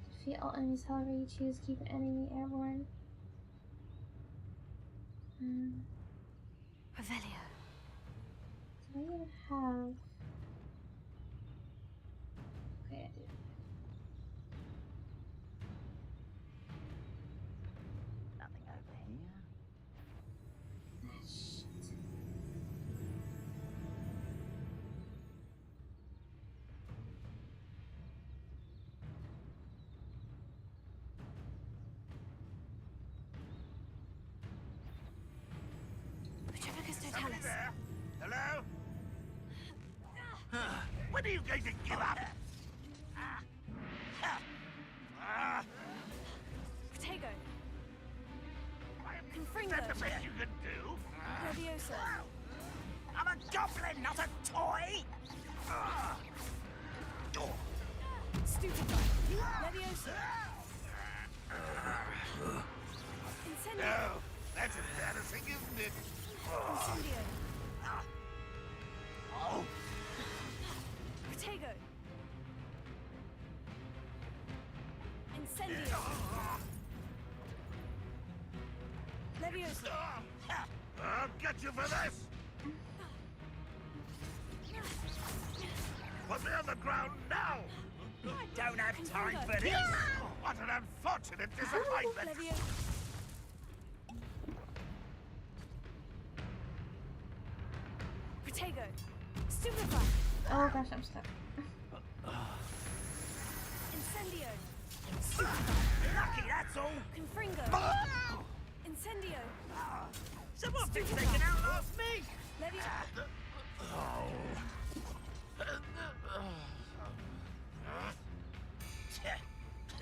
Defeat all enemies, however you choose. Keep an enemy airborne. Revelio. Do I even have... Okay, I do. Nothing over here. Shit. Somebody there? Hello? When are you going to give up? Protego. Is Confringo. that the best you can do? Leviosa. I'm a goblin, not a toy! Stupefy. Leviosa. Incendio. No, that's embarrassing, isn't it? Incendio. Oh. Protego. Incendio. Leviosa. I'll get you for this! Put me on the ground now! I don't have time for this! What an unfortunate disappointment! Protego. Stupefy. Oh gosh, I'm stuck. Incendio. Lucky, that's all! Confringo. Incendio. Someone thinks they can outlast me! Leviosa.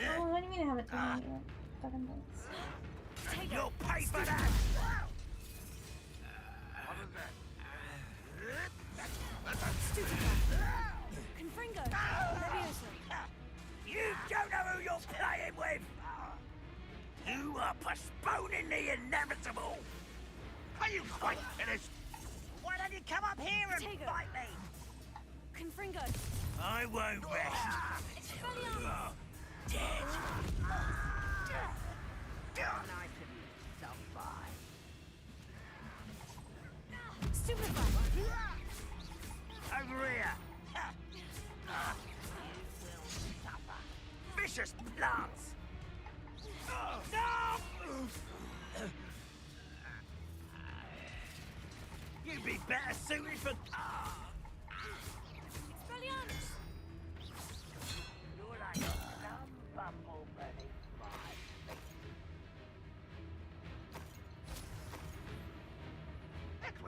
Oh, what do you mean I haven't done it yet? Fucking thanks. You'll pay for that! Stupefy. Confringo. Leviosa. You don't know who you're playing with! You are postponing the inevitable! Are you quite finished? Why don't you come up here and Protego. fight me? Confringo. I won't rest till you're dead. Nice of you to stop by. Stupefy. Over here! You will suffer. Vicious plants! No! You'd be better suited for... Expelliarmus. You're like some bumble burning fly.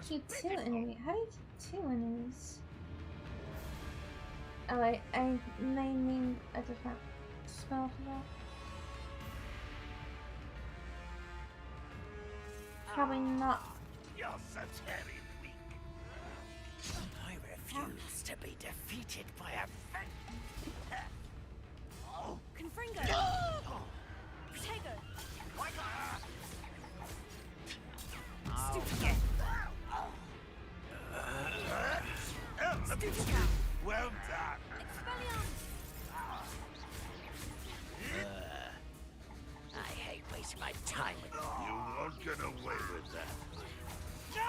Keep two enemies. How do you keep two enemies? Oh, I may need a different spell for that. Probably not. You're so very weak. I refuse to be defeated by a Confringo. Protego. Stupid. Stupefy. Well done. Expelliarmus. I hate wasting my time with you. You won't get away with that. No!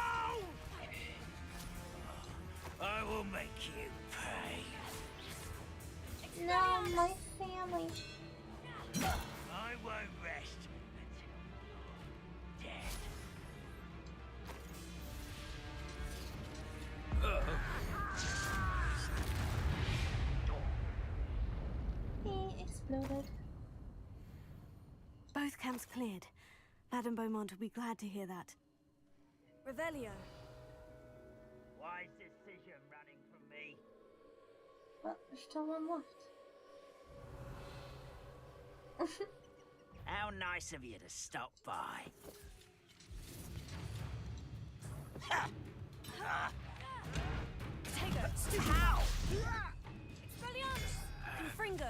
I will make you pay. No, my family. I won't rest until you're dead. He exploded. Both camps cleared. Madame Beaumont will be glad to hear that. Revelio. Wise decision running from me. Well, there's still one left. How nice of you to stop by. Tiger, stupid! Ow! Expelliarmus! Confringo!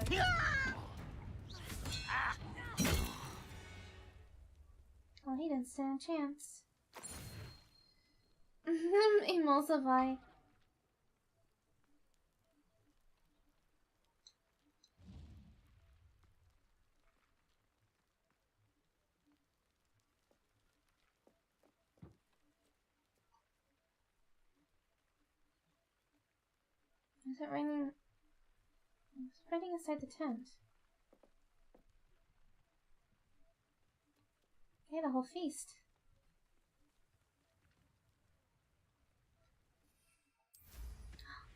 Oh, he didn't stand a chance. Emulsify. Is it raining? It's spreading inside the tent. They had a whole feast.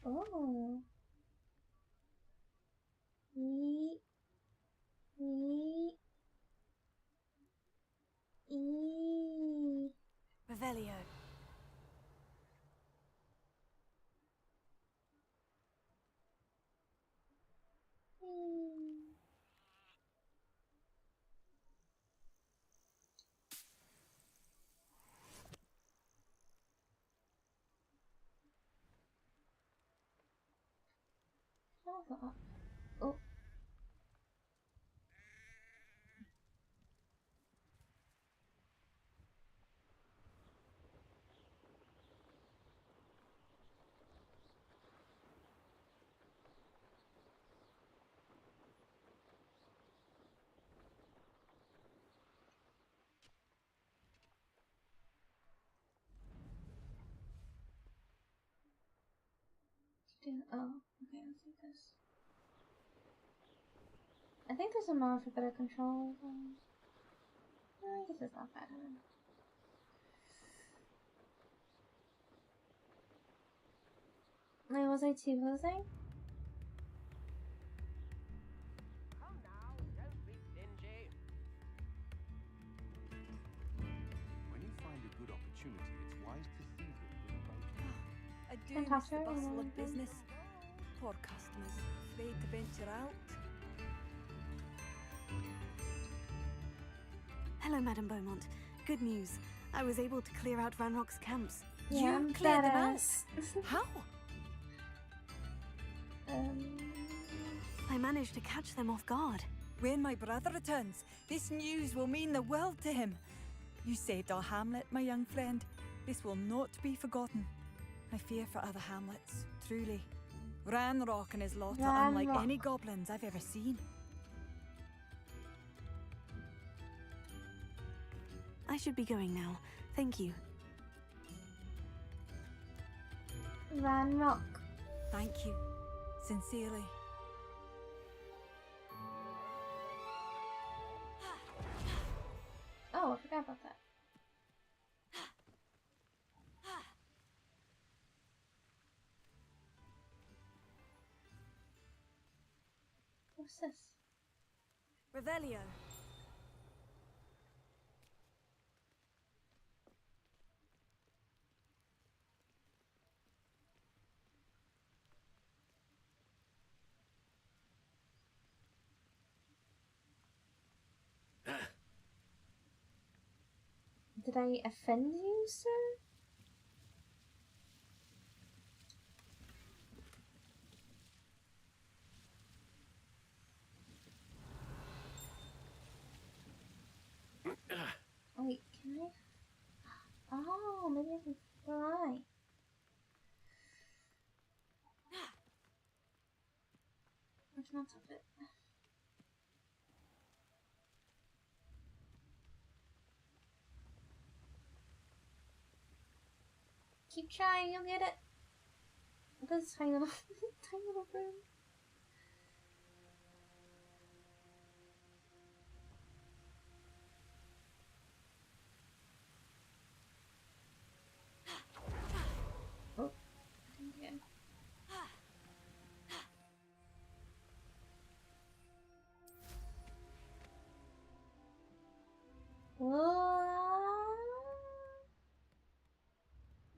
Oh. Eee. Revelio. Oh. Oh, okay, let's do this. I think there's a mod for better control. I guess it's not bad. Wait, was I T-posing? Come now, don't be stingy. When you find a good opportunity, it's wise to seize it with both hands. I do Can I miss talk to the her bustle or of anything? business. Poor customers, afraid to venture out. Hello, Madame Beaumont. Good news. I was able to clear out Ranrock's camps. Yeah, You I'm cleared them out? badass. How? I managed to catch them off guard. When my brother returns, this news will mean the world to him. You saved our hamlet, my young friend. This will not be forgotten. I fear for other hamlets, truly. Ranrock and his lot are unlike Ranrock. any goblins I've ever seen. I should be going now. Thank you. Ranrock. Thank you. Sincerely. Oh, I forgot about that. What's this? Revelio. Did I offend you, sir? Wait, can I? Oh, maybe I can fly. Where's not of it? Keep trying, you'll get it. This tiny little, tiny little room. Oh, again. Whoa.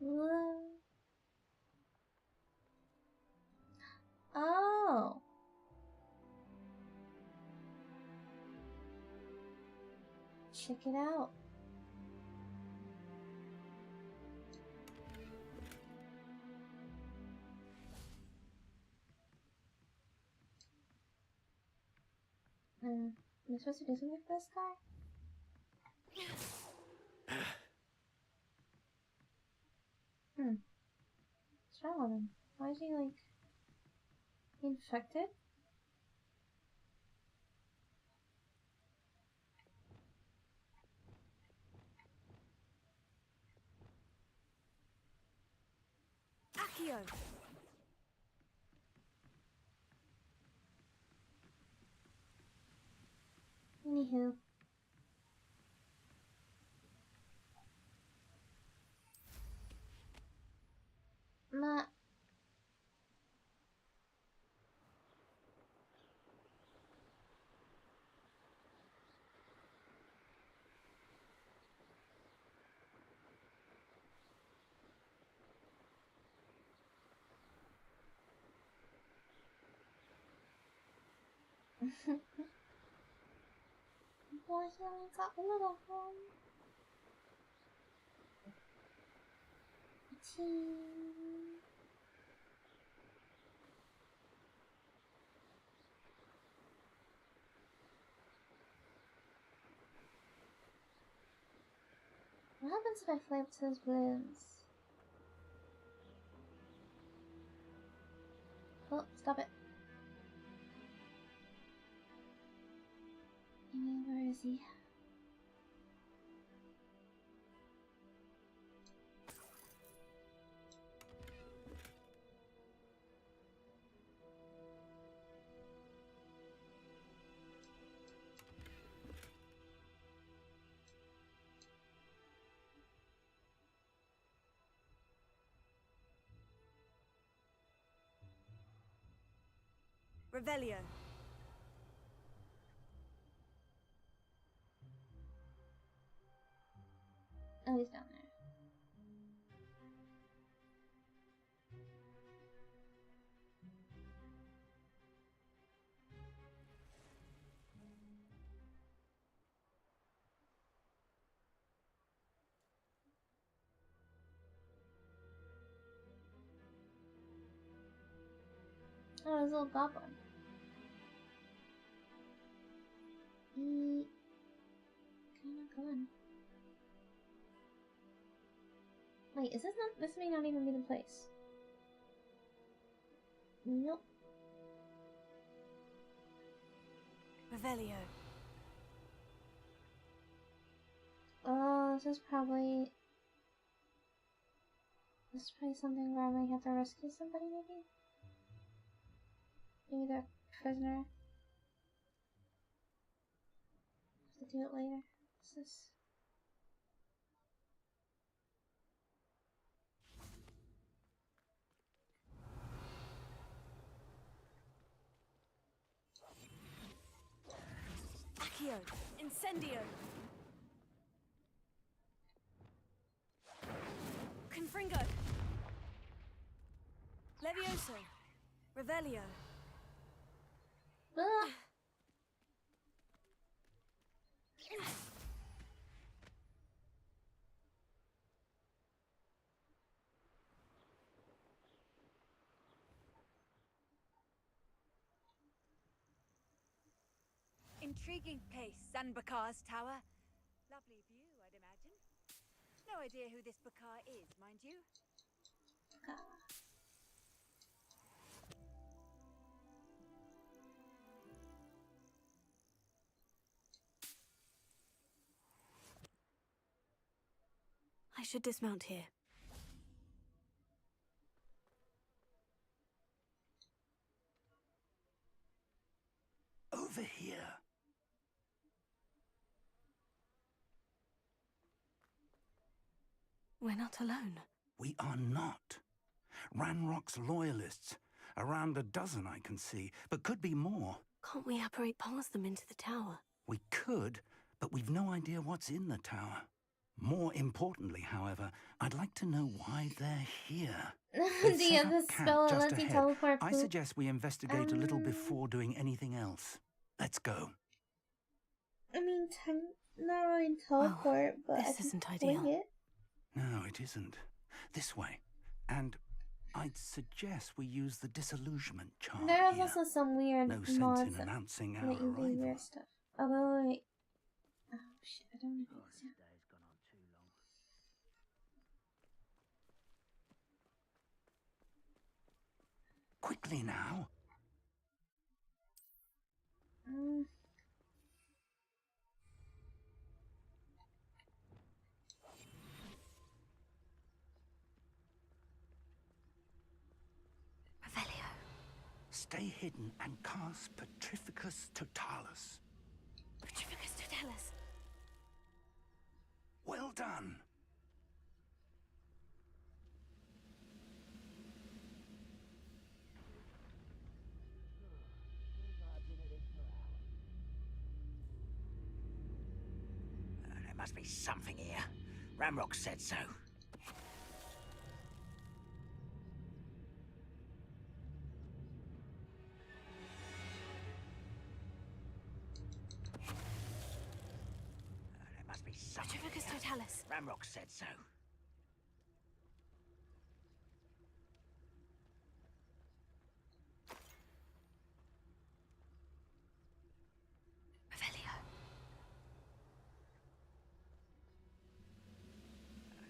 Whoa. check it out. Am I supposed to do something with this guy? What's wrong with him? Why is he like infected? Accio! Anywho. Ma. Why he only got a little home? Team. What happens if I flip to his balloons? Oh, stop it. Where is he? Revelio. Oh, he's down there. Oh, his little goblin. He kinda gone. Wait, is this not? This may not even be the place. Nope. Revelio. Oh, this is probably something where I might have to rescue somebody, maybe? Maybe they're a prisoner. Have to do it later. What's this? Accio. Incendio. Confringo. Levioso. Revelio. Ah. Intriguing place, Sanbakar's tower. Lovely view, I'd imagine. No idea who this Bakar is, mind you. I should dismount here. Over here. We're not alone. We are not. Ranrock's loyalists. Around a dozen I can see, but could be more. Can't we apparate past them into the tower? We could, but we've no idea what's in the tower. More importantly, however, I'd like to know why they're here. Do you have the spell that lets you teleport? I suggest we investigate a little before doing anything else. Let's go. I mean, not really teleport, but I this can isn't fling ideal. it. No, it isn't. This way. And I'd suggest we use the disillusionment charm There's here. also some weird No sense mods in that announcing our let you do arrival. weird stuff. Although, wait. Oh shit, I don't know if it's yeah. Quickly now. Revelio. Stay hidden and cast Petrificus Totalis. Petrificus Totalis. Well done. There must be something here. Ramrock said so. There must be something Petrificus here. Totalis. Ramrock said so. Revelio.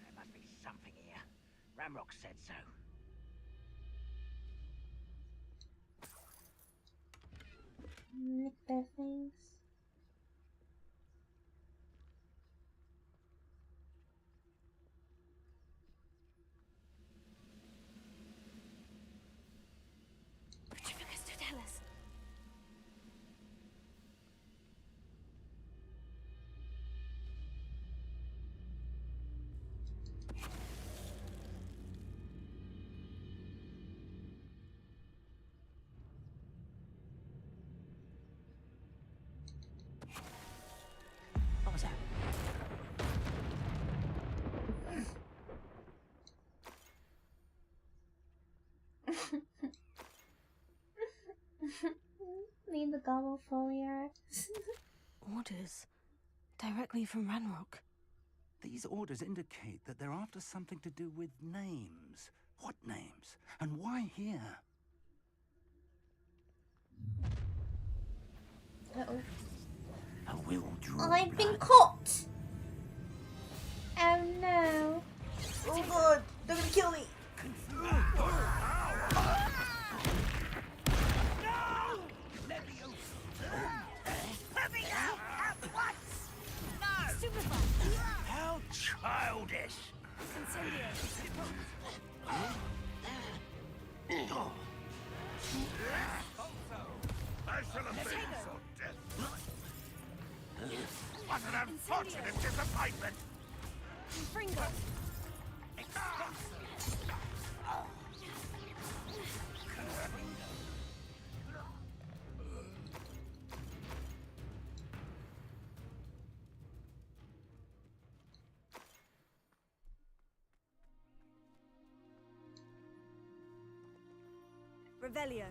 There must be something here. Ramrock said so. Nick their things. Petrificus Totalis. What was that? Need the gobble foliar. Orders. Directly from Ranrock. These orders indicate that they're after something to do with names. What names? And why here? Uh-oh. A will draw I've been blood. caught! Oh no. Oh god, they're gonna kill me! How childish! I shall have been so dead. What an unfortunate disappointment! Revelio.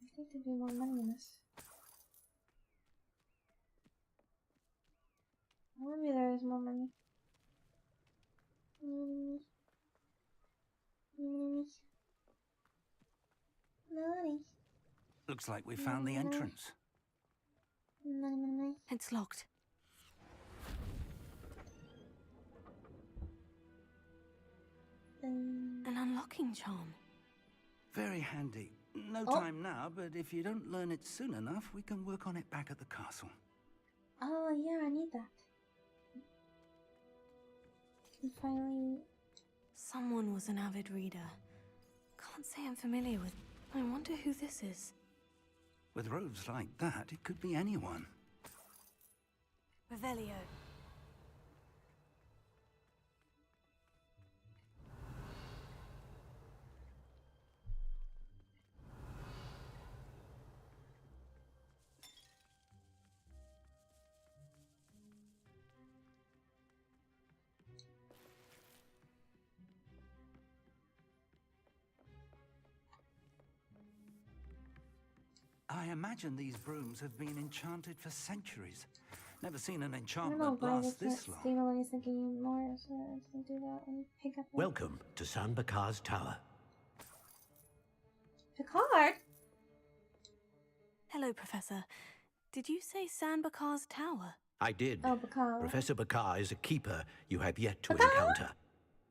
I think there'd be more money in this. Maybe there is more money. Money. Looks like we found the entrance. Money. It's locked. An unlocking charm. Very handy. No Oh. time now, but if you don't learn it soon enough, we can work on it back at the castle. Oh yeah, I need that. And finally, Someone was an avid reader. Can't say I'm familiar with. I wonder who this is. With robes like that, it could be anyone. Revelio. imagine these brooms have been enchanted for centuries. Never seen an I don't know enchantment why last they can't this long. stabilize the game more, so I do that and pick up. Welcome to San Bakar's tower. Picard. Hello, Professor. Did you say San Bakar's tower? I did. Oh, Bakar. Professor Bakar is a keeper you have yet to encounter.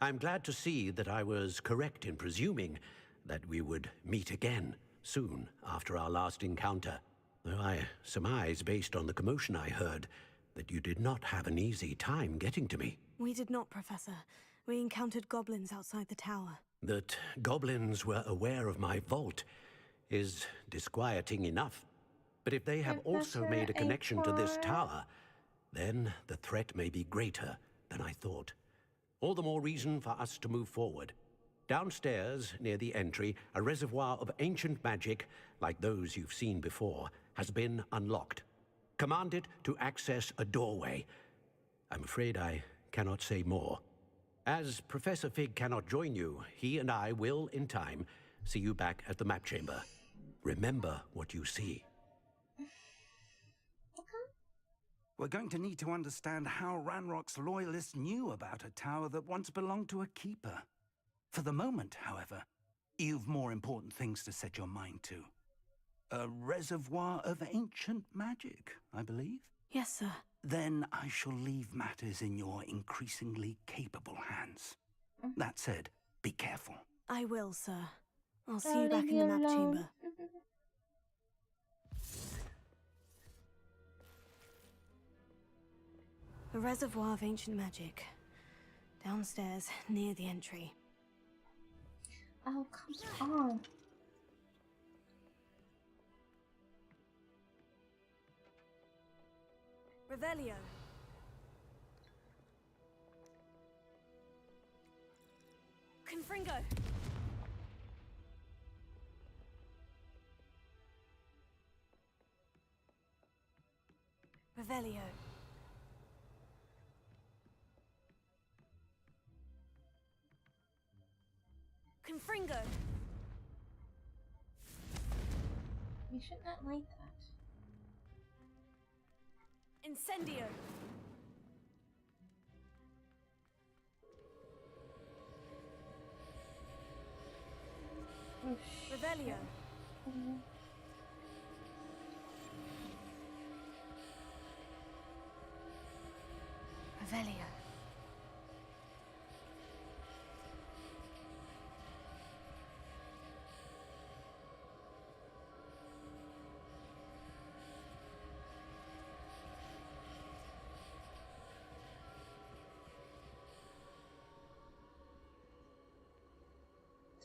I'm glad to see that I was correct in presuming that we would meet again soon after our last encounter. Though I surmise, based on the commotion I heard, that you did not have an easy time getting to me. We did not, Professor. We encountered goblins outside the tower. That goblins were aware of my vault is disquieting enough. But if they have also made a connection to this tower, then the threat may be greater than I thought. All the more reason for us to move forward. Downstairs, near the entry, a reservoir of ancient magic, like those you've seen before, has been unlocked. Command it to access a doorway. I'm afraid I cannot say more. As Professor Fig cannot join you, he and I will, in time, see you back at the map chamber. Remember what you see. We're going to need to understand how Ranrock's loyalists knew about a tower that once belonged to a keeper. For the moment, however, you've more important things to set your mind to. A reservoir of ancient magic, I believe? Yes, sir. Then I shall leave matters in your increasingly capable hands. That said, be careful. I will, sir. I'll see you back in the map chamber. A reservoir of ancient magic. Downstairs, near the entry. Oh, come on. Revelio. Confringo. Revelio. Confringo. You should not like that. Incendio. Revelio. Revelio.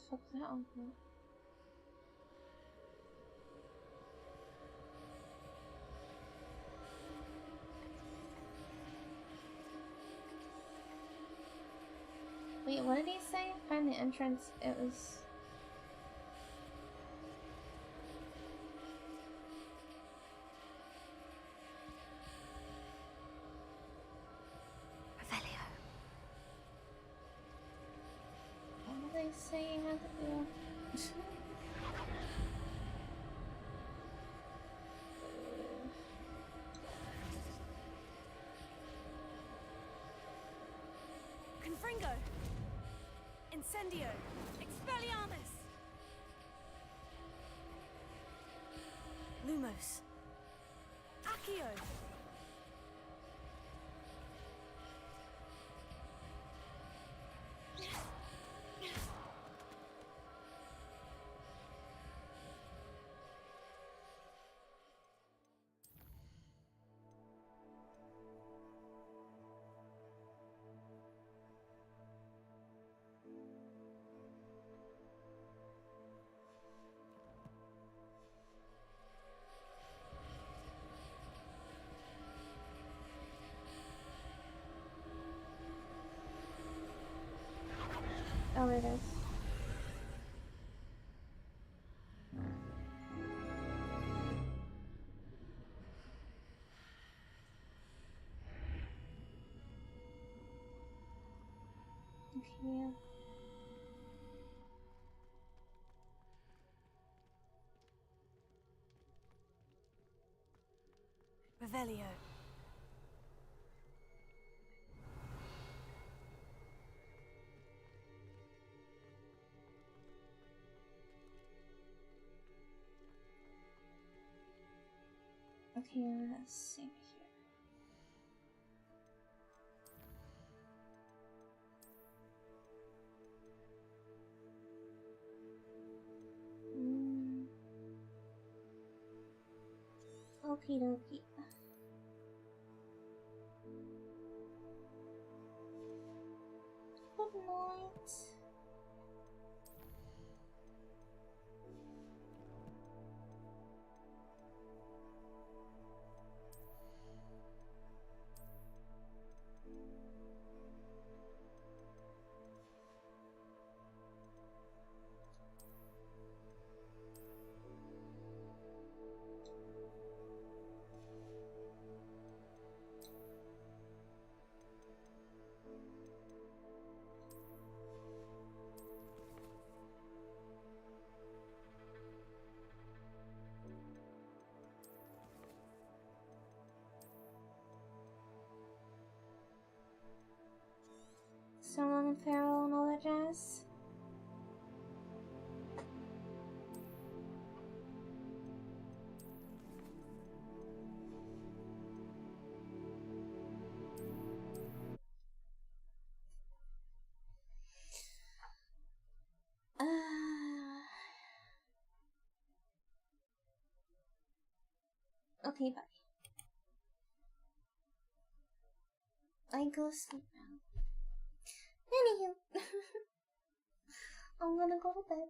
Fuck that one. Wait, what did he say? Find the entrance. It was. Revelio. What did they say you had to do? Confringo. Incendio. Expelliarmus. Lumos. Accio. Oh, it is. Okay, yeah. Revelio. Okay, let's see here. Okie dokie. Good night. So long and farewell and all that jazz. Okay, bye. I go sleep now. Anywho, I'm gonna go to bed.